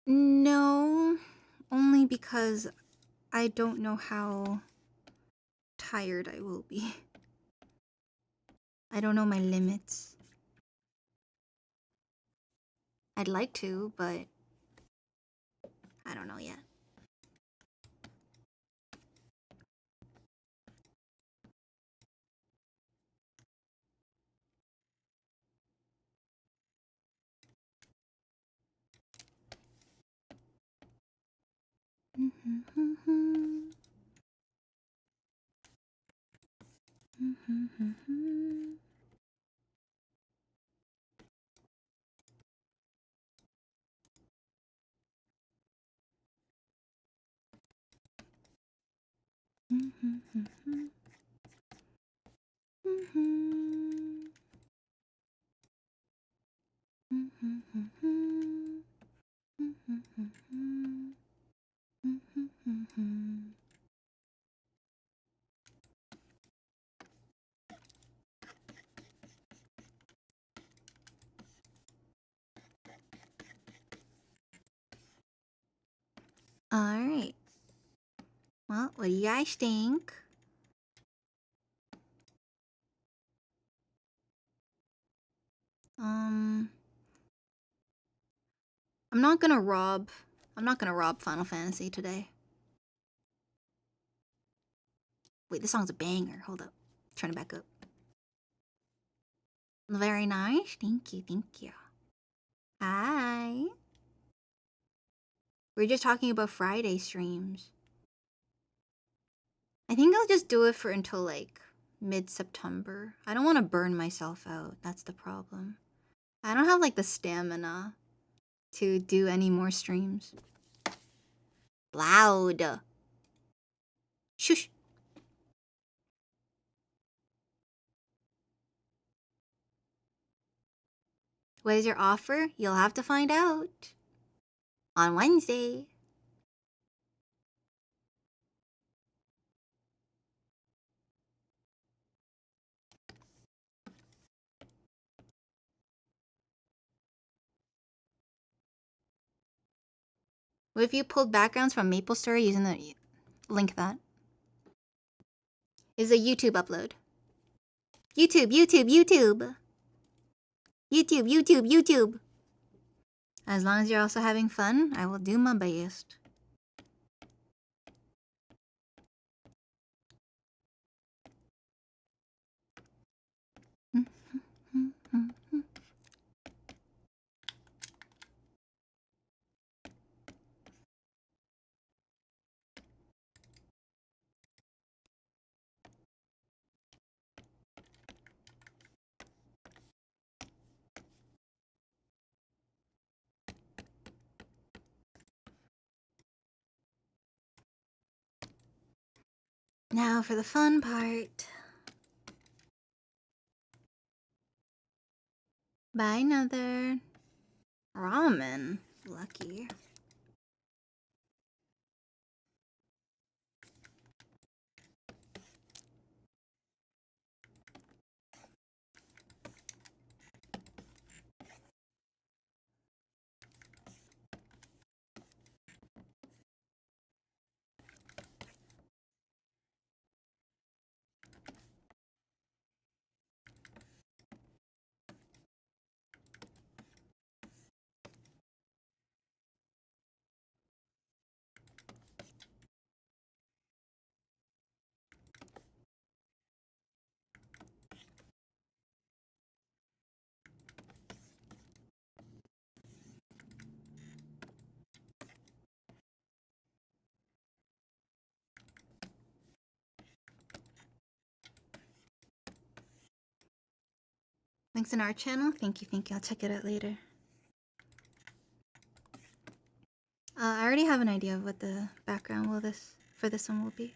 No. Only because I don't know how tired I will be. I don't know my limits. I'd like to, but I don't know yet. Alright. Well, what do you guys think? I'm not gonna rob Final Fantasy today. Wait, this song's a banger. Hold up. Turn it back up. Very nice. Thank you, thank you. Hi. We're just talking about Friday streams. I think I'll just do it for until like mid-September. I don't want to burn myself out. That's the problem. I don't have like the stamina to do any more streams. Loud. Shush. What is your offer? You'll have to find out on Wednesday. What if you pulled backgrounds from MapleStory using the link that? Is a YouTube upload. YouTube, YouTube, YouTube. YouTube, YouTube, YouTube. As long as you're also having fun, I will do my best. Now for the fun part. Buy another ramen. Lucky. Links in our channel. Thank you, thank you. I'll check it out later. I already have an idea of what the background for this one will be.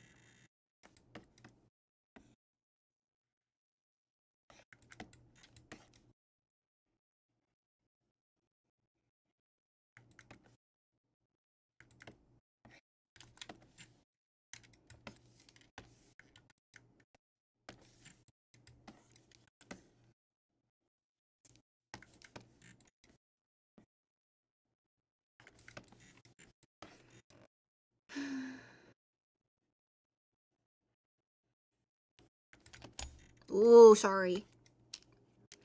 Ooh, sorry.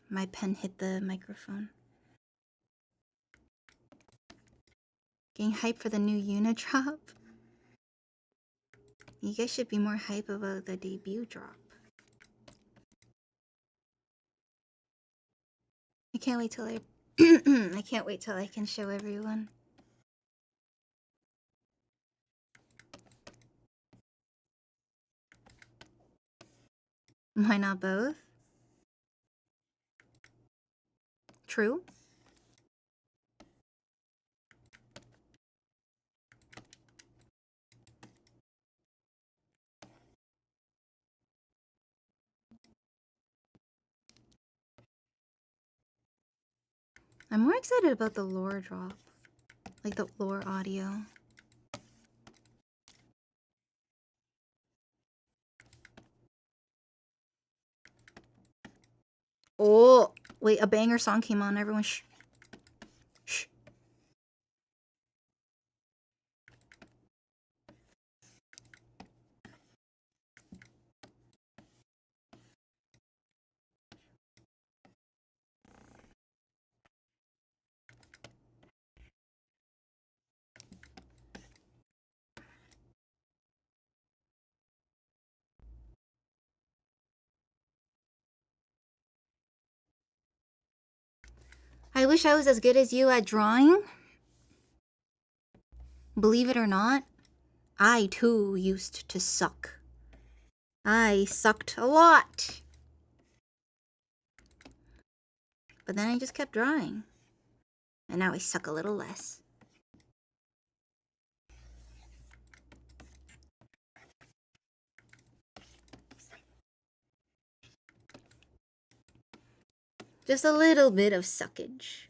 My pen hit the microphone. Getting hype for the new unit drop? You guys should be more hype about the debut drop. I can't wait till I can't wait till I can show everyone. Why not both? True. I'm more excited about the lore drop. Like the lore audio. Oh, wait, a banger song came on. Everyone shh. Shh. I wish I was as good as you at drawing. Believe it or not, I too used to suck. I sucked a lot. But then I just kept drawing. And now I suck a little less. Just a little bit of suckage.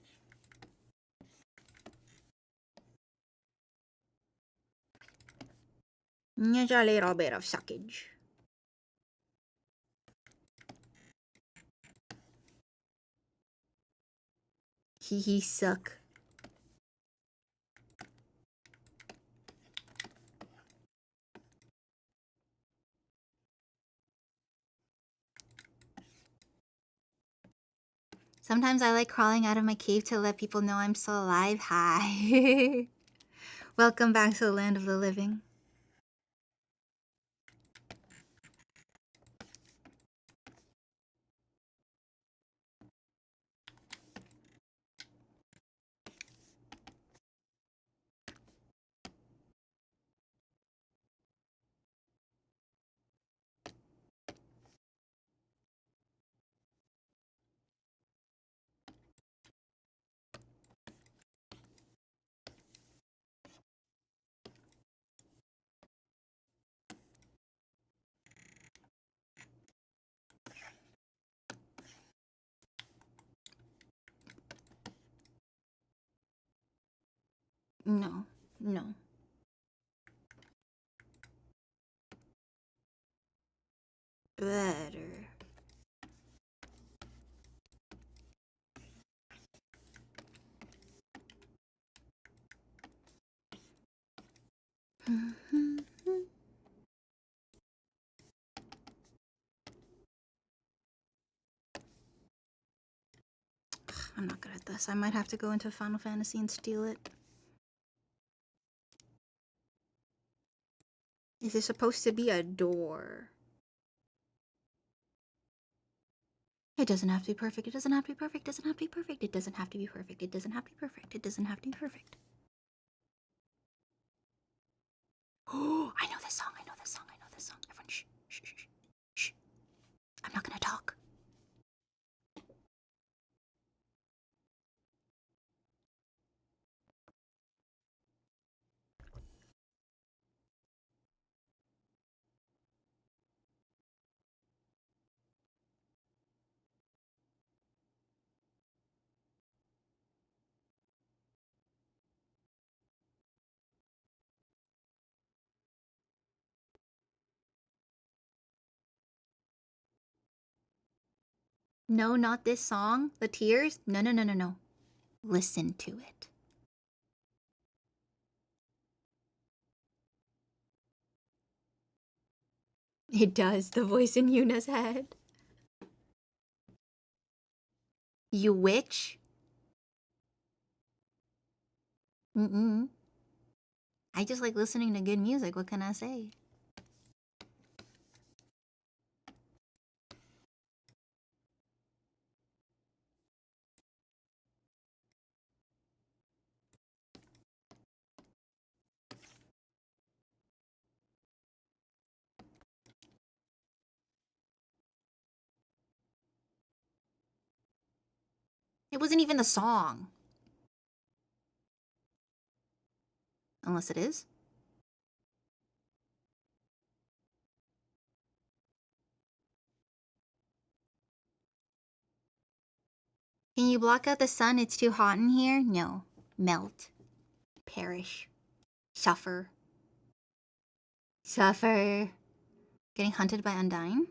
Just a little bit of suckage. Hee suck. Sometimes I like crawling out of my cave to let people know I'm still alive. Hi. Welcome back to the land of the living. No, no. Better. I'm not good at this. I might have to go into Final Fantasy and steal it. Is there supposed to be a door? It doesn't have to be perfect. It doesn't have to be perfect. It doesn't have to be perfect. It doesn't have to be perfect. It doesn't have to be perfect. It doesn't have to be perfect. Oh, I know this song. I know this song. I know this song. Everyone, shh, shh, shh, shh. I'm not gonna talk. No, not this song. The tears. No, no, no, no, no. Listen to it. It does. The voice in Yuna's head. You witch? Mm-mm. I just like listening to good music. What can I say? It wasn't even the song. Unless it is. Can you block out the sun? It's too hot in here? No. Melt. Perish. Suffer. Suffer. Getting hunted by Undyne?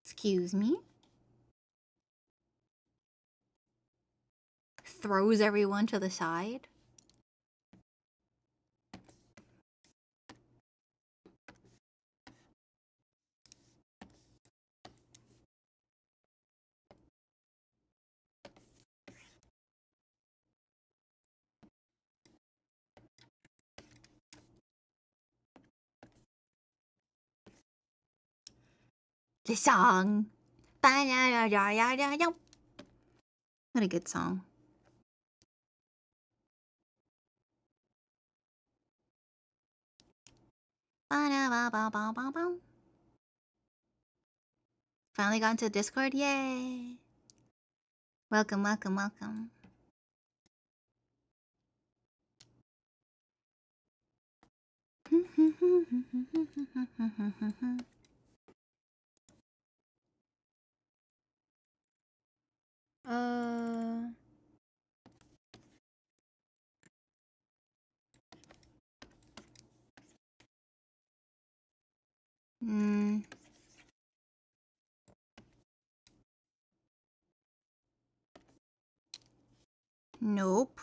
Excuse me? Throws everyone to the side? This song. What a good song. Finally got into Discord? Yay! Welcome, welcome, welcome. uh... Mm, nope.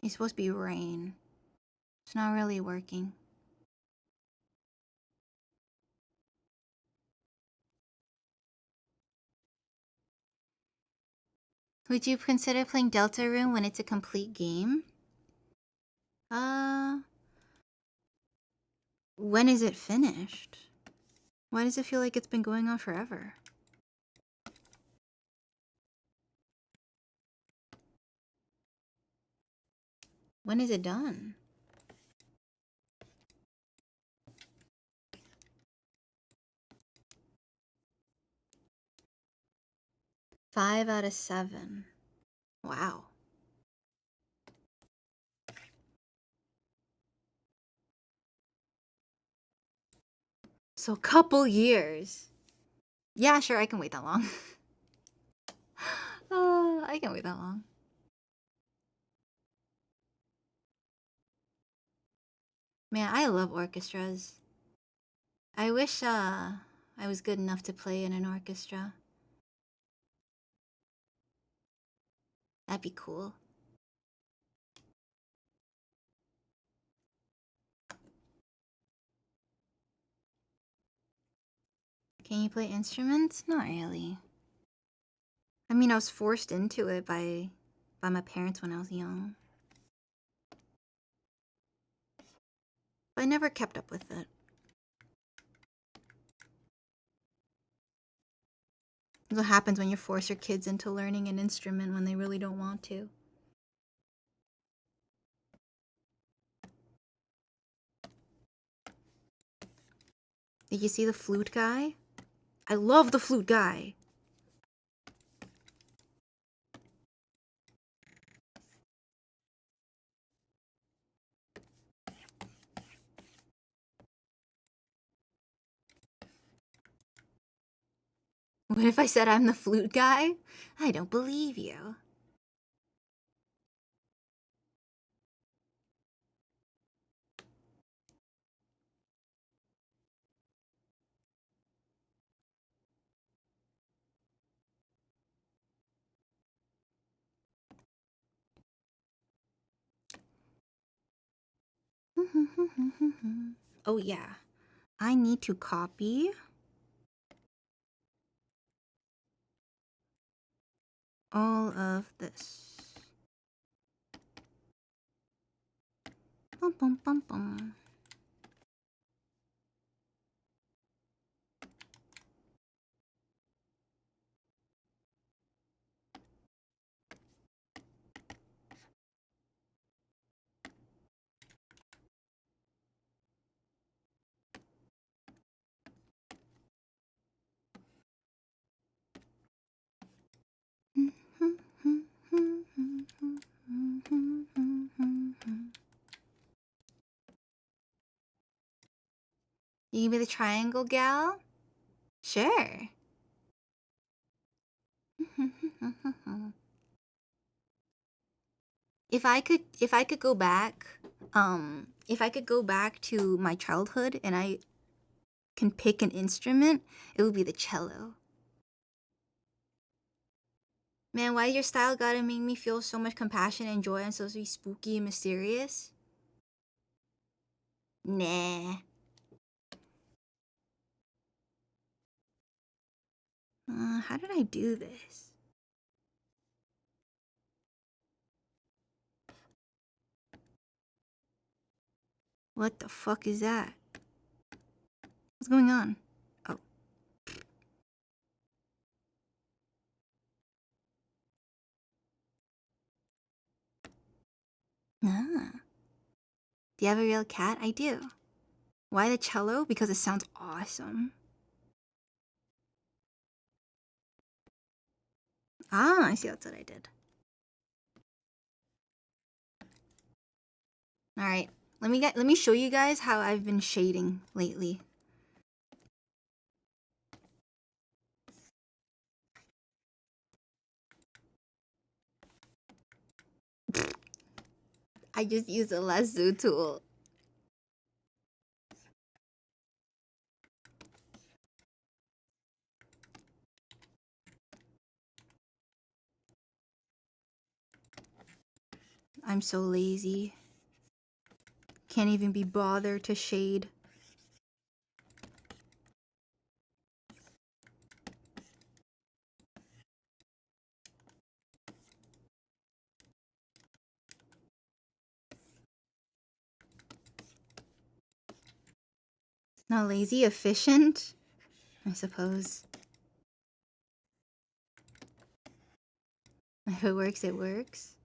It's supposed to be rain. It's not really working. Would you consider playing Deltarune when it's a complete game? When is it finished? Why does it feel like it's been going on forever? When is it done? Five out of 7. Wow. So couple years. Yeah, sure, I can wait that long. I can wait that long. Man, I love orchestras. I wish I was good enough to play in an orchestra. That'd be cool. Can you play instruments? Not really. I mean, I was forced into it by my parents when I was young. But I never kept up with it. That's what happens when you force your kids into learning an instrument when they really don't want to. Did you see the flute guy? I love the flute guy. What if I said I'm the flute guy? I don't believe you. Oh yeah. I need to copy all of this. Bum, bum, bum, bum. You can be the triangle gal? Sure. If I could go back, if I could go back to my childhood and I can pick an instrument, it would be the cello. Man, why your style gotta make me feel so much compassion and joy and supposed to be spooky and mysterious? Nah. How did I do this? What the fuck is that? What's going on? Oh. Ah. Do you have a real cat? I do. Why the cello? Because it sounds awesome. Ah, I see, that's what I did. Alright. Let me show you guys how I've been shading lately. I just use a lasso tool. I'm so lazy. Can't even be bothered to shade. Not lazy, efficient, I suppose. If it works, it works.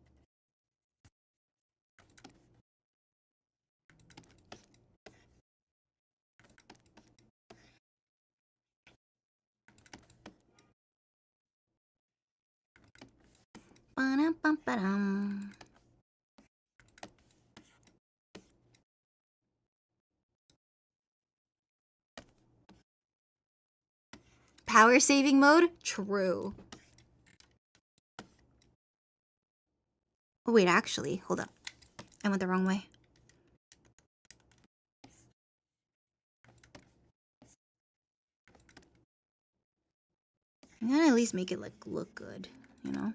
Ba-dum-bum-ba-dum. Power saving mode? True. Oh wait, actually, hold up. I went the wrong way. I'm gonna at least make it like look good, you know?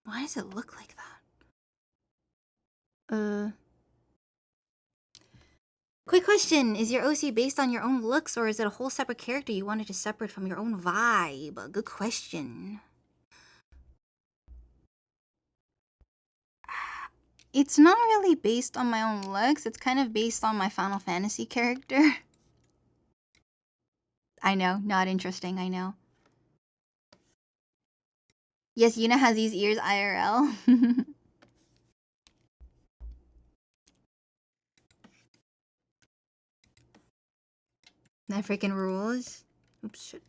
Why does it look like that? Quick question. Is your OC based on your own looks, or is it a whole separate character you wanted to separate from your own vibe? Good question. It's not really based on my own looks. It's kind of based on my Final Fantasy character. I know, not interesting, I know. Yes, Yuna has these ears IRL. That freaking rules. Oops, shit.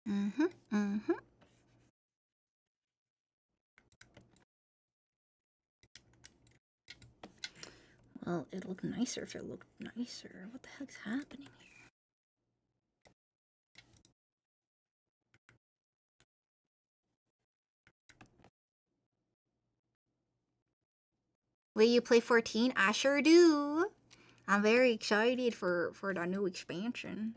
Mm-hmm. Well, it'd look nicer if it looked nicer. What the heck's happening here? Will you play 14? I sure do. I'm very excited for the new expansion.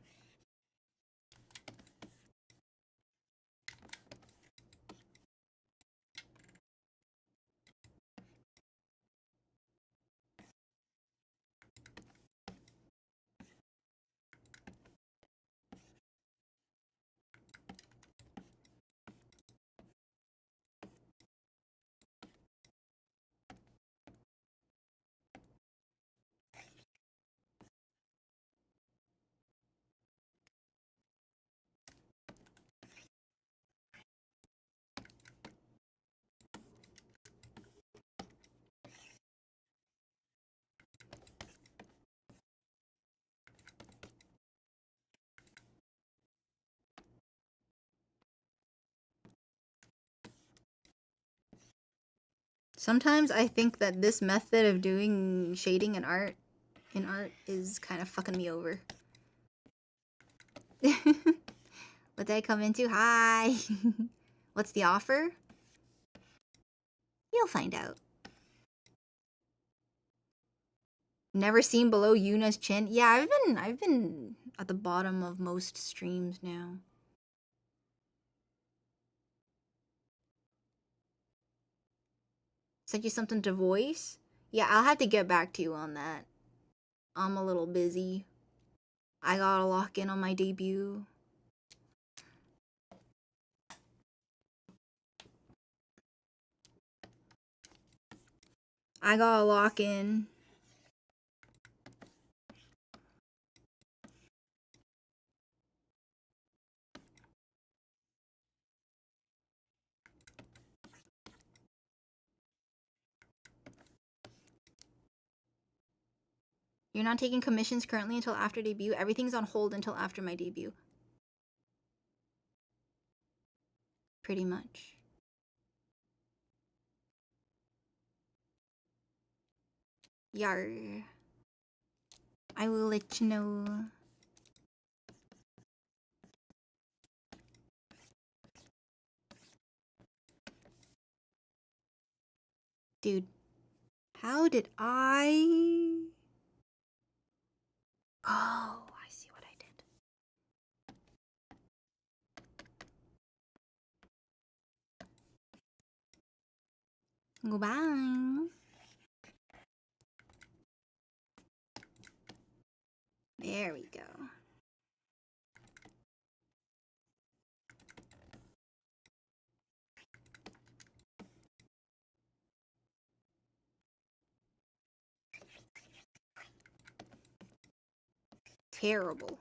Sometimes I think that this method of doing shading in art is kind of fucking me over. What did I come into? Hi! What's the offer? You'll find out. Never seen below Yuna's chin? Yeah, I've been at the bottom of most streams now. Sent you something to voice? Yeah, I'll have to get back to you on that. I'm a little busy. I gotta lock in on my debut. I gotta lock in. You're not taking commissions currently until after debut? Everything's on hold until after my debut. Pretty much. Yar. I will let you know. Dude, how did I... Oh, I see what I did. Goodbye. There we go. Terrible.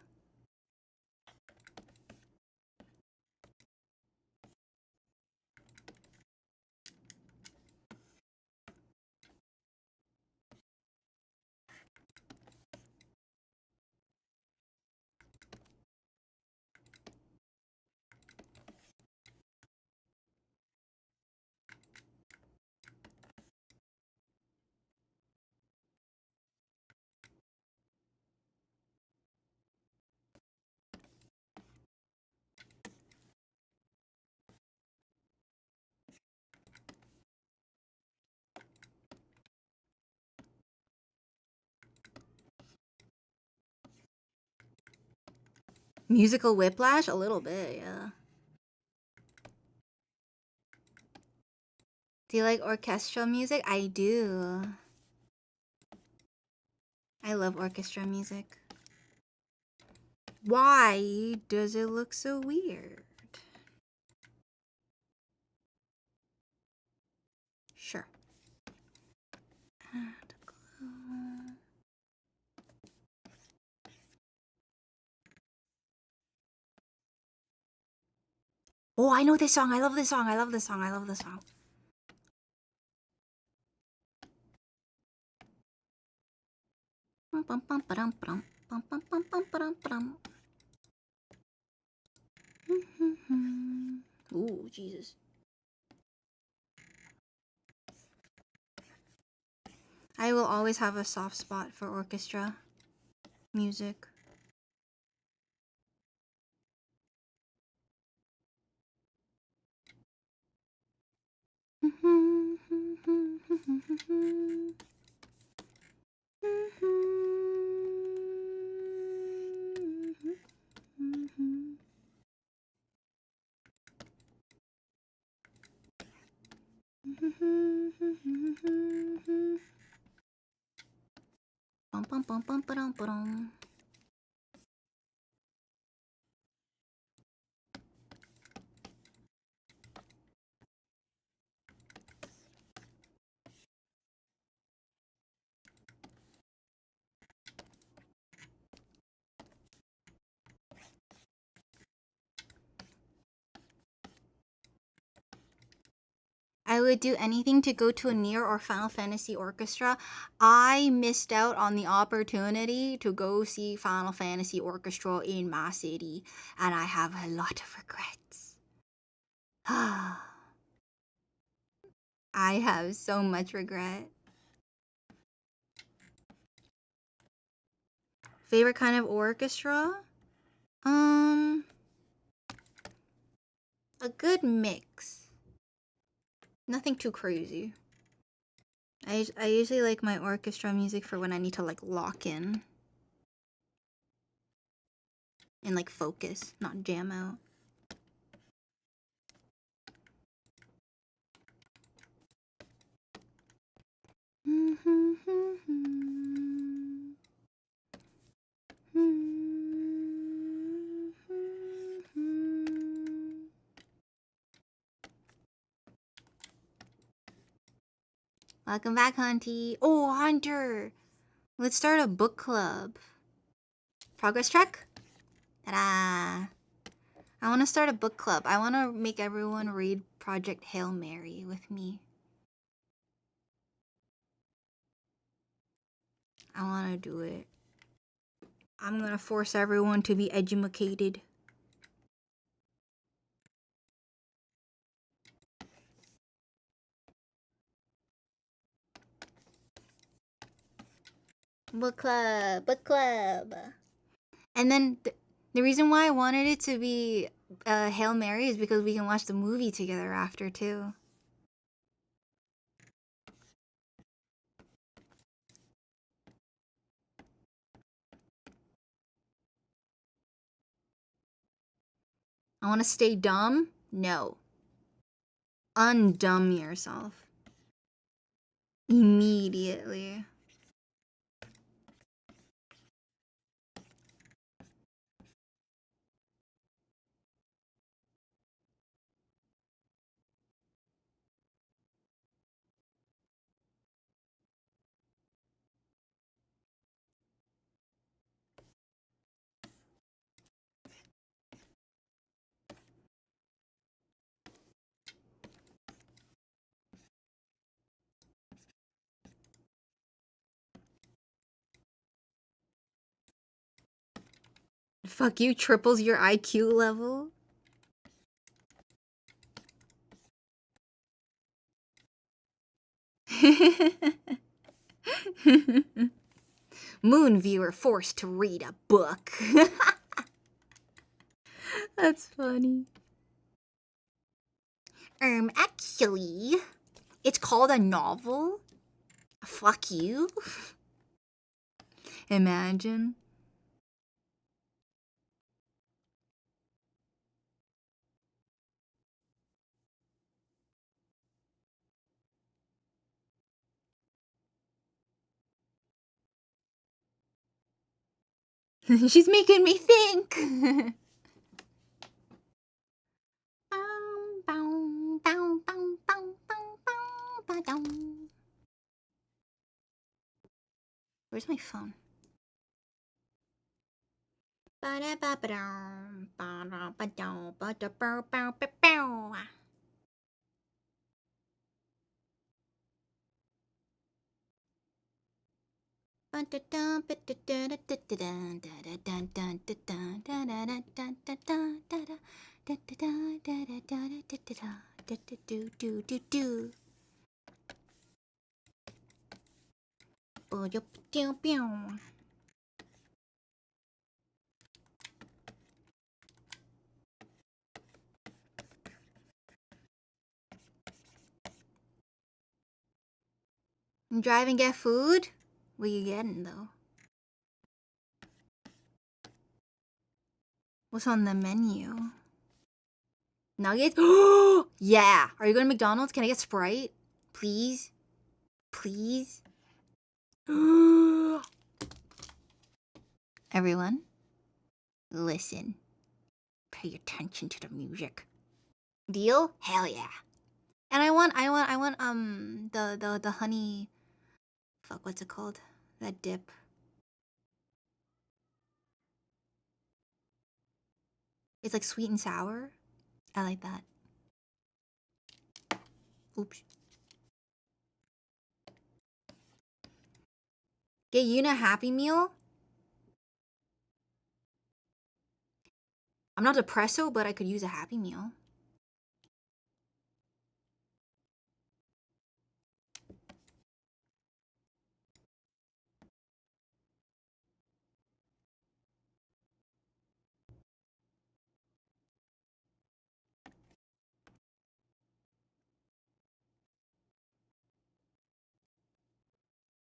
Musical whiplash? A little bit, yeah. Do you like orchestral music? I do. I love orchestra music. Why does it look so weird? Sure. Oh, I know this song. I love this song. I love this song. I love this song. Ooh, Jesus. I will always have a soft spot for orchestra music. I would do anything to go to a Nier or Final Fantasy Orchestra. I missed out on the opportunity to go see Final Fantasy Orchestra in my city, and I have a lot of regrets. I have so much regret. Favorite kind of orchestra? A good mix. Nothing too crazy. I usually like my orchestra music for when I need to like lock in and like focus, not jam out. Welcome back, Hunty. Oh, Hunter. Let's start a book club. Progress track? Ta-da! I want to start a book club. I want to make everyone read Project Hail Mary with me. I want to do it. I'm going to force everyone to be educated. Book club, book club. And then the reason why I wanted it to be Hail Mary is because we can watch the movie together after too. I want to stay dumb? No. Undumb yourself. Immediately. Fuck you, triples your IQ level. Moon viewer forced to read a book. That's funny. Actually, it's called a novel. Fuck you. Imagine. She's making me think. Where's my phone? Drive and get food? What you getting though? What's on the menu? Nuggets? Yeah! Are you going to McDonald's? Can I get Sprite? Please? Please? Everyone, listen. Pay attention to the music. Deal? Hell yeah. And I want the honey. Fuck, what's it called? That dip. It's like sweet and sour. I like that. Oops. Get Yuna a Happy Meal? I'm not depresso, but I could use a Happy Meal.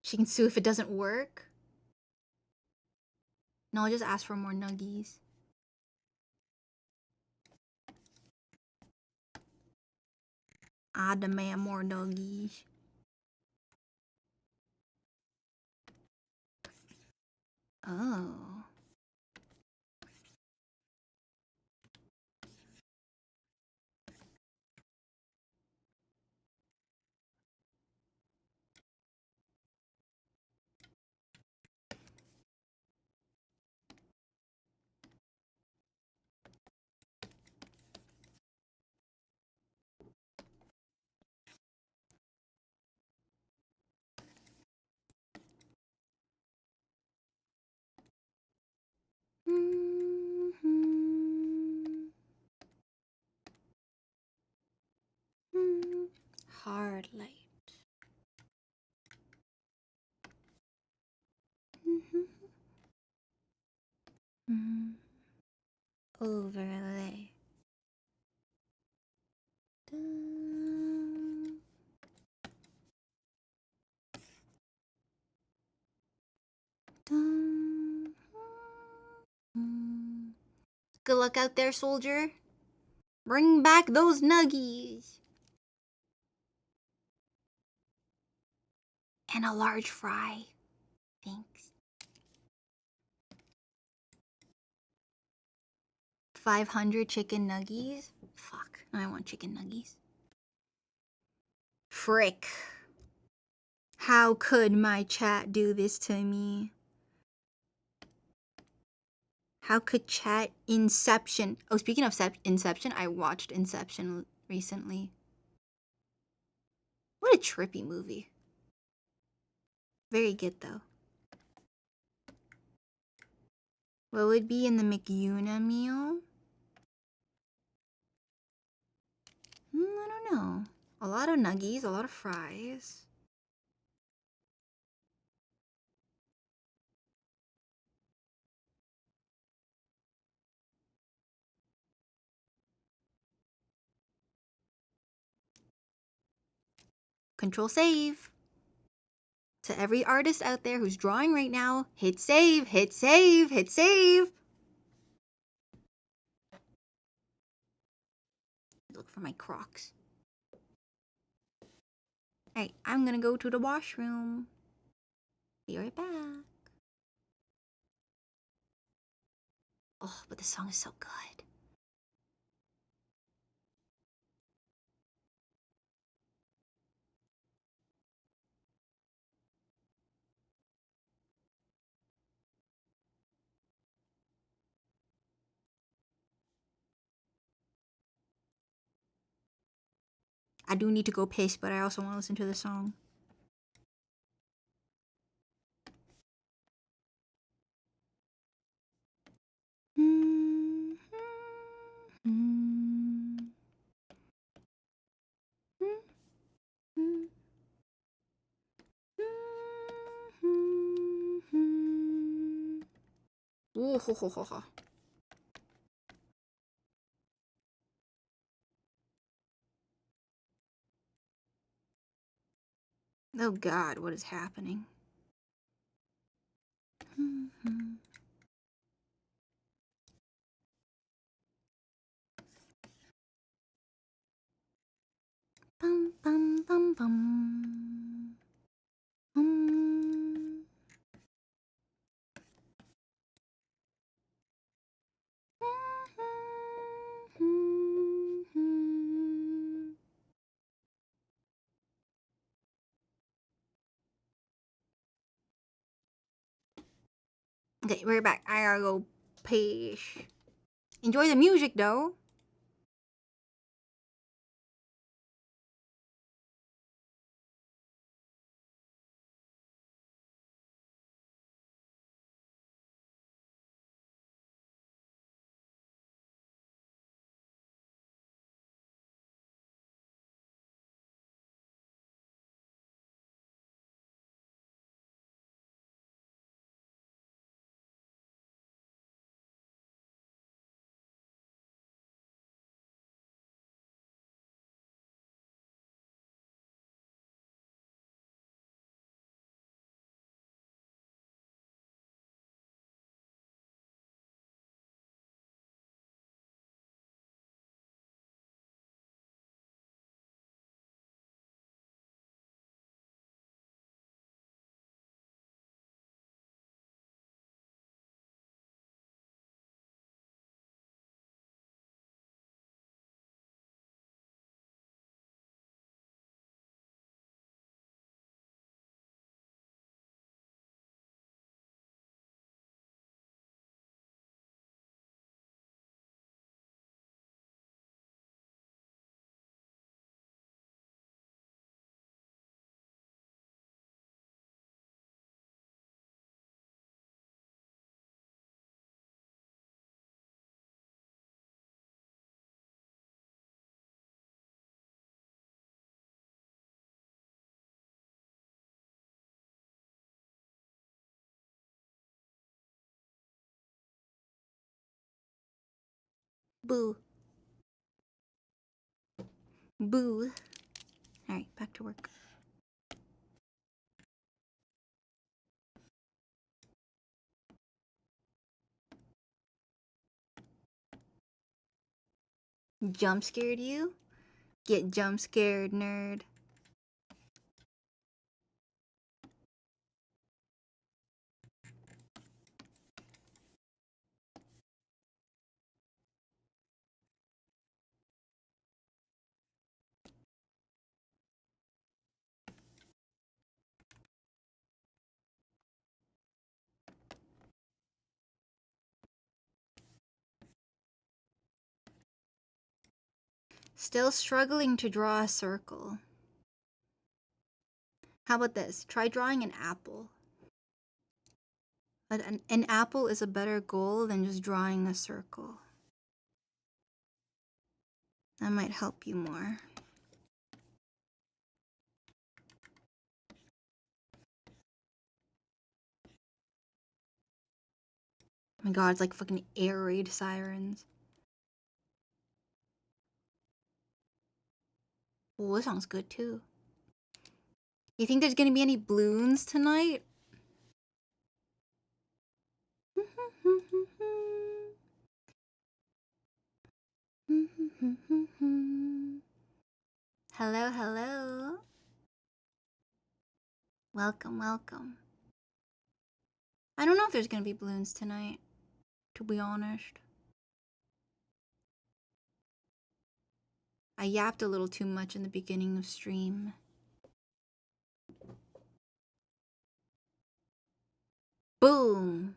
She can sue if it doesn't work. No, I'll just ask for more nuggies. I demand more nuggies. Oh. Hard light. Overlay. Dun. Dun. Good luck out there, soldier. Bring back those nuggies. And a large fry. Thanks. 500 chicken nuggies? Fuck, I want chicken nuggies. Frick. How could my chat do this to me? How could chat Inception? Oh, speaking of Inception, I watched Inception recently. What a trippy movie. Very good, though. What would be in the McYuna meal? I don't know. A lot of nuggies, a lot of fries. Control save. To every artist out there who's drawing right now, hit save, hit save, hit save. Look for my Crocs. Alright, I'm gonna go to the washroom. Be right back. Oh, but the song is so good. I do need to go piss, but I also want to listen to the song. Ooh, ho, ho, ho, ho. Oh God, what is happening? Bum, bum, bum, bum. Okay, we're back. I gotta go piss. Enjoy the music though. Boo. Boo. Alright, back to work. Jump scared you? Get jump scared, nerd. Still struggling to draw a circle. How about this? Try drawing an apple. An apple is a better goal than just drawing a circle. That might help you more. Oh my god, it's like fucking air raid sirens. Oh, this song's good too. You think there's gonna be any bloons tonight? Hello, hello. Welcome, welcome. I don't know if there's gonna be balloons tonight, to be honest. I yapped a little too much in the beginning of stream. Boom!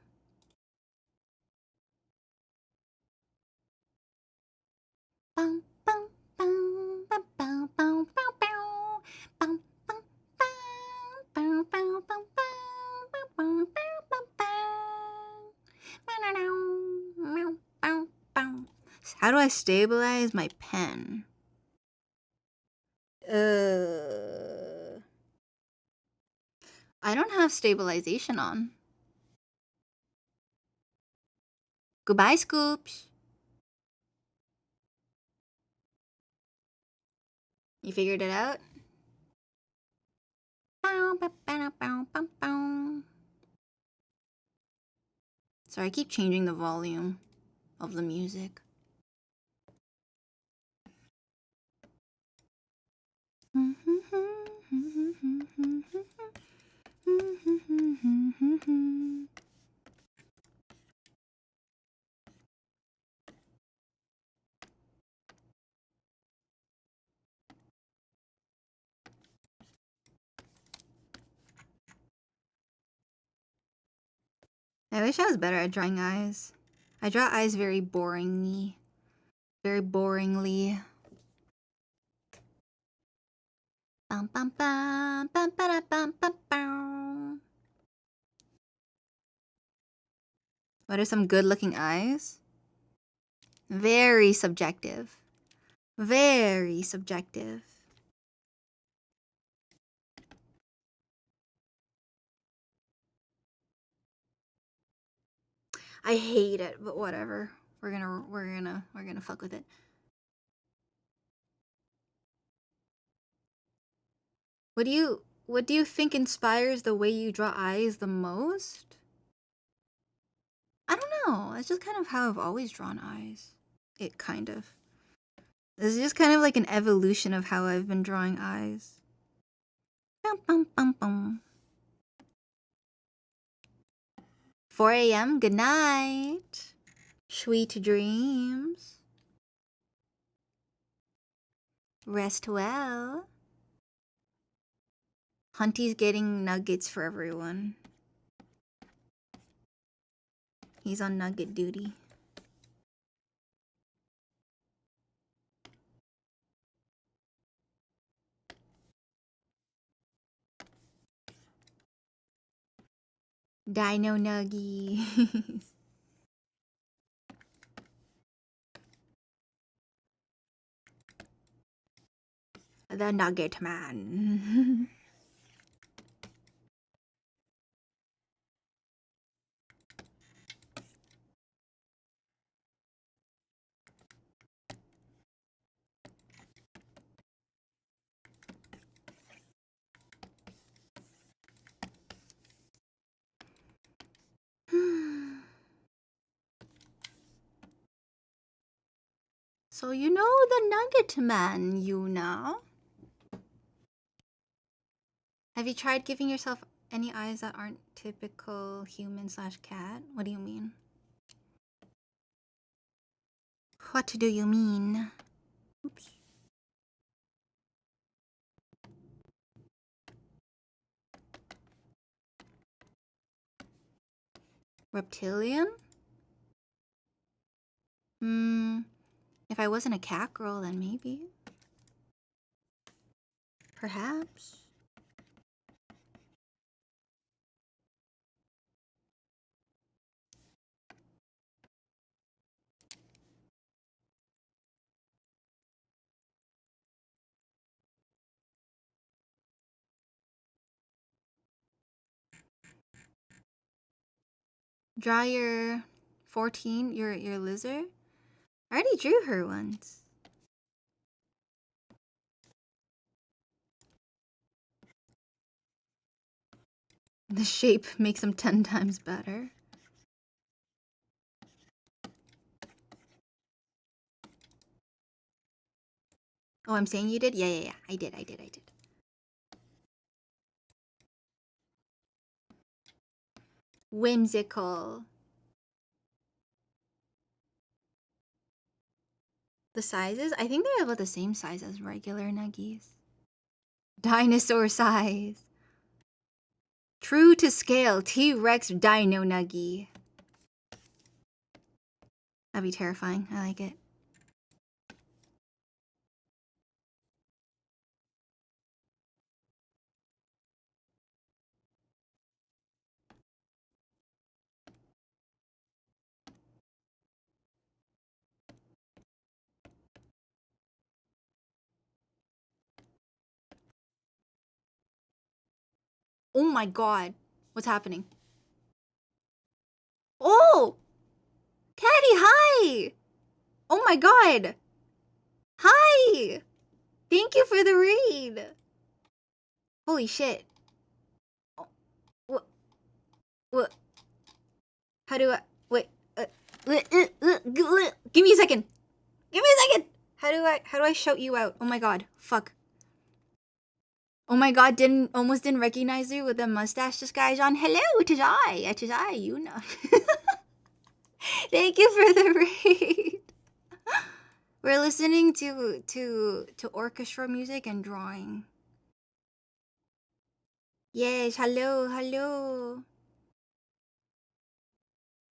Bum, bum, bum, bum, bum, bum, bum, bum, bum, bum, bum, bum, bum, bum, bum, bum. How do I stabilize my pen? I don't have stabilization on. Goodbye, Scoops. You figured it out? Sorry, I keep changing the volume of the music. I wish I was better at drawing eyes. I draw eyes very boringly. Very boringly. Bum, bum, bum, bum, bum, bum, bum, bum. What are some good-looking eyes? Very subjective. Very subjective. I hate it, but whatever. We're gonna fuck with it. What do you think inspires the way you draw eyes the most? I don't know. It's just kind of how I've always drawn eyes. It kind of. It's just kind of like an evolution of how I've been drawing eyes. Bum, bum, bum, bum. 4 a.m. Good night. Sweet dreams. Rest well. Hunty's getting nuggets for everyone. He's on nugget duty. Dino nuggies. The Nugget Man. So you know the Nugget Man, Yuna. Have you tried giving yourself any eyes that aren't typical human/cat? What do you mean? What do you mean? Oops. Reptilian? If I wasn't a cat girl, then maybe. Perhaps. Draw your 14, your lizard? I already drew her once. The shape makes them 10 times better. Oh, I'm saying you did? Yeah. I did. Whimsical. The sizes? I think they're about the same size as regular nuggies. Dinosaur size. True to scale, T-Rex Dino Nuggie. That'd be terrifying. I like it. Oh my god. What's happening? Oh! Caddy, hi! Oh my god! Hi! Thank you for the raid! Holy shit. What? How do I... Wait. Give me a second! Give me a second! How do I shout you out? Oh my god. Fuck. Oh my god, almost didn't recognize you with the mustache disguise on. Hello, it is I, you know. Thank you for the raid. We're listening to orchestra music and drawing. Yes, hello.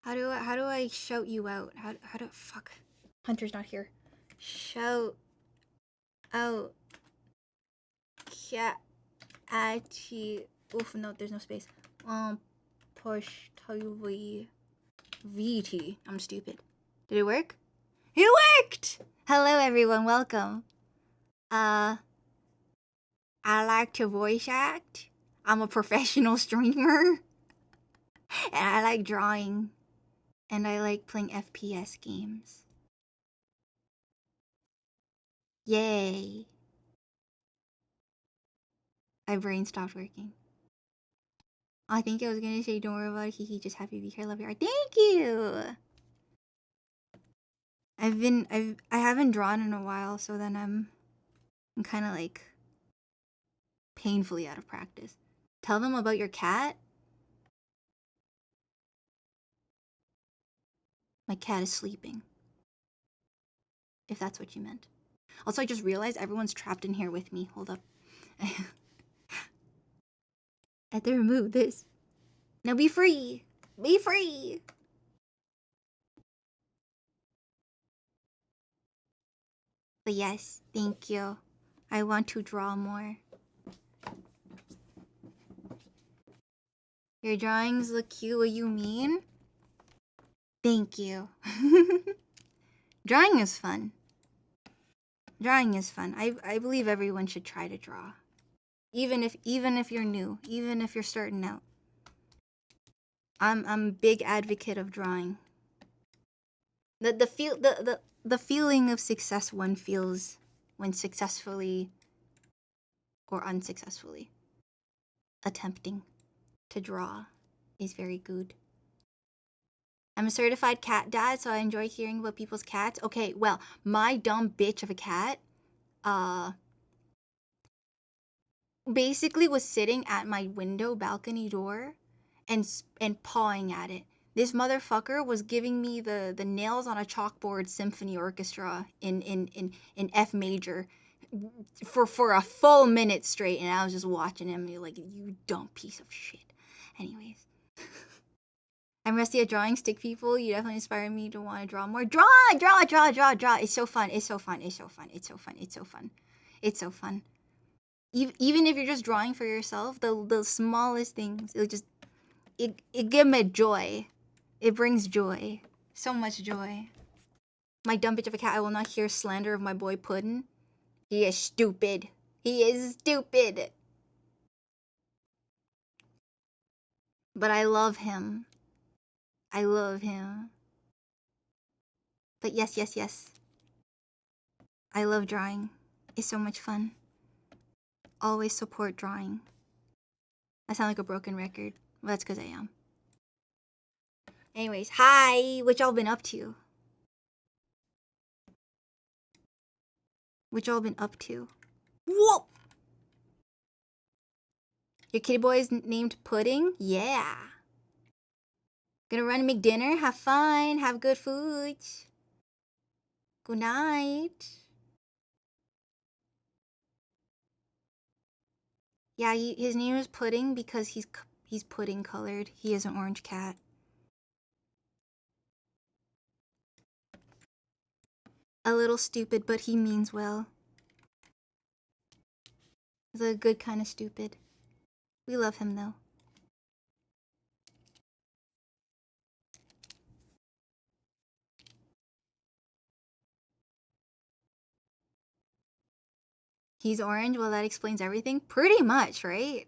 How do I shout you out? How do fuck? Hunter's not here. Shout out. Achi. Oof, no, there's no space. Push TV. VT. I'm stupid. Did it work? It worked! Hello everyone, welcome. I like to voice act. I'm a professional streamer. And I like drawing. And I like playing FPS games. Yay. My brain stopped working. I think I was gonna say don't worry about it, he just happy to be here, love your art. Thank you! I haven't drawn in a while, so then I'm kinda like painfully out of practice. Tell them about your cat. My cat is sleeping. If that's what you meant. Also, I just realized everyone's trapped in here with me. Hold up. I had to remove this. Now be free! Be free! But yes, thank you. I want to draw more. Your drawings look cute, what you mean? Thank you. Drawing is fun. Drawing is fun. I believe everyone should try to draw. Even if you're new, even if you're starting out. I'm a big advocate of drawing. The feeling of success one feels when successfully or unsuccessfully attempting to draw is very good. I'm a certified cat dad, so I enjoy hearing about people's cats. Okay, well, my dumb bitch of a cat, basically was sitting at my window balcony door and pawing at it. This motherfucker was giving me the nails on a chalkboard symphony orchestra in F major for a full minute straight, and I was just watching him and be like, you dumb piece of shit. Anyways. I'm rusty at drawing. Stick people, you definitely inspire me to want to draw more. Draw. It's so fun. It's so fun. It's so fun. It's so fun. It's so fun. It's so fun. Even if you're just drawing for yourself, the smallest things, it give me joy. It brings joy. So much joy. My dumb bitch of a cat, I will not hear slander of my boy Puddin'. He is stupid. He is stupid. But I love him. I love him. But yes, yes, yes. I love drawing. It's so much fun. Always support drawing. I sound like a broken record. Well, that's because I am. Anyways, hi! What y'all been up to? What y'all been up to? Whoa! Your kitty boy is named Pudding? Yeah. Gonna run and make dinner? Have fun. Have good food. Good night. Yeah, his name is Pudding because he's pudding colored. He is an orange cat. A little stupid, but he means well. He's a good kind of stupid. We love him though. He's orange? Well, that explains everything. Pretty much, right?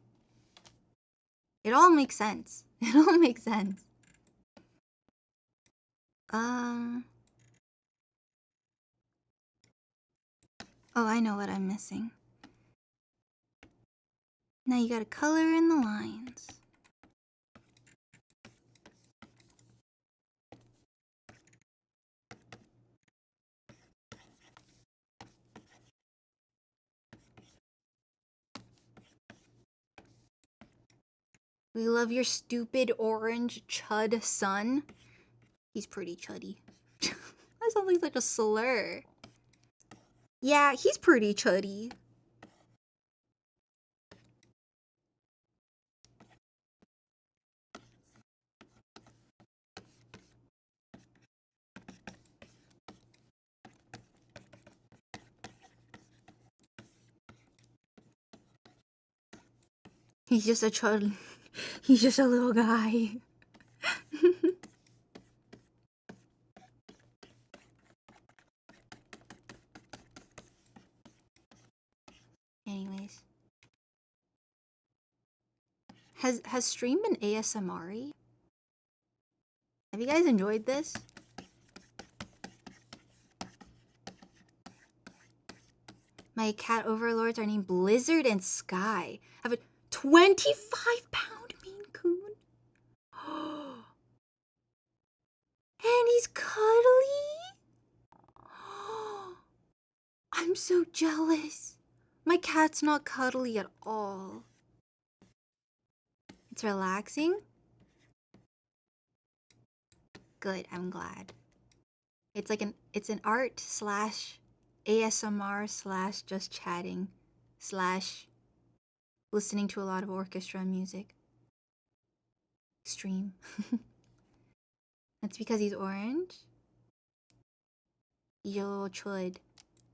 It all makes sense. It all makes sense. Oh, I know what I'm missing. Now you gotta color in the lines. We love your stupid orange chud son. He's pretty chuddy. That sounds like such a slur. Yeah, he's pretty chuddy. He's just a chud. He's just a little guy. Anyways. Has stream been ASMR-y? Have you guys enjoyed this? My cat overlords are named Blizzard and Sky. I have a 25-pound Maine Coon. And he's cuddly. I'm so jealous. My cat's not cuddly at all. It's relaxing. Good, I'm glad. It's like it's an art slash ASMR slash just chatting slash listening to a lot of orchestra music stream. That's because he's orange. He's a little chud.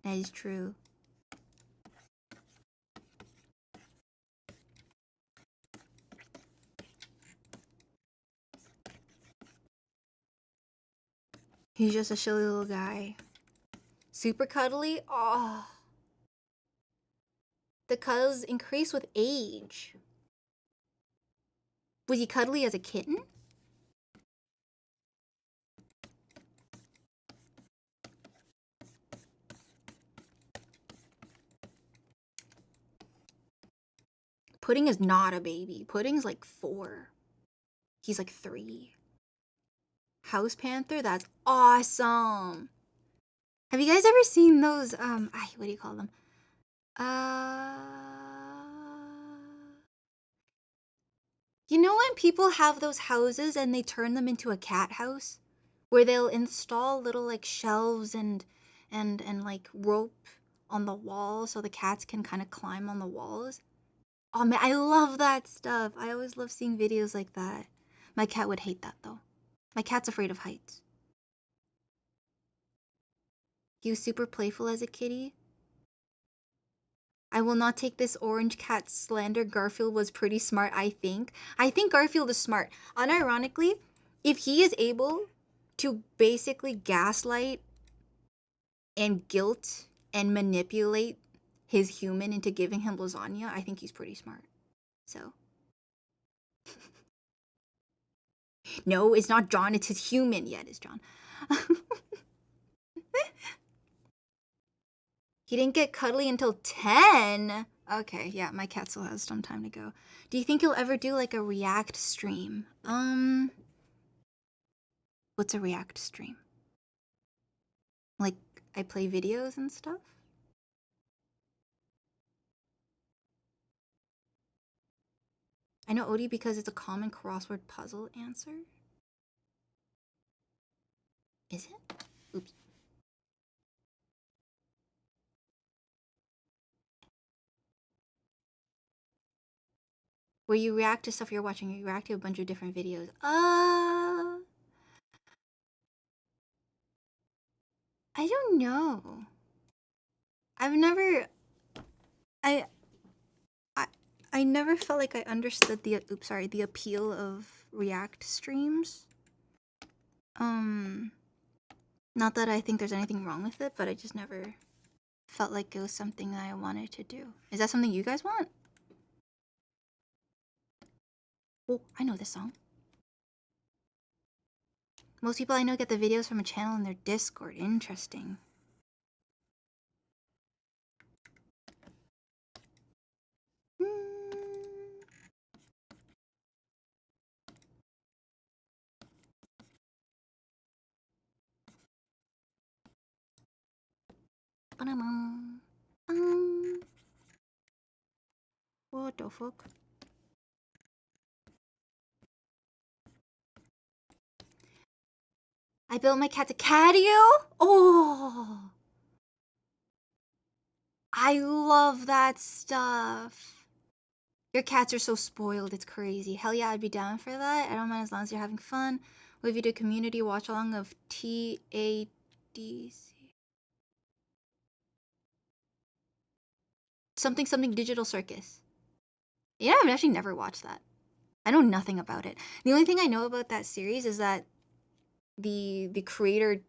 That is true. He's just a silly little guy. Super cuddly? Oh. The cuddles increase with age. Was he cuddly as a kitten? Pudding is not a baby. Pudding's like 4. He's like 3. House panther? That's awesome. Have you guys ever seen those, what do you call them? You know when people have those houses and they turn them into a cat house? Where they'll install little like shelves and like rope on the wall so the cats can kind of climb on the walls. Oh man, I love that stuff. I always love seeing videos like that. My cat would hate that though. My cat's afraid of heights. He was super playful as a kitty. I will not take this orange cat slander. Garfield was pretty smart, I think. I think Garfield is smart. Unironically, if he is able to basically gaslight and guilt and manipulate his human into giving him lasagna, I think he's pretty smart. So. No, it's not John, it's his human. Yeah, it is John. He didn't get cuddly until 10. Okay, yeah, my cat still has some time to go. Do you think you'll ever do like a react stream? What's a react stream? Like I play videos and stuff? I know Odie because it's a common crossword puzzle answer. Is it? Oops. Where you react to stuff you're watching, you react to a bunch of different videos. I don't know. I've never I I I never felt like I understood the appeal of react streams. Not that I think there's anything wrong with it, but I just never felt like it was something that I wanted to do. Is that something you guys want? Oh, I know this song. Most people I know get the videos from a channel in their Discord. Interesting. What the fuck? I built my cat a catio? Oh! I love that stuff. Your cats are so spoiled, it's crazy. Hell yeah, I'd be down for that. I don't mind as long as you're having fun. What if you do a community watch along of TADC? Something something digital circus. Yeah, I've actually never watched that. I know nothing about it. The only thing I know about that series is that the creator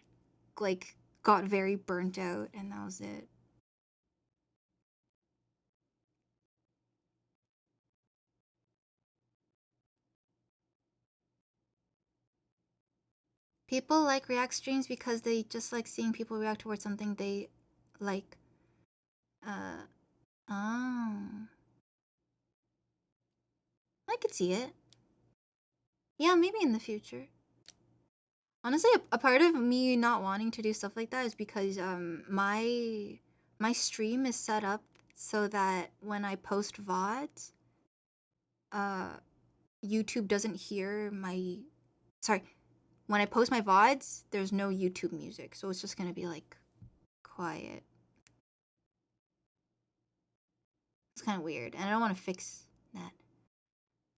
like got very burnt out and that was it. People like react streams because they just like seeing people react towards something they like. Oh. I could see it. Yeah, maybe in the future. Honestly, a part of me not wanting to do stuff like that is because my stream is set up so that when I post VODs, YouTube doesn't hear my sorry, when I post my VODs, there's no YouTube music, so it's just gonna be like quiet. It's kind of weird, and I don't want to fix that.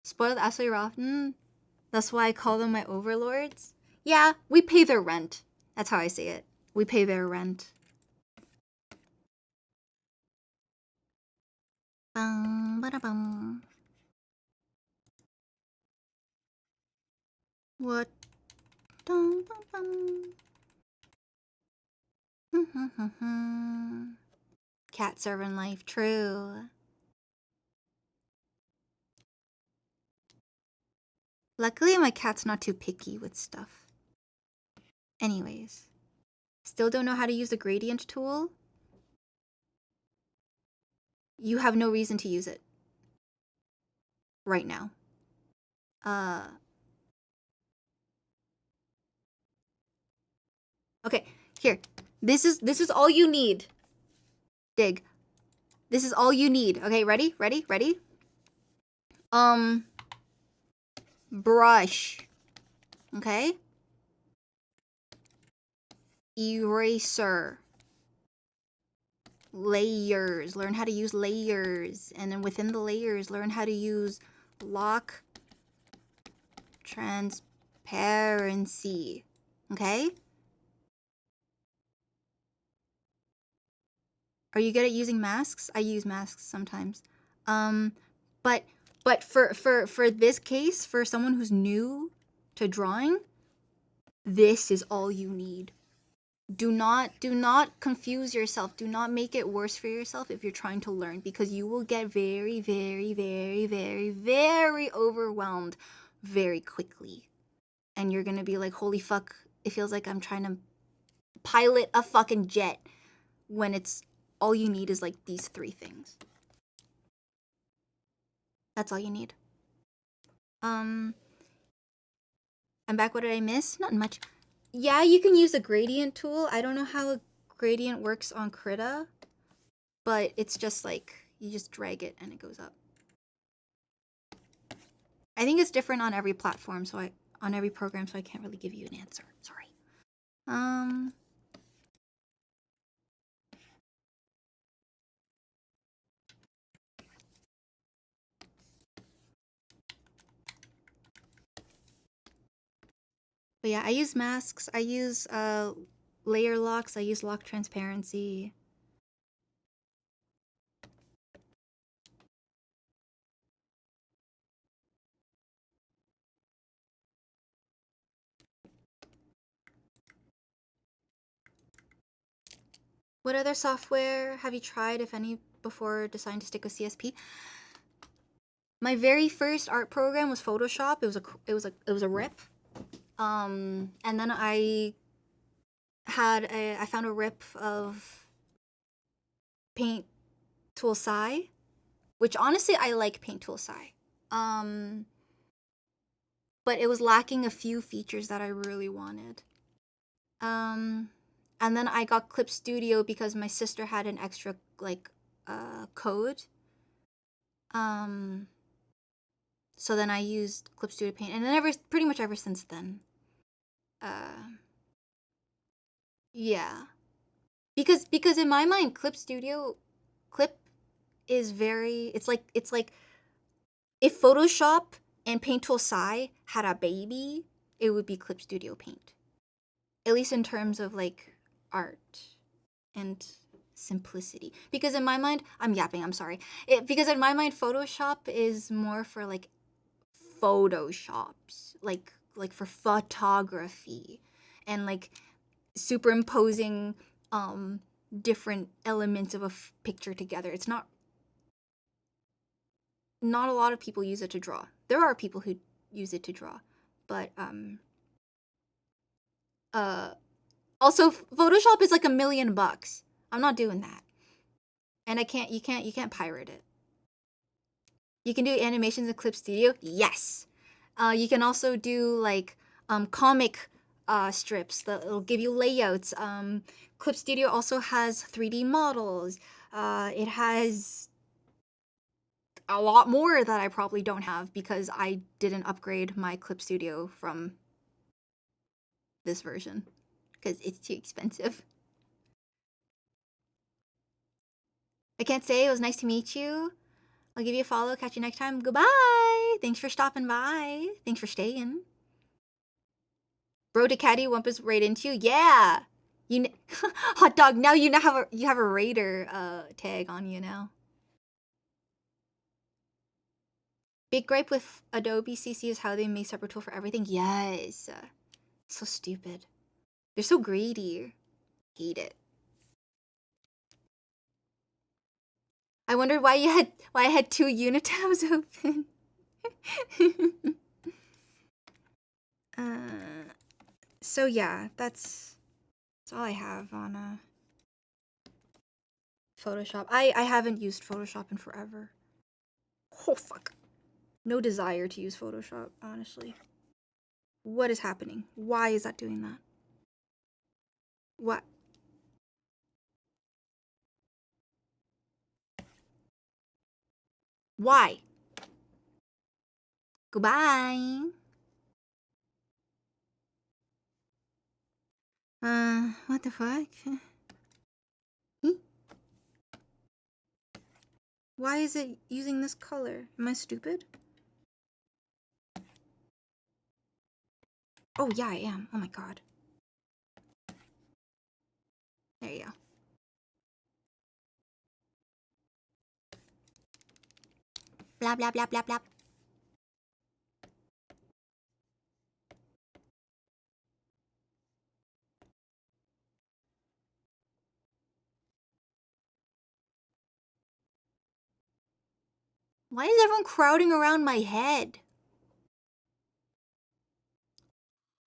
Spoiled absolutely rotten. That's why I call them my overlords. Yeah, we pay their rent. That's how I say it. We pay their rent. Bum, bada bum. What? Dum, bum, bum. Cat servant life, true. Luckily, my cat's not too picky with stuff. Anyways, still don't know how to use the gradient tool? You have no reason to use it. Right now. Okay, here. This is all you need. Dig. This is all you need. Okay, ready? Ready? Ready? Brush. Okay? Eraser. Layers. Learn how to use layers. And then within the layers, learn how to use lock transparency. Okay? Are you good at using masks? I use masks sometimes. But for this case, for someone who's new to drawing, this is all you need. Do not confuse yourself. Do not make it worse for yourself if you're trying to learn, because you will get very, very, very, very, very overwhelmed very quickly. And you're gonna be like, holy fuck, it feels like I'm trying to pilot a fucking jet, when it's all you need is like these 3 things. That's all you need. I'm back. What did I miss? Not much. Yeah, you can use a gradient tool. I don't know how a gradient works on Krita, but it's just like, you just drag it and it goes up. I think it's different on every platform, on every program, so I can't really give you an answer. Sorry. But yeah, I use masks. I use layer locks. I use lock transparency. What other software have you tried, if any, before deciding to stick with CSP? My very first art program was Photoshop. It was a rip. And then I found a rip of Paint Tool Sci, which honestly I like Paint Tool Sci. But it was lacking a few features that I really wanted. And then I got Clip Studio because my sister had an extra like code. So then I used Clip Studio Paint, and then pretty much ever since then. Yeah. Because in my mind, Clip is very, it's like if Photoshop and Paint Tool Sci had a baby, it would be Clip Studio Paint. At least in terms of like art and simplicity. Because in my mind, I'm yapping, I'm sorry. Because in my mind, Photoshop is more for like photoshops, like for photography, and like superimposing different elements of a picture together. It's not a lot of people use it to draw. There are people who use it to draw, but also Photoshop is like $1 million. I'm not doing that. And you can't pirate it. You can do animations in Clip Studio? Yes. You can also do like comic strips that'll give you layouts. Clip Studio also has 3D models. It has a lot more that I probably don't have because I didn't upgrade my Clip Studio from this version because it's too expensive. I can't say. It was nice to meet you. I'll give you a follow. Catch you next time. Goodbye. Thanks for stopping by. Thanks for staying. Bro to caddy wumpus right into you. Yeah. Hot dog. Now you have a raider tag on you now. Big gripe with Adobe CC is how they make separate tool for everything. Yes. So stupid. They're so greedy. Hate it. I wondered why I had 2 unitabs open. So yeah, that's all I have on Photoshop. I haven't used Photoshop in forever. Oh fuck. No desire to use Photoshop, honestly. What is happening? Why is that doing that? What? Why? Goodbye. What the fuck? Why is it using this color? Am I stupid? Oh, yeah, I am. Oh my god. There you go. Blah, blah, blah, blah, blah. Why is everyone crowding around my head?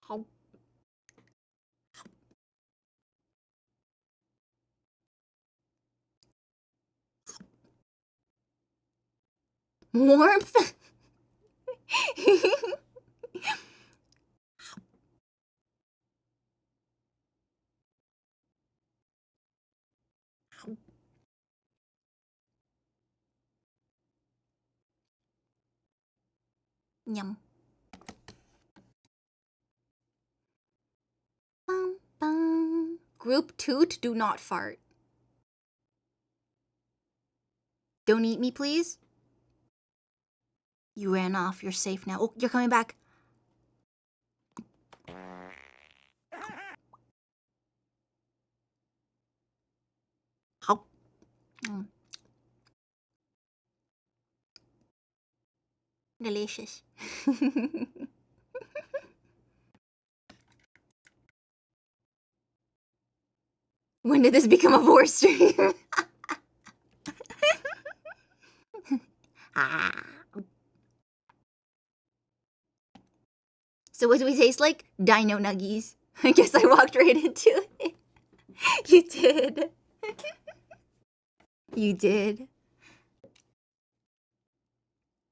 How? Warmth? Yum. Bum, bum. Group toot, do not fart. Don't eat me, please. You ran off. You're safe now. Oh, you're coming back. How? Delicious. When did this become a horse stream? Ah. So what do we taste like? Dino nuggies. I guess I walked right into it. You did. You did.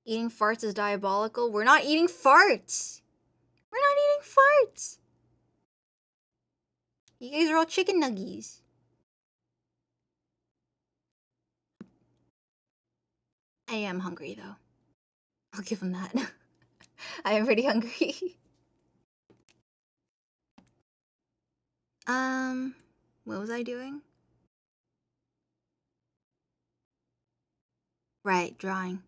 Eating farts is diabolical. We're not eating farts. We're not eating farts. You guys are all chicken nuggies. I am hungry though. I'll give him that. I am pretty hungry. What was I doing? Right, drawing.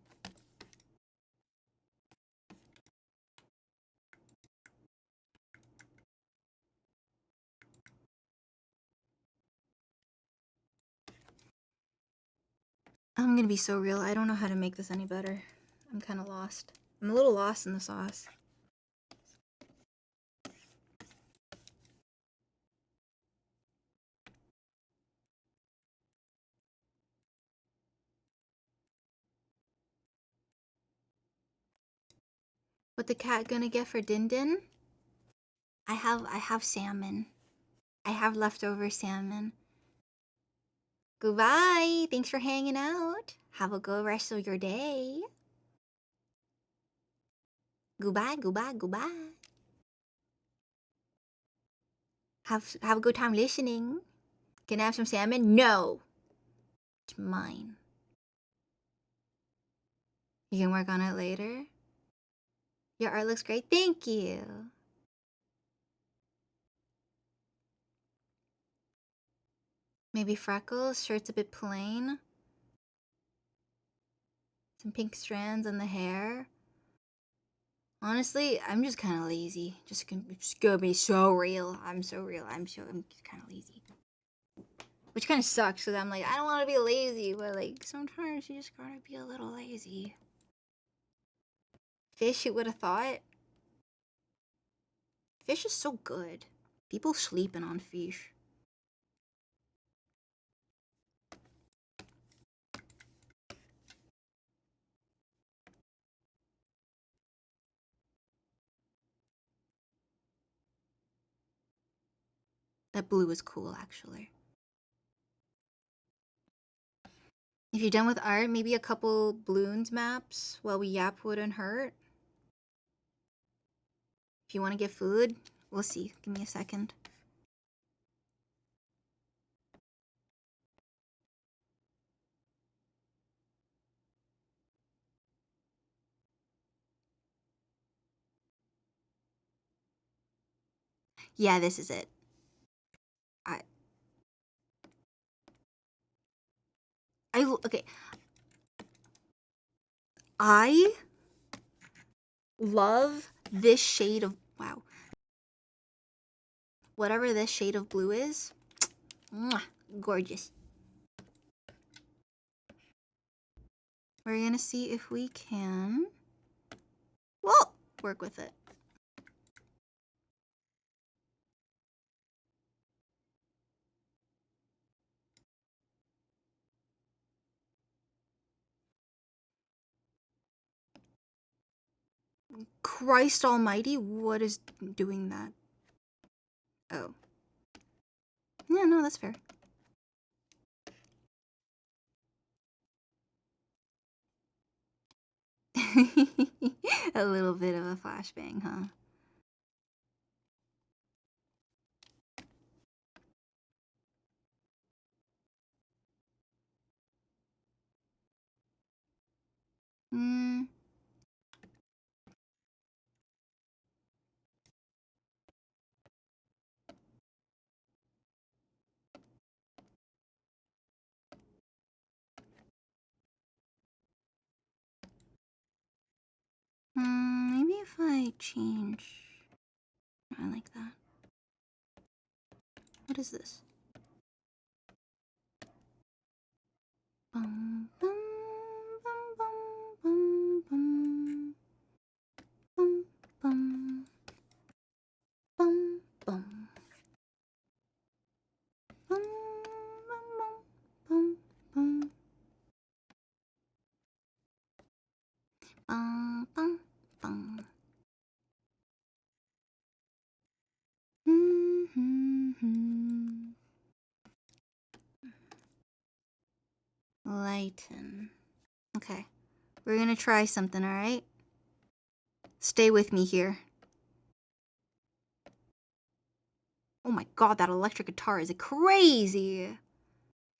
I'm gonna be so real. I don't know how to make this any better. I'm kind of lost. I'm a little lost in the sauce. What the cat gonna get for Din Din? I have salmon. I have leftover salmon. Goodbye. Thanks for hanging out. Have a good rest of your day. Goodbye, goodbye, goodbye. Have a good time listening. Can I have some salmon? No. It's mine. You can work on it later. Your art looks great. Thank you. Maybe freckles. Shirt's a bit plain. Some pink strands on the hair. Honestly, I'm just kind of lazy. Just gonna be so real. I'm so real. I'm just kind of lazy. Which kind of sucks because I'm like, I don't want to be lazy, but like sometimes you just gotta be a little lazy. Fish, who would have thought? Fish is so good. People sleeping on fish. That blue is cool, actually. If you're done with art, maybe a couple bloons maps while we yap wouldn't hurt. If you want to get food, we'll see. Give me a second. Yeah, this is it. Okay. I love this shade of, wow. Whatever this shade of blue is. Mwah, gorgeous. We're gonna see if we can, well, work with it. Christ almighty, what is doing that? Oh. Yeah, no, that's fair. A little bit of a flashbang, huh? Hmm. Maybe if I change... I like that. What is this? Bum, bum, bum, bum, bum, bum, bum, bum, bum, bum, bum, bum, bum, bum, bum. Lighten. Okay. We're gonna try something, alright? Stay with me here. Oh my god, that electric guitar is crazy.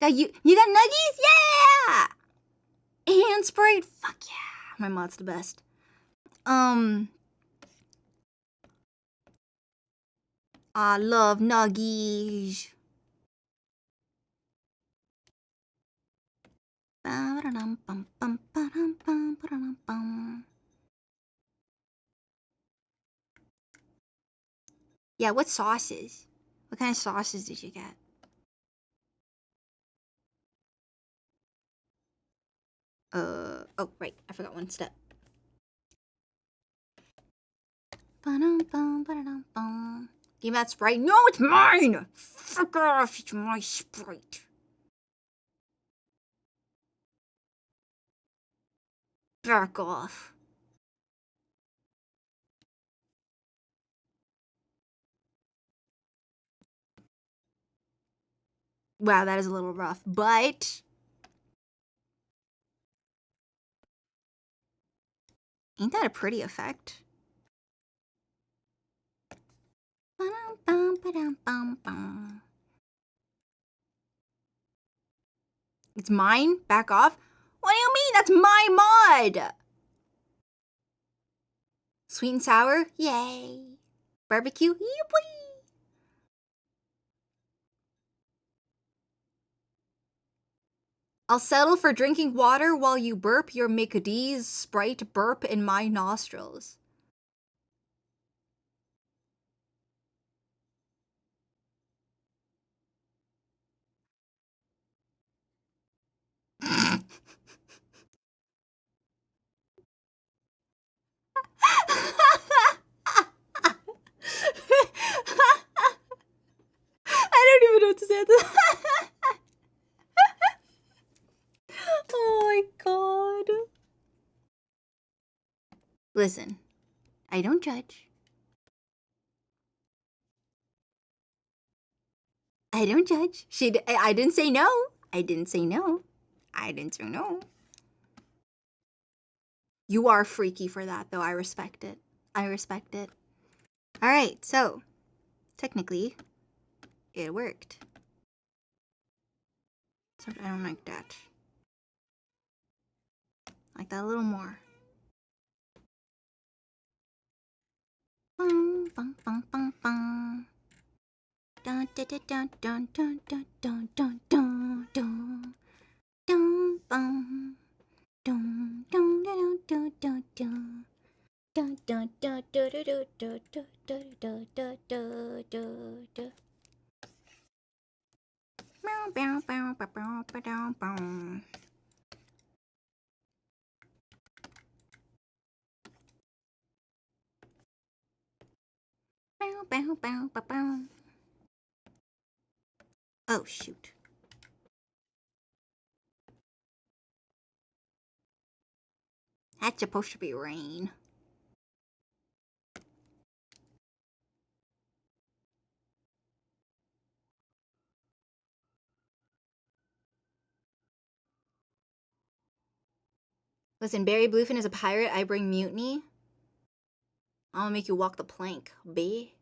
You got nuggies? Yeah! And Sprite? Fuck yeah. My mod's the best. I love nuggies. Yeah, what sauces? What kind of sauces did you get? Oh, right. I forgot one step. Give me that Sprite. No, it's mine! Fuck off, it's my Sprite. Back off. Wow, that is a little rough, but... Ain't that a pretty effect? It's mine? Back off? What do you mean? That's my mod! Sweet and sour? Yay. Barbecue? Yippee! I'll settle for drinking water while you burp your McDee's Sprite burp in my nostrils. I don't even know what to say to that. Oh my god. Listen, I don't judge. I don't judge. I didn't say no. I didn't say no. I didn't say no. You are freaky for that, though. I respect it. I respect it. Alright, so, technically, it worked. Except I don't like that. I like that a little more. Bum, bum, bum, bum, bum. Dun dun dun dun dun dun dun dun dun dun dun bum. Dun dun dun dun dun dun. Dun dun dun dun dun dun dun dun dun dun dun dun dun. Bow bow bow bow bow bow bow. Bow bow bow bow bow. Oh shoot. That's supposed to be rain. Listen, Barry Bluefin is a pirate. I bring mutiny. I'll make you walk the plank, bae.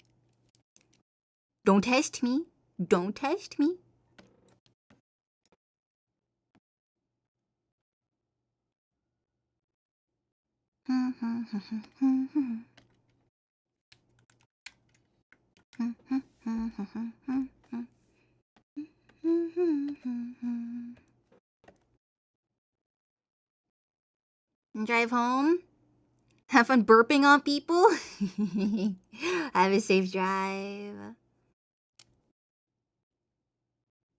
Don't test me. Don't test me. Drive home. Have fun burping on people. Have a safe drive.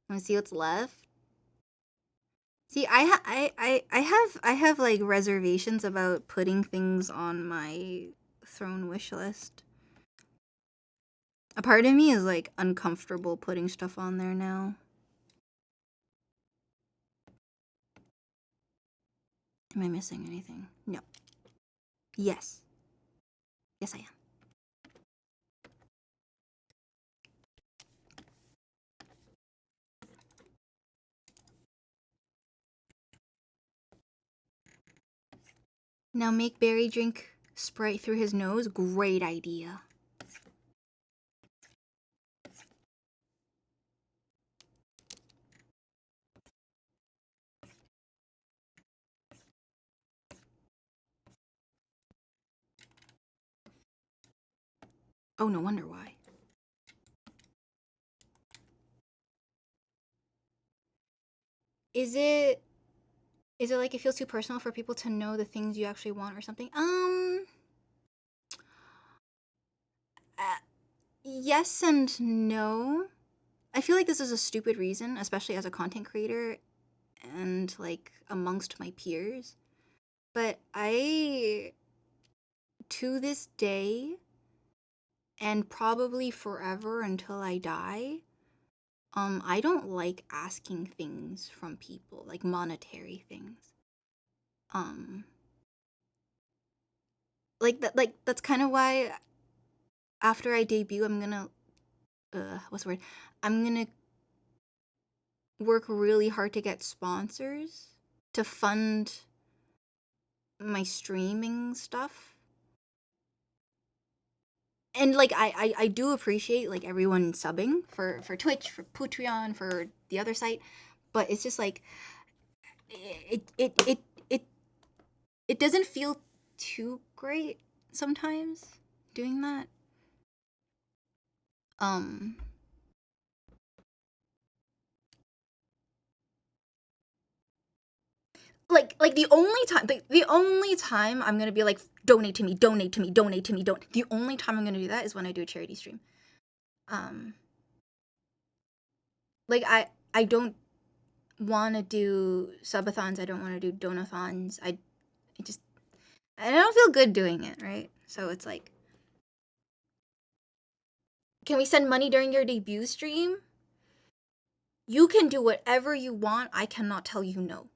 Wanna see what's left? See, I have like reservations about putting things on my throne wish list. A part of me is like uncomfortable putting stuff on there now. Am I missing anything? No. Yes. Yes, I am. Now make Barry drink Sprite through his nose. Great idea. Oh, no wonder why. Is it like it feels too personal for people to know the things you actually want or something? Yes and no. I feel like this is a stupid reason, especially as a content creator and like amongst my peers. But I, to this day, and probably forever until I die, I don't like asking things from people, like monetary things. Like that's kind of why after I debut, I'm gonna, what's the word? I'm gonna work really hard to get sponsors to fund my streaming stuff. And like I do appreciate like everyone subbing for Twitch, for Patreon, for the other site, but it's just like it it doesn't feel too great sometimes doing that. Like the only time I'm gonna be like donate to me, donate to me, donate to me, don't. The only time I'm gonna do that is when I do a charity stream. Like I don't want to do subathons. I don't want to do donathons. I just I don't feel good doing it, right? So it's like, can we send money during your debut stream? You can do whatever you want. I cannot tell you no.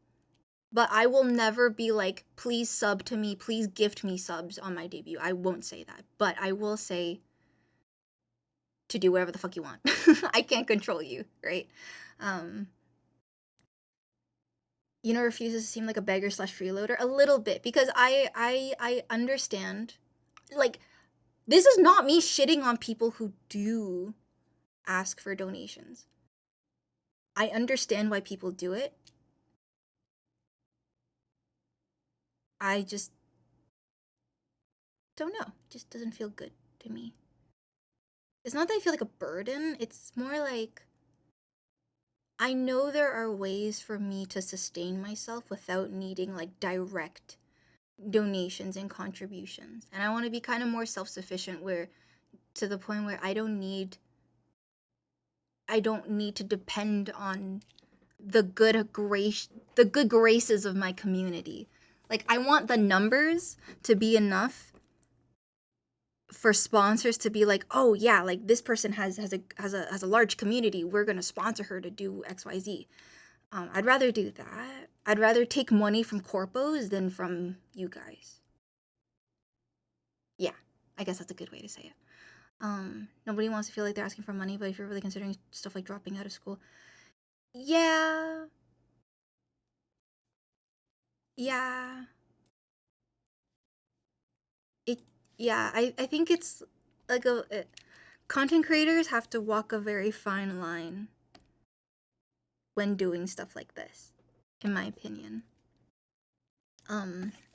But I will never be like, please sub to me, please gift me subs on my debut. I won't say that. But I will say to do whatever the fuck you want. I can't control you, right? Refuses to seem like a beggar slash freeloader a little bit because I understand, like, this is not me shitting on people who do ask for donations. I understand why people do it. I just don't know. It just doesn't feel good to me. It's not that I feel like a burden, it's more like I know there are ways for me to sustain myself without needing like direct donations and contributions. And I want to be kind of more self-sufficient where to the point where I don't need to depend on the good graces of my community. Like I want the numbers to be enough for sponsors to be like, "Oh yeah, like this person has a large community. We're going to sponsor her to do XYZ." I'd rather do that. I'd rather take money from corpos than from you guys. Yeah, I guess that's a good way to say it. Nobody wants to feel like they're asking for money, but if you're really considering stuff like dropping out of school, yeah, yeah, it, yeah. I think it's like content creators have to walk a very fine line when doing stuff like this, in my opinion.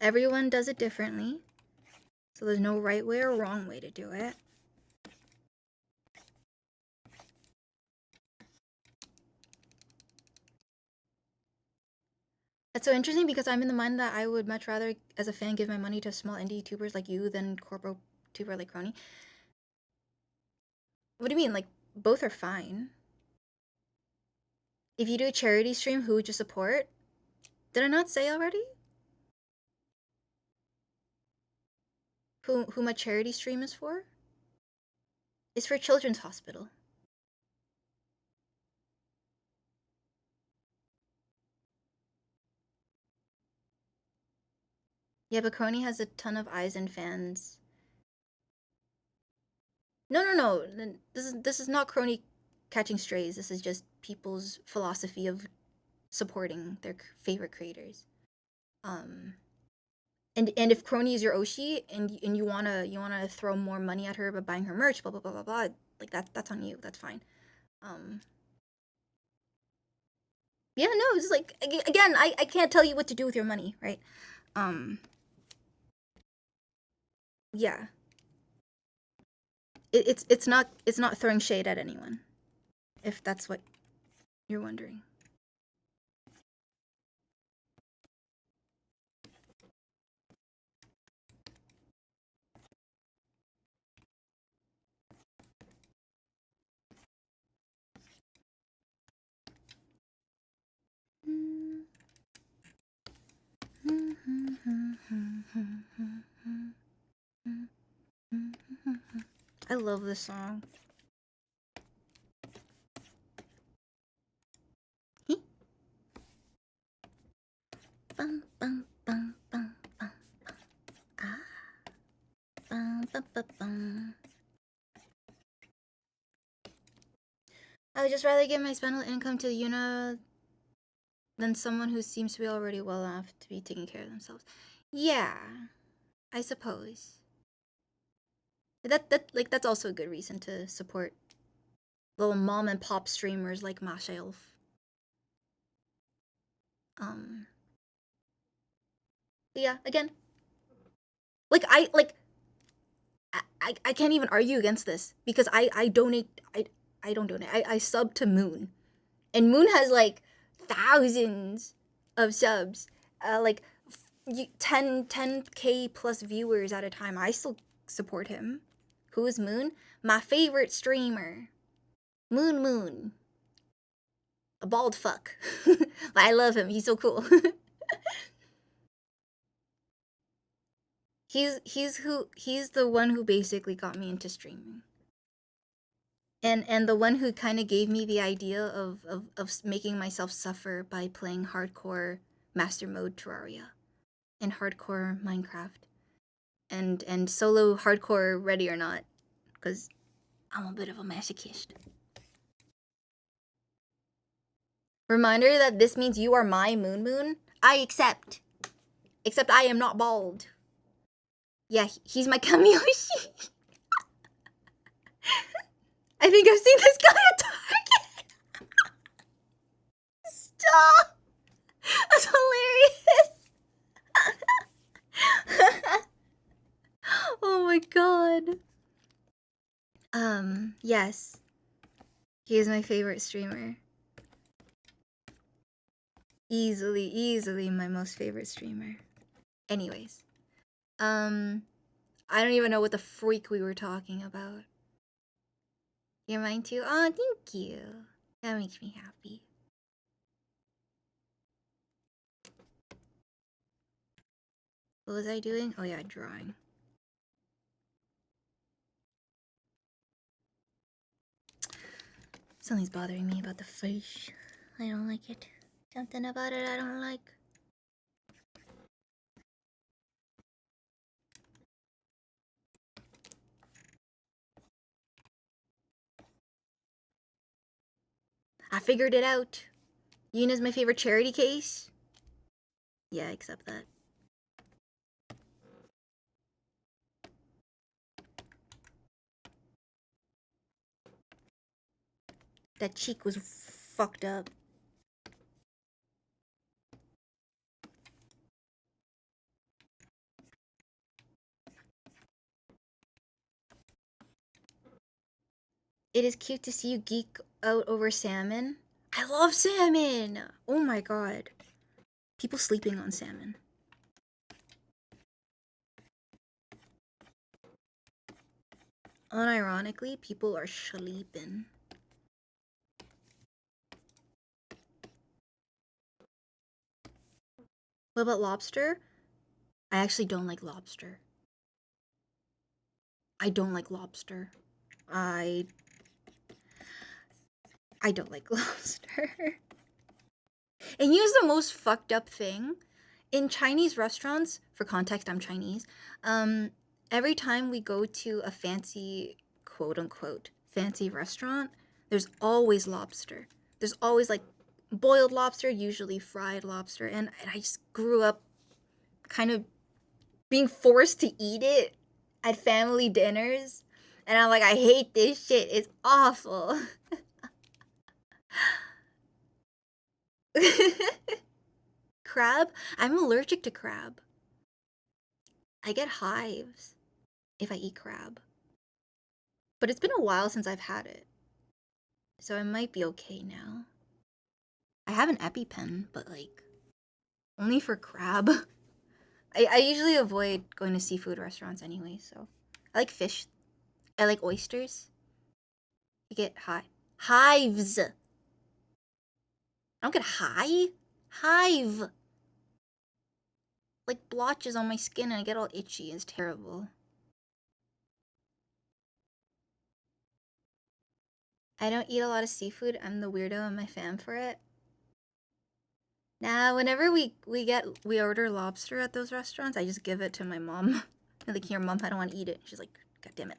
Everyone does it differently, so there's no right way or wrong way to do it. That's so interesting because I'm in the mind that I would much rather, as a fan, give my money to small indie YouTubers like you than corporate tuber like Crony. What do you mean? Like, both are fine. If you do a charity stream, who would you support? Did I not say already? Who my charity stream is for? It's for Children's Hospital. Yeah, but Crony has a ton of eyes and fans. No. This is not Crony catching strays. This is just people's philosophy of supporting their favorite creators. And if Crony is your Oshi and you wanna throw more money at her by buying her merch, blah blah blah blah blah, like that's on you. That's fine. Yeah, no, it's like again, I can't tell you what to do with your money, right? Yeah. It's not throwing shade at anyone, if that's what you're wondering. I love this song. Bum, bum, bum, bum, bum, bum. Ah. Bum, bum, bum, bum. I would just rather give my spinal income to Yuna than someone who seems to be already well off to be taking care of themselves. Yeah, I suppose. That's also a good reason to support little mom and pop streamers like myself. Yeah, again, like I can't even argue against this because I donate. I don't donate. I sub to Moon, and Moon has like thousands of subs, like 10k plus viewers at a time. I still support him. Who is Moon? My favorite streamer, Moon, a bald fuck. But I love him. He's so cool. He's the one who basically got me into streaming. And the one who kind of gave me the idea of making myself suffer by playing hardcore master mode Terraria and hardcore Minecraft and solo hardcore Ready or Not, because I'm a bit of a masochist. Reminder that this means you are my Moon. I accept. Except I am not bald. Yeah, he's my Kamiyoshi. I think I've seen this guy at Target. Stop. That's hilarious. Oh my god. Yes. He is my favorite streamer. Easily my most favorite streamer. Anyways. I don't even know what the freak we were talking about. You're mine too? Oh, thank you. That makes me happy. What was I doing? Oh yeah, drawing. Something's bothering me about the face. I don't like it. Something about it I don't like. I figured it out. Yuna's my favorite charity case. Yeah, I accept that. That cheek was fucked up. It is cute to see you geek out over salmon. I love salmon! Oh my god. People sleeping on salmon. Unironically, people are sleeping. What about lobster? I actually don't like lobster. I don't like lobster. I don't like lobster. And here's the most fucked up thing. In Chinese restaurants, for context, I'm Chinese. Every time we go to a fancy, quote unquote, fancy restaurant, there's always lobster. There's always like boiled lobster, usually fried lobster. And I just grew up kind of being forced to eat it at family dinners. And I'm like, I hate this shit. It's awful. Crab? I'm allergic to crab. I get hives if I eat crab. But it's been a while since I've had it. So I might be okay now. I have an EpiPen, but like, only for crab. I usually avoid going to seafood restaurants anyway, so. I like fish. I like oysters. You get hives. I don't get high. Hive. Like blotches on my skin and I get all itchy. It's terrible. I don't eat a lot of seafood. I'm the weirdo in my fam for it. Nah, whenever we order lobster at those restaurants, I just give it to my mom. I'm like, here, mom, I don't want to eat it. She's like, God damn it.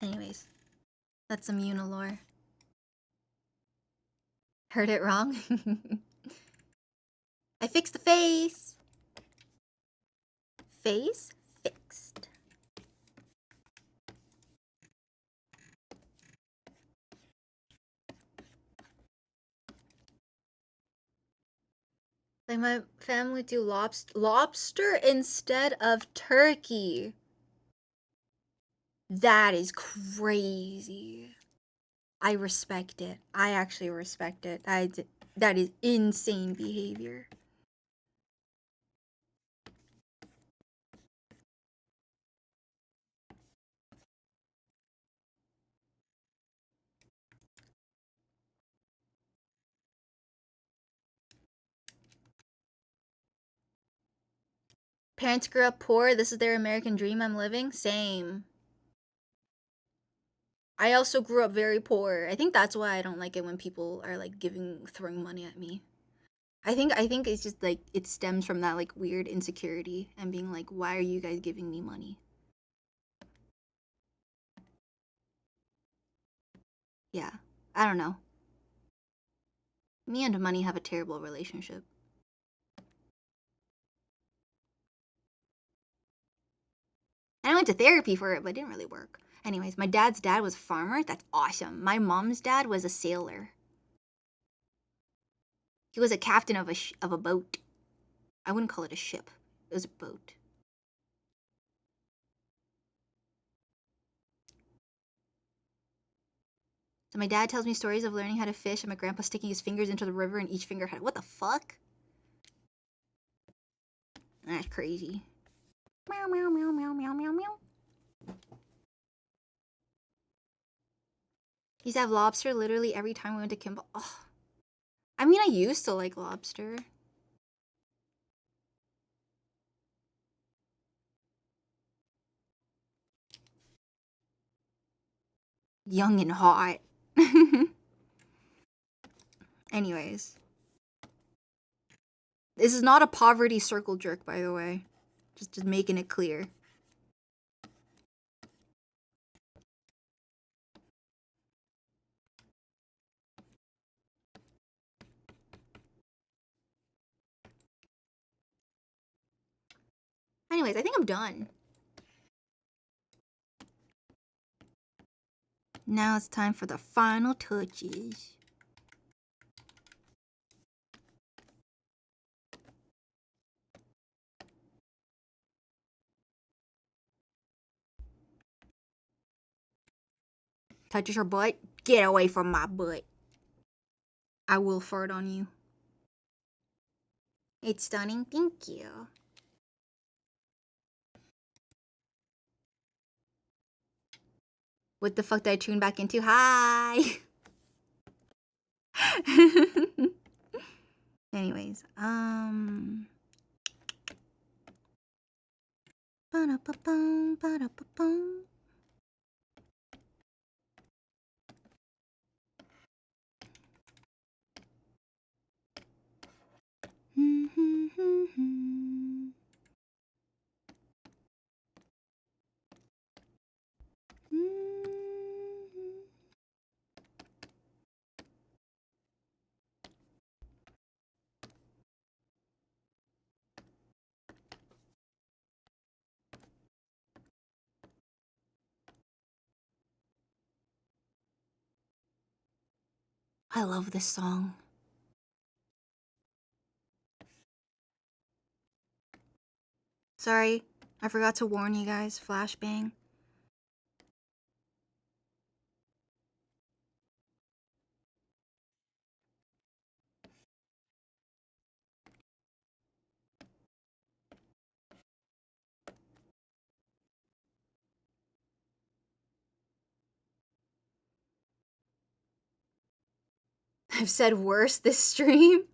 Anyways, that's some Unilore. Heard it wrong? I fixed the face! Face fixed. Like my family do lobster instead of turkey. That is crazy. I respect it. I actually respect it. That is insane behavior. Parents grew up poor. This is their American dream I'm living. Same. I also grew up very poor. I think that's why I don't like it when people are like throwing money at me. I think it's just like it stems from that like weird insecurity and being like, why are you guys giving me money? Yeah. I don't know. Me and money have a terrible relationship. And I went to therapy for it, but it didn't really work. Anyways, my dad's dad was a farmer. That's awesome. My mom's dad was a sailor. He was a captain of a boat. I wouldn't call it a ship. It was a boat. So my dad tells me stories of learning how to fish and my grandpa sticking his fingers into the river and each finger had... What the fuck? That's crazy. Meow, meow, meow, meow, meow, meow, meow. He used to have lobster literally every time we went to Kimball. Oh. I mean, I used to like lobster. Young and hot. Anyways. This is not a poverty circle jerk, by the way. Just making it clear. Anyways, I think I'm done. Now it's time for the final touches. Touches your butt? Get away from my butt. I will fart on you. It's stunning. Thank you. What the fuck did I tune back into? Hi! Anyways, ba-da-ba-bum, ba-da-ba-bum. I love this song. Sorry, I forgot to warn you guys. Flashbang. I've said worse this stream.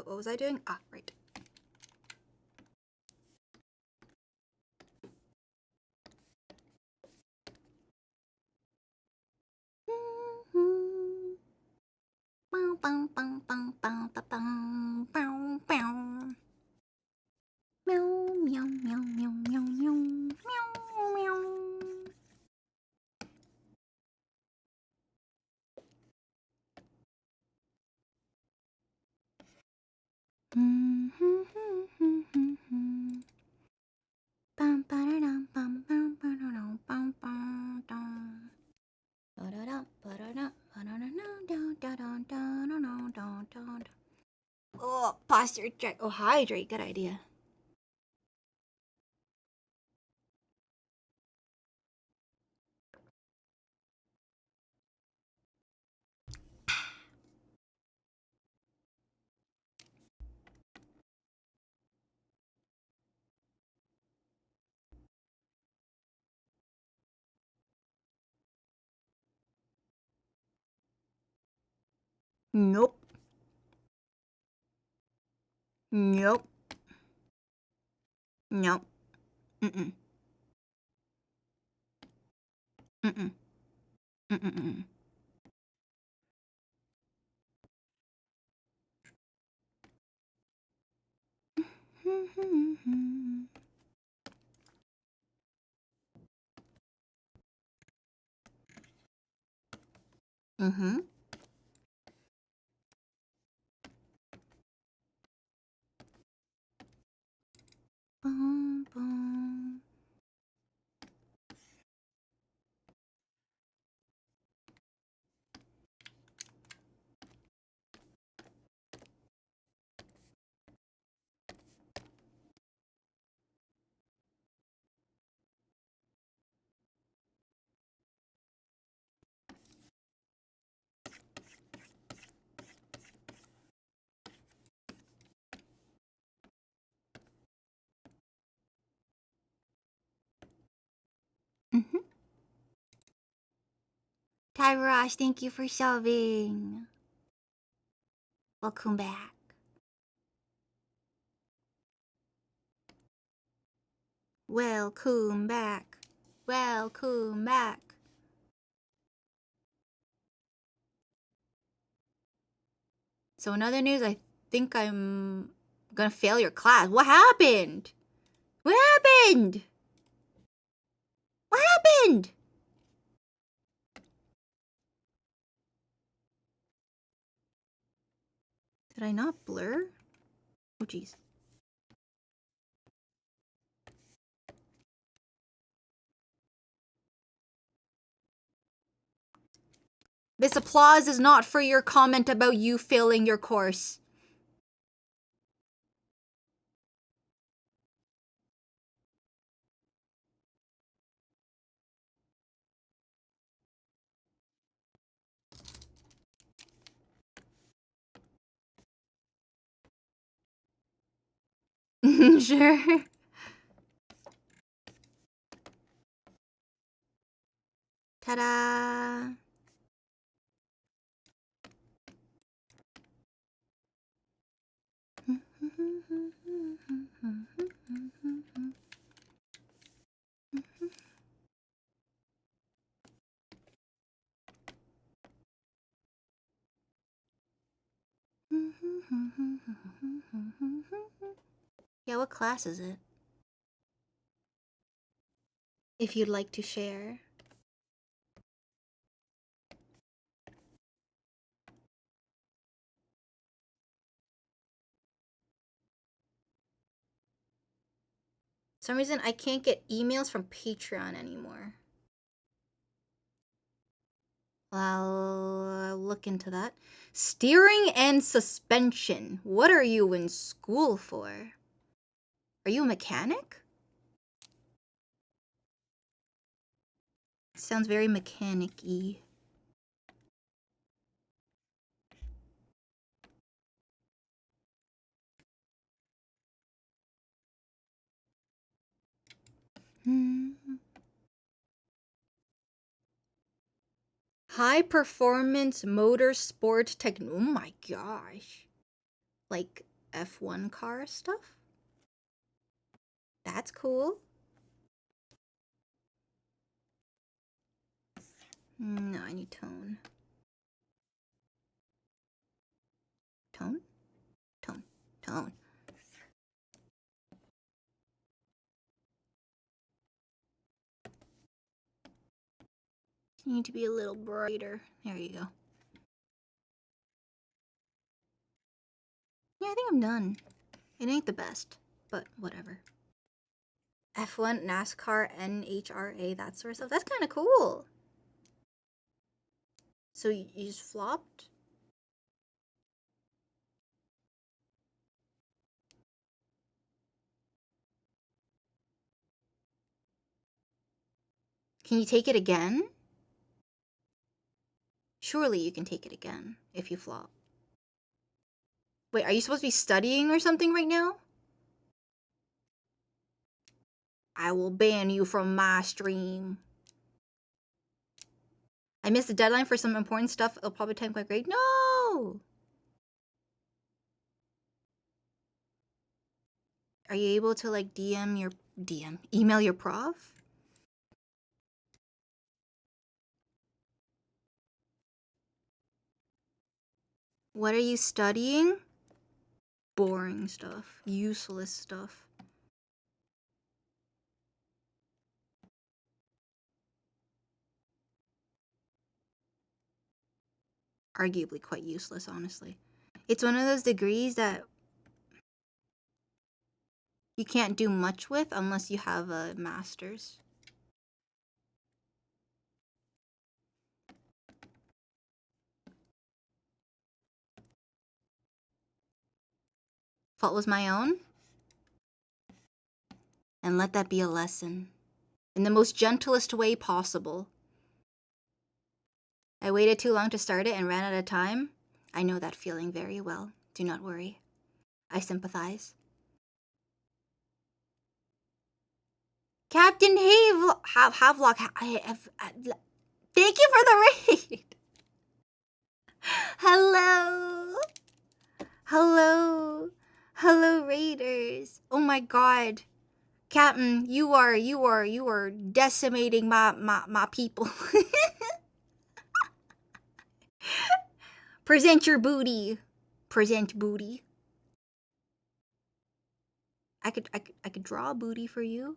What was I doing? Ah, right. Meow, meow, meow, meow, meow, meow, meow, meow. Oh, posture check. Oh, hydrate. Good idea. Nope. Nope. Nope. Mm-mm. Mm-mm. Mm-mm. Mm-hmm. Boom, boom. Tyrosh, thank you for subbing. Welcome back. Welcome back. Welcome back. So in other news, I think I'm gonna fail your class. What happened? What happened? What happened? Did I not blur? Oh, jeez. This applause is not for your comment about you failing your course. Sure. Ta-da! Yeah, what class is it? If you'd like to share. For some reason, I can't get emails from Patreon anymore. I'll look into that. Steering and suspension. What are you in school for? Are you a mechanic? Sounds very mechanic-y. High performance motorsport tech. Oh my gosh. Like F1 car stuff? That's cool. No, I need tone. Tone? Tone. Tone. You need to be a little brighter. There you go. Yeah, I think I'm done. It ain't the best, but whatever. F1, NASCAR, NHRA, that sort of stuff. That's kind of cool. So you just flopped? Can you take it again? Surely you can take it again if you flop. Wait, are you supposed to be studying or something right now? I will ban you from my stream. I missed the deadline for some important stuff. It'll probably take my grade. No! Are you able to like email your prof? What are you studying? Boring stuff. Useless stuff. Arguably quite useless, honestly. It's one of those degrees that you can't do much with unless you have a master's. Fault was my own? And let that be a lesson. In the most gentlest way possible. I waited too long to start it and ran out of time. I know that feeling very well. Do not worry. I sympathize. Captain Havelock, Thank you for the raid. Hello. Hello. Hello, raiders. Oh my god. Captain, you are decimating my people. Present your booty. Present booty. I could draw a booty for you.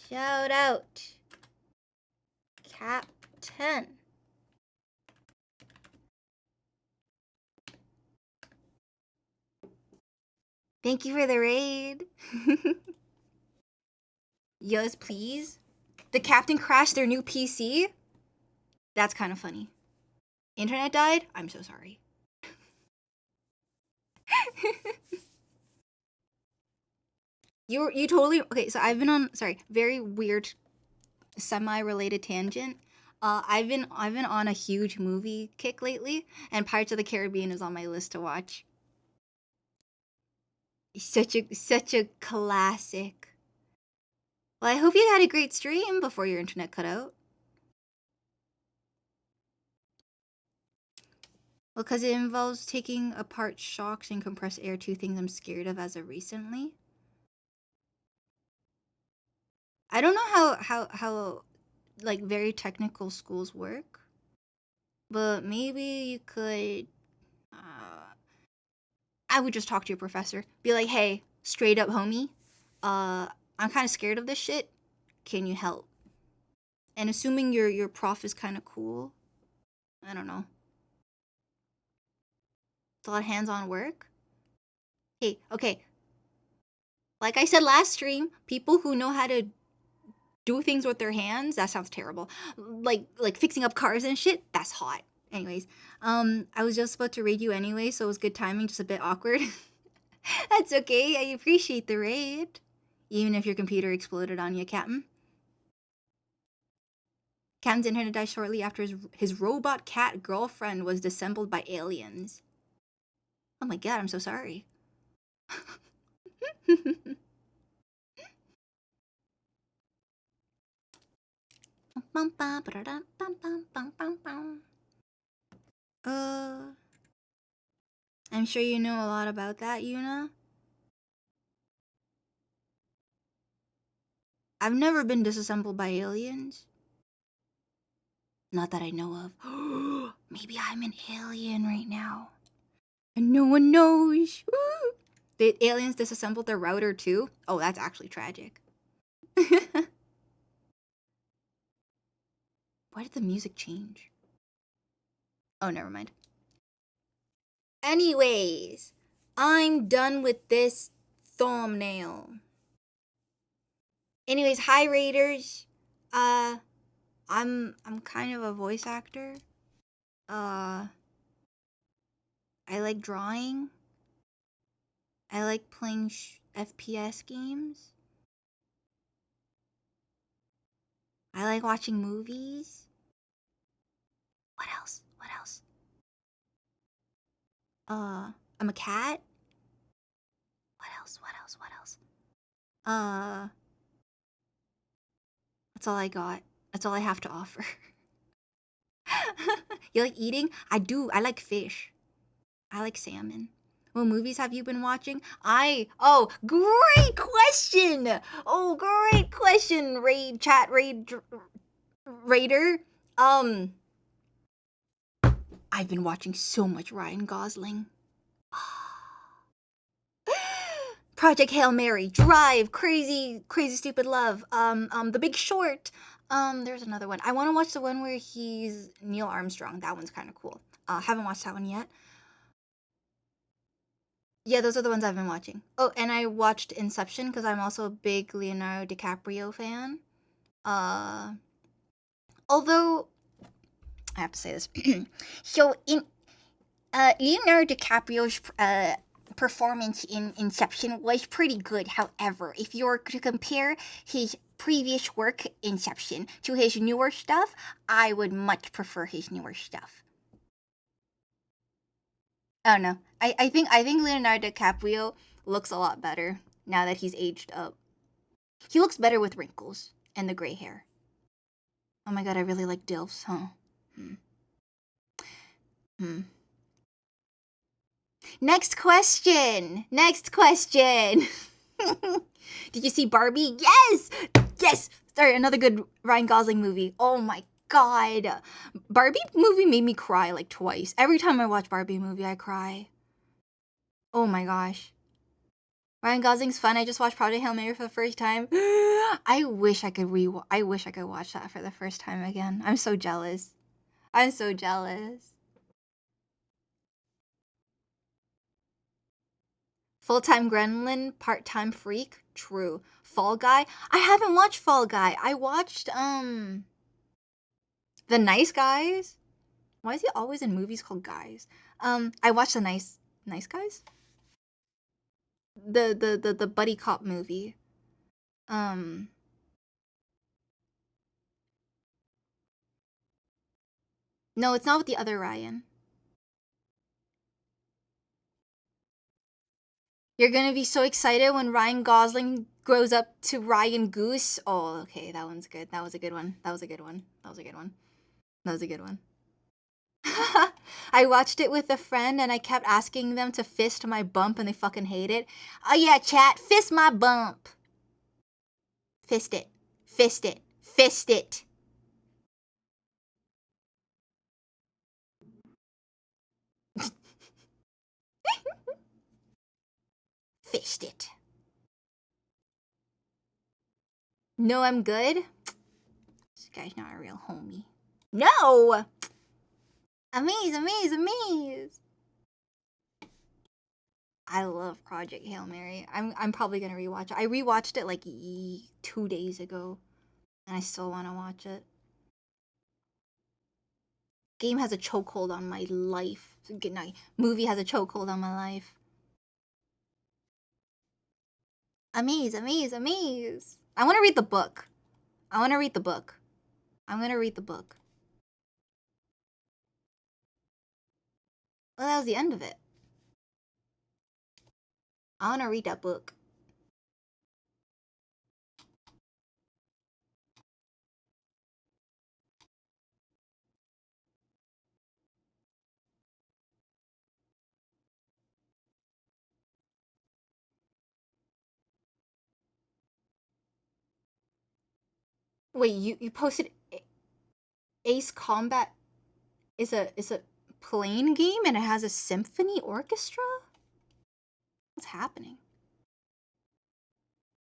Shout out. Captain. Thank you for the raid. Yes, please. The captain crashed their new PC? That's kind of funny. Internet died? I'm so sorry. You totally okay, so I've been on very weird semi-related tangent. I've been on a huge movie kick lately, and Pirates of the Caribbean is on my list to watch. Such a classic. Well, I hope you had a great stream before your internet cut out. Well, because it involves taking apart shocks and compressed air, two things I'm scared of as of recently. I don't know how like very technical schools work, but maybe you could. I would just talk to your professor. Be like, hey, straight up, homie. I'm kind of scared of this shit. Can you help? And assuming your prof is kind of cool, I don't know. It's a lot of hands-on work. Hey, okay. Like I said last stream, people who know how to do things with their hands, that sounds terrible. Like fixing up cars and shit, that's hot. Anyways, I was just about to raid you anyway, so it was good timing, just a bit awkward. That's okay. I appreciate the raid. Even if your computer exploded on you, Captain. Captain's internet died shortly after his robot cat girlfriend was disassembled by aliens. Oh my god, I'm so sorry. I'm sure you know a lot about that, Yuna. I've never been disassembled by aliens. Not that I know of. Maybe I'm an alien right now. And no one knows. The aliens disassembled their router too? Oh, that's actually tragic. Why did the music change? Oh, never mind. Anyways, I'm done with this thumbnail. Anyways, hi Raiders. I'm kind of a voice actor. I like drawing. I like playing FPS games. I like watching movies. What else? What else? I'm a cat. What else? What else? What else? That's all I got. That's all I have to offer. You like eating? I do. I like fish. I like salmon. What movies have you been watching? Oh, great question. Oh, great question. Raider. I've been watching so much Ryan Gosling. Project Hail Mary, Drive, Crazy Stupid Love, The Big Short. There's another one. I want to watch the one where he's Neil Armstrong. That one's kind of cool. Haven't watched that one yet. Yeah, those are the ones I've been watching. Oh, and I watched Inception because I'm also a big Leonardo DiCaprio fan. Although I have to say this. So in Leonardo DiCaprio's performance in Inception was pretty good. However, if you were to compare his previous work, Inception, to his newer stuff, I would much prefer his newer stuff. Oh no, I think Leonardo DiCaprio looks a lot better now that he's aged up. He looks better with wrinkles. and the gray hair. Oh my god, I really like DILFs, huh? Hmm. Hmm. Next question. Next question. Did you see Barbie? Yes! Yes! Sorry, another good Ryan Gosling movie. Oh my god. Barbie movie made me cry like twice. Every time I watch Barbie movie, I cry. Oh my gosh. Ryan Gosling's fun. I just watched Project Hail Mary for the first time. I wish I could watch that for the first time again. I'm so jealous. I'm so jealous. Full-time gremlin, part-time freak. True. Fall Guy. I haven't watched Fall Guy. I watched The Nice Guys. Why is he always in movies called guys? I watched The Nice Guys. The buddy cop movie. Um no, it's not with the other Ryan. You're gonna be so excited when Ryan Gosling grows up to Ryan Goose. Oh, okay, that one's good. That was a good one. That was a good one. That was a good one. That was a good one. I watched it with a friend and I kept asking them to fist my bump and they fucking hate it. Oh yeah, chat, fist my bump. Fist it. Fist it. Fist it. Fist it. No, I'm good. This guy's not a real homie. No! Amaze, amaze, amaze. I love Project Hail Mary. I'm probably gonna rewatch it. I rewatched it like 2 days ago, and I still want to watch it. Game has a chokehold on my life. Good night. Movie has a chokehold on my life. Amaze, amaze, amaze. I want to read the book. I want to read the book. I'm gonna read the book. Well, that was the end of it. I want to read that book. Wait, you posted Ace Combat is a plane game and it has a symphony orchestra? What's happening?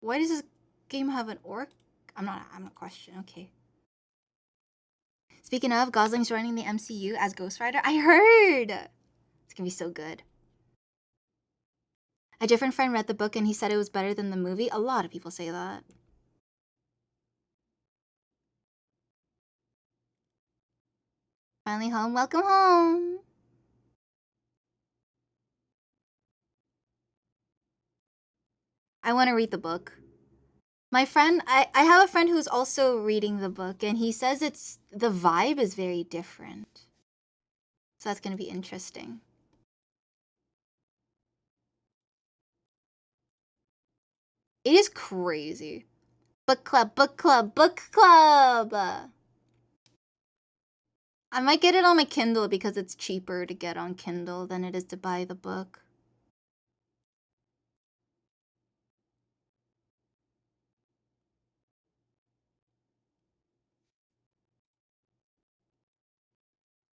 Why does this game have an orc? I'm not questioning. Okay. Speaking of, Gosling's joining the MCU as Ghost Rider. I heard. It's gonna be so good. A different friend read the book and he said it was better than the movie. A lot of people say that. Finally home. Welcome home. I want to read the book. My friend, I have a friend who's also reading the book and he says the vibe is very different. So that's going to be interesting. It is crazy. Book club, book club, book club. I might get it on my Kindle because it's cheaper to get on Kindle than it is to buy the book.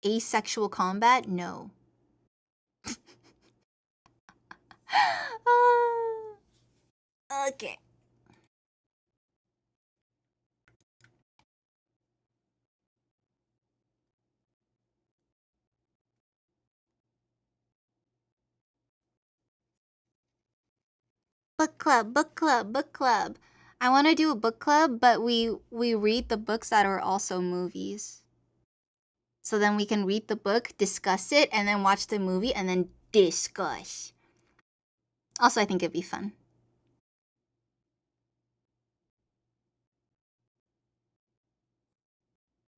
Asexual combat? No. Okay. Book club, book club, book club. I want to do a book club, but we read the books that are also movies. So then we can read the book, discuss it, and then watch the movie, and then discuss. Also, I think it'd be fun.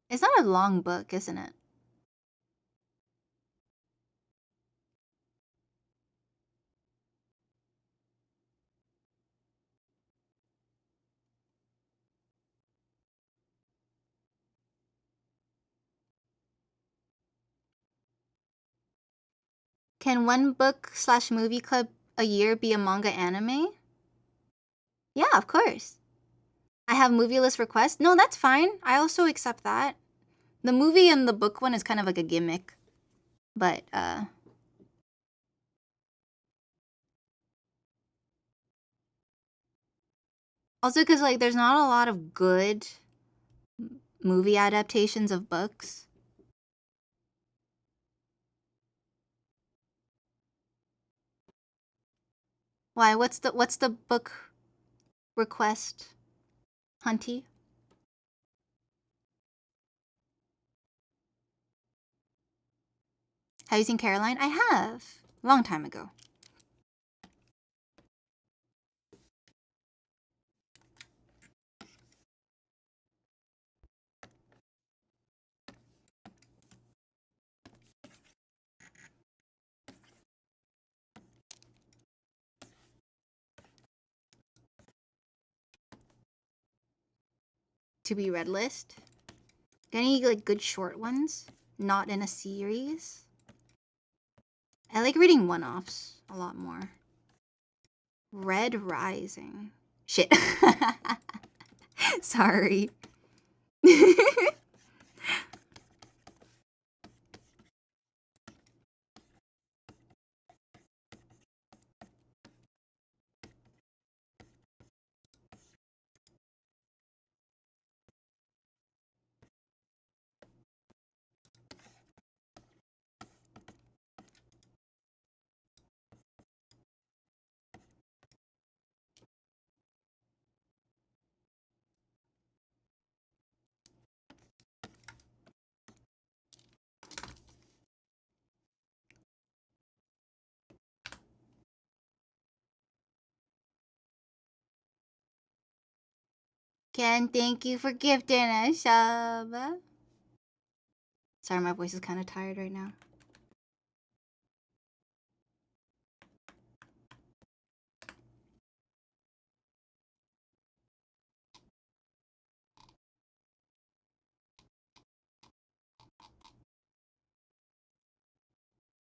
It's not a long book, isn't it? Can one book / movie club a year be a manga anime? Yeah, of course. I have movie list requests. No, that's fine. I also accept that. The movie and the book one is kind of like a gimmick. But, also because, like, there's not a lot of good movie adaptations of books. Why? What's the book request, Hunty? Have you seen Caroline? I have. A long time ago. To be read list. Any, like, good short ones? Not in a series? I like reading one-offs a lot more. Red Rising. Shit. Sorry. Ken, thank you for gifting a sub. Sorry, my voice is kind of tired right now.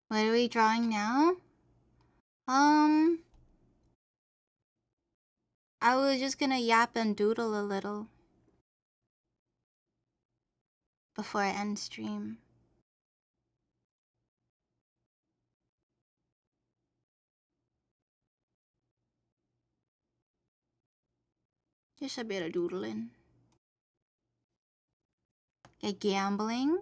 What are we drawing now? I was just gonna yap and doodle a little before I end stream. Just a bit of doodling. Get gambling.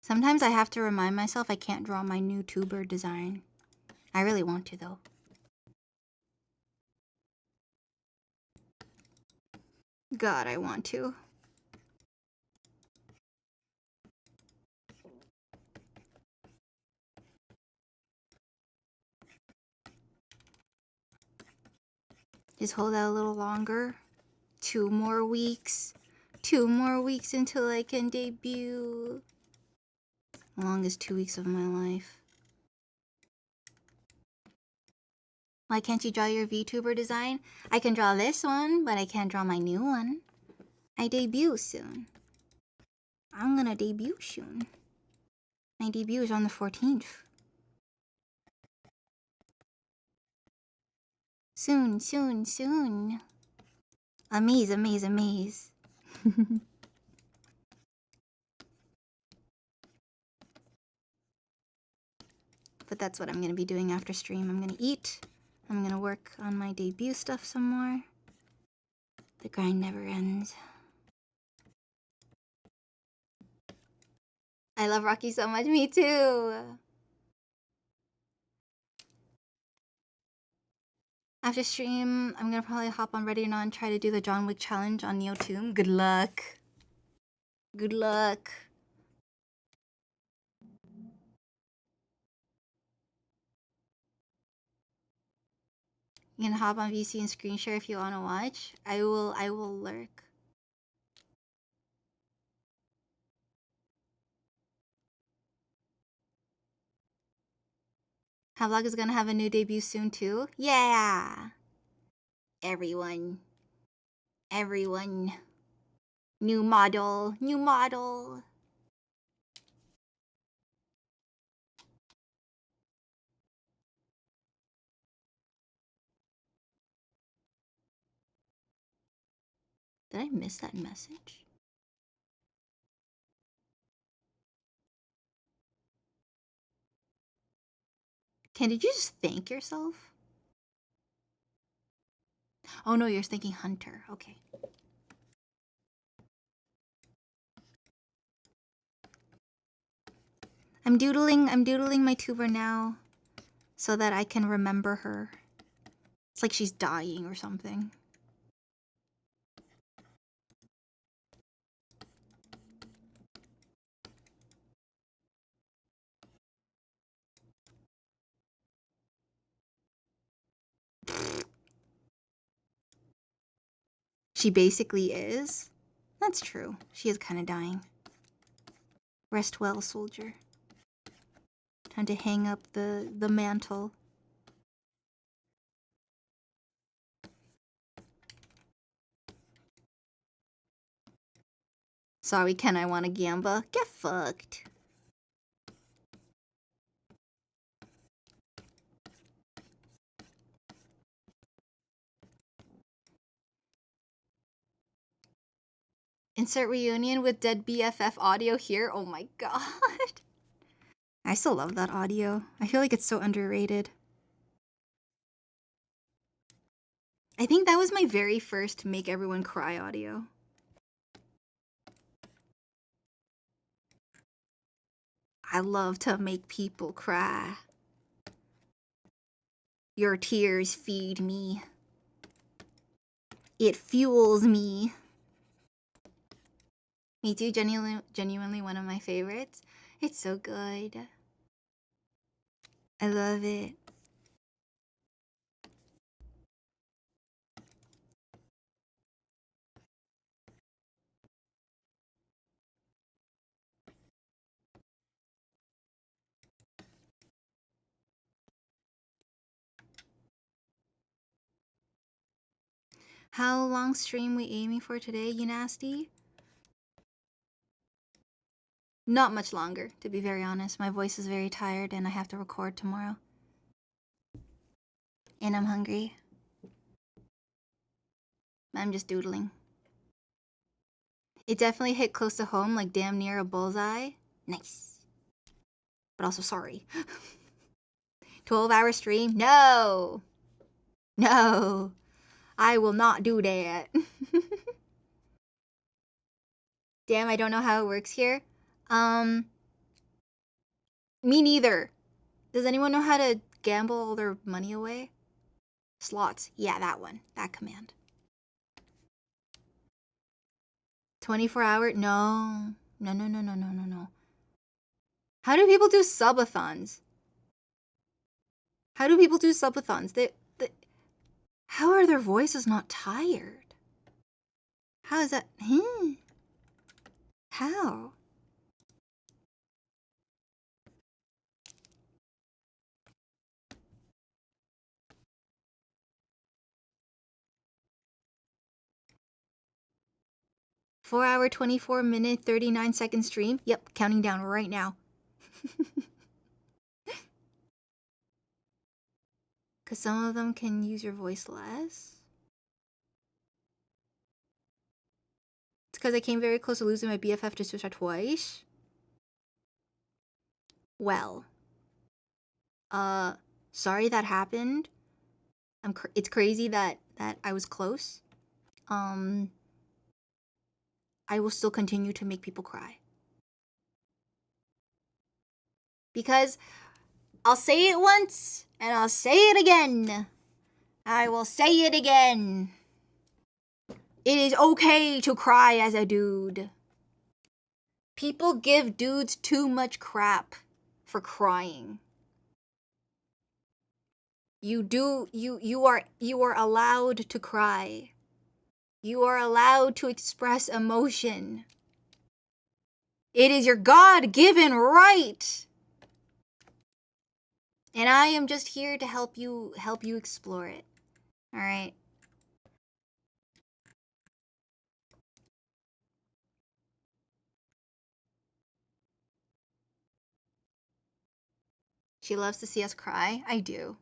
Sometimes I have to remind myself I can't draw my new tuber design. I really want to, though. God, I want to. Just hold out a little longer. 2 more weeks. 2 more weeks until I can debut. The longest 2 weeks of my life. Why can't you draw your VTuber design? I can draw this one, but I can't draw my new one. I debut soon. I'm gonna debut soon. My debut is on the 14th. Soon, soon, soon. Amaze, amaze, amaze. But that's what I'm gonna be doing after stream. I'm gonna eat. I'm gonna work on my debut stuff some more. The grind never ends. I love Rocky so much. Me too. After stream, I'm gonna probably hop on Ready or Not and try to do the John Wick challenge on Neo Tomb. Good luck. Good luck. You can hop on VC and screen share if you want to watch. I will lurk. Havlog is gonna have a new debut soon too. Yeah. Everyone. New model. Did I miss that message? Did you just thank yourself? Oh no, you're thanking Hunter. Okay. I'm doodling my tuber now so that I can remember her. It's like she's dying or something. She basically is. That's true. She is kind of dying. Rest well, soldier. Time to hang up the mantle. Sorry, Ken, I want a gamba. Get fucked. Insert reunion with dead BFF audio here. Oh my god. I still love that audio. I feel like it's so underrated. I think that was my very first make everyone cry audio. I love to make people cry. Your tears feed me. It fuels me. Me too, genuinely one of my favorites. It's so good. I love it. How long stream we aiming for today, you nasty? Not much longer, to be very honest. My voice is very tired and I have to record tomorrow. And I'm hungry. I'm just doodling. It definitely hit close to home, like damn near a bullseye. Nice. But also sorry. 12-hour stream? No! No! I will not do that. Damn, I don't know how it works here. Me neither. Does anyone know how to gamble all their money away? Slots. Yeah, that one. That command. 24-hour? No. No. How do people do subathons? How do people do subathons? How are their voices not tired? How is that? How? Four-hour, 24-minute, 39-second stream? Yep, counting down right now. Because some of them can use your voice less. It's because I came very close to losing my BFF to suicide twice. Well. Sorry that happened. It's crazy that I was close. I will still continue to make people cry. Because I'll say it once, and I'll say it again. I will say it again. It is okay to cry as a dude. People give dudes too much crap for crying. You are allowed to cry. You are allowed to express emotion. It is your God-given right. And I am just here to help you explore it. All right. She loves to see us cry. I do.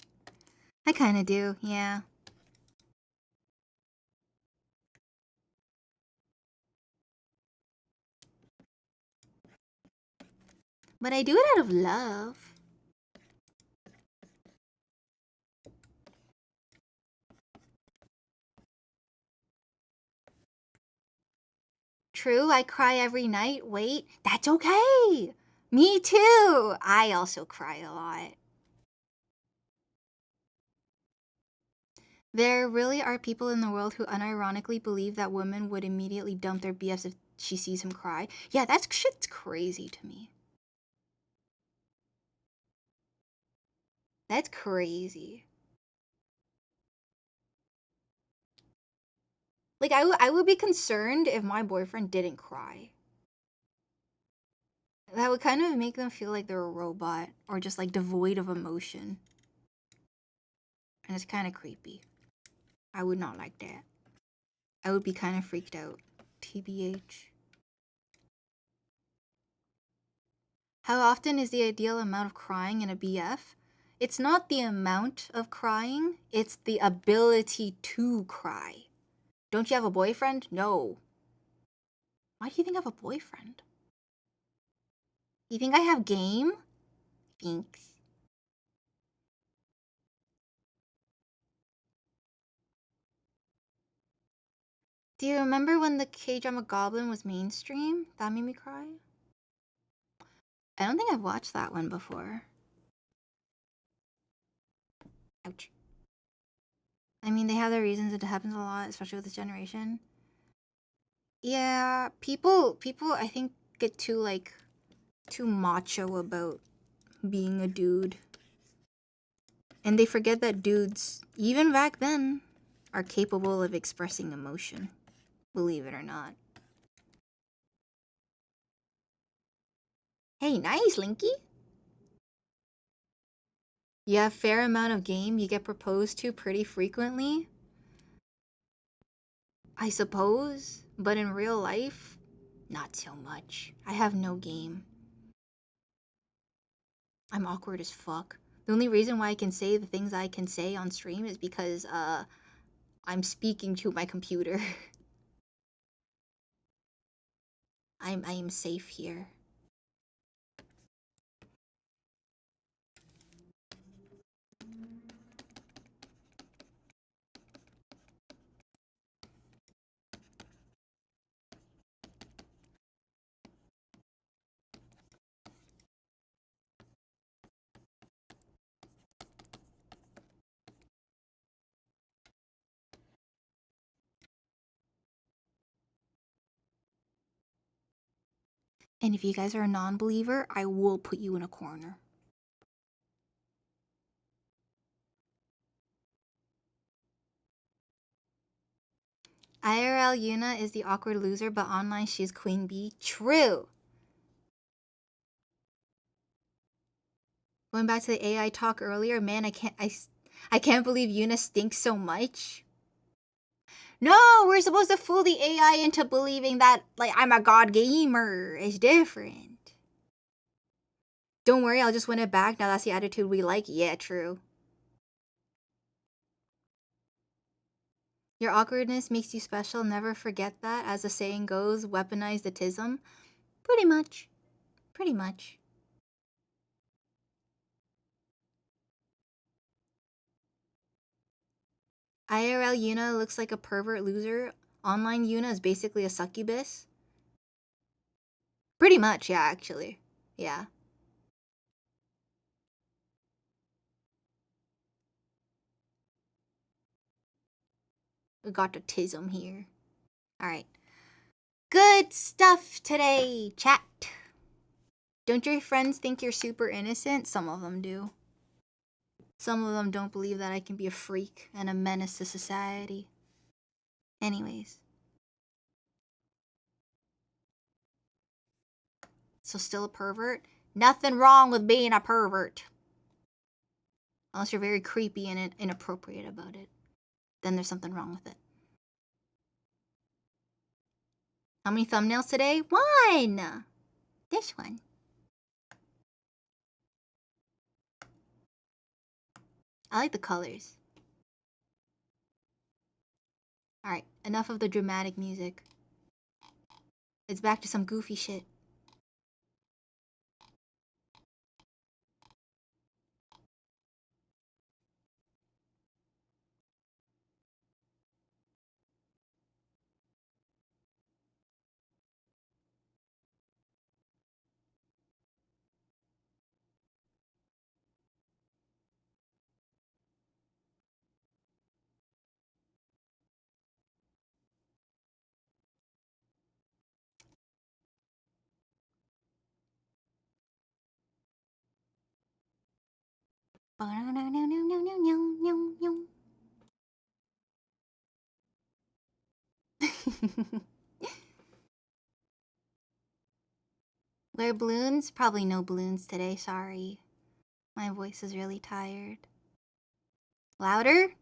I kind of do. Yeah. But I do it out of love. True, I cry every night. Wait, that's okay. Me too. I also cry a lot. There really are people in the world who unironically believe that women would immediately dump their BFs if she sees him cry. Yeah, that shit's crazy to me. That's crazy. Like, I would be concerned if my boyfriend didn't cry. That would kind of make them feel like they're a robot or just like devoid of emotion. And it's kind of creepy. I would not like that. I would be kind of freaked out. TBH. How often is the ideal amount of crying in a BF? It's not the amount of crying, it's the ability to cry. Don't you have a boyfriend? No. Why do you think I have a boyfriend? You think I have game? Thanks. Do you remember when the K-drama Goblin was mainstream? That made me cry. I don't think I've watched that one before. Ouch. I mean, they have their reasons. It happens a lot, especially with this generation. Yeah, people I think get too macho about being a dude. And they forget that dudes, even back then, are capable of expressing emotion. Believe it or not. Hey, nice, Linky. You have fair amount of game, you get proposed to pretty frequently. I suppose, but in real life, not so much. I have no game. I'm awkward as fuck. The only reason why I can say the things I can say on stream is because I'm speaking to my computer. I am safe here. And if you guys are a non-believer, I will put you in a corner. IRL Yuna is the awkward loser, but online she's queen bee. True. Going back to the AI talk earlier, man, I can't believe Yuna stinks so much. No, we're supposed to fool the AI into believing that, like, I'm a god gamer. It's different. Don't worry, I'll just win it back. Now that's the attitude we like. Yeah, true. Your awkwardness makes you special. Never forget that. As the saying goes, weaponize the tism. Pretty much. Pretty much. IRL Yuna looks like a pervert loser. Online Yuna is basically a succubus. Pretty much, yeah, actually. Yeah. We got the tism here. Alright. Good stuff today, chat. Don't your friends think you're super innocent? Some of them do. Some of them don't believe that I can be a freak and a menace to society. Anyways. So still a pervert? Nothing wrong with being a pervert. Unless you're very creepy and inappropriate about it. Then there's something wrong with it. How many thumbnails today? 1! This one. I like the colors. Alright, enough of the dramatic music. It's back to some goofy shit. Wear balloons? Probably no balloons today, sorry. My voice is really tired. Louder?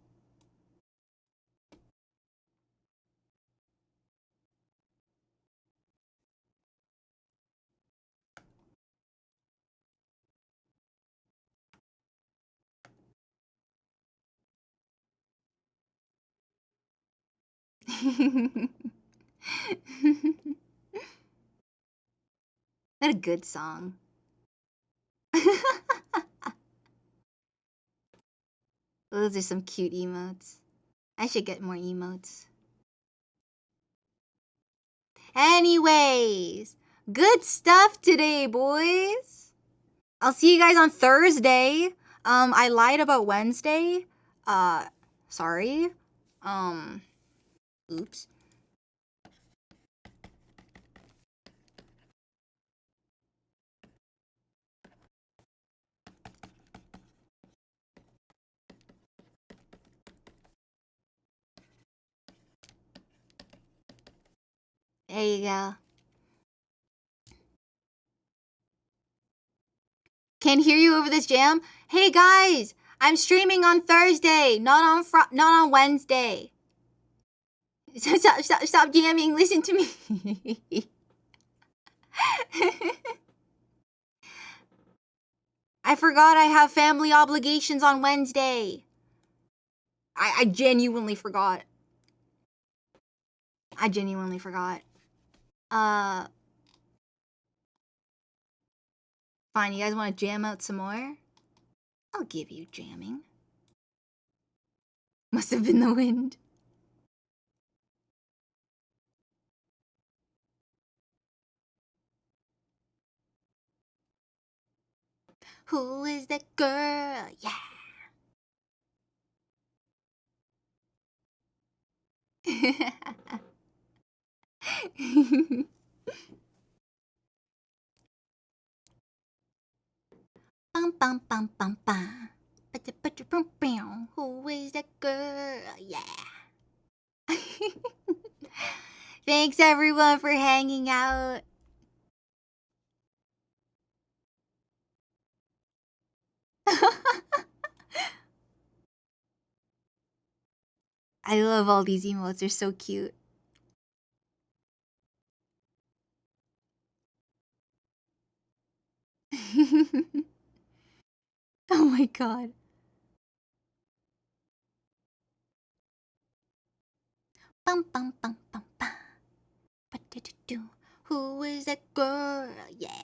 What a good song. Those are some cute emotes. I should get more emotes. Anyways, good stuff today, boys. I'll see you guys on Thursday. I lied about Wednesday. Sorry. Oops. There you go. Can't hear you over this jam? Hey guys, I'm streaming on Thursday, not on Wednesday. Stop jamming, listen to me. I forgot I have family obligations on Wednesday. I genuinely forgot. I genuinely forgot. Fine, you guys want to jam out some more? I'll give you jamming. Must have been the wind. Who is that girl? Yeah. Bum bum bum bum bum. Who is that girl? Yeah. Thanks everyone for hanging out. I love all these emotes, they're so cute. Oh my god. Bum bum bum bum bum. Who is that girl? Yeah.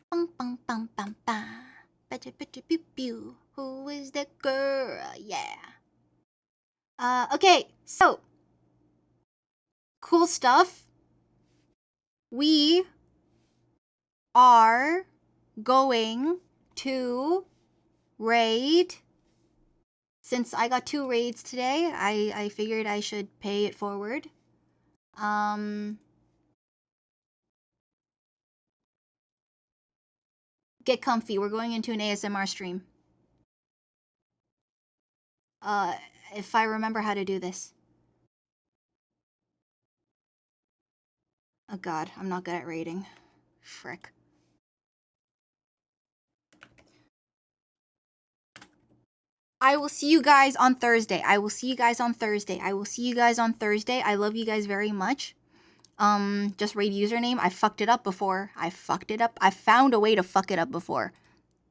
Bum bum bum bum bum. Pew pew. Who is that girl? Yeah. Okay, so cool stuff. We are going to raid. Since I got 2 raids today, I figured I should pay it forward. Get comfy. We're going into an ASMR stream. If I remember how to do this. Oh god, I'm not good at rating. Frick. I will see you guys on Thursday. I will see you guys on Thursday. I will see you guys on Thursday. I love you guys very much. Just raid username. I fucked it up before. I fucked it up. I found a way to fuck it up before.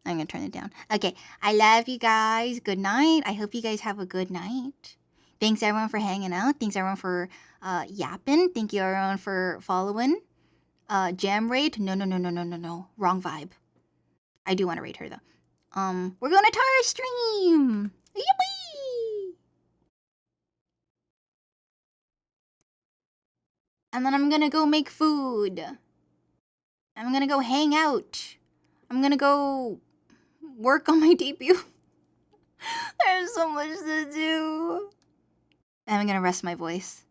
I'm gonna turn it down. Okay, I love you guys. Good night. I hope you guys have a good night. Thanks everyone for hanging out. Thanks everyone for yapping. Thank you everyone for following. Jam raid? No. Wrong vibe. I do want to raid her though. We're going to Tara stream. Yippee! And then I'm gonna go make food. I'm gonna go hang out. I'm gonna go work on my debut. There's so much to do. And I'm gonna rest my voice.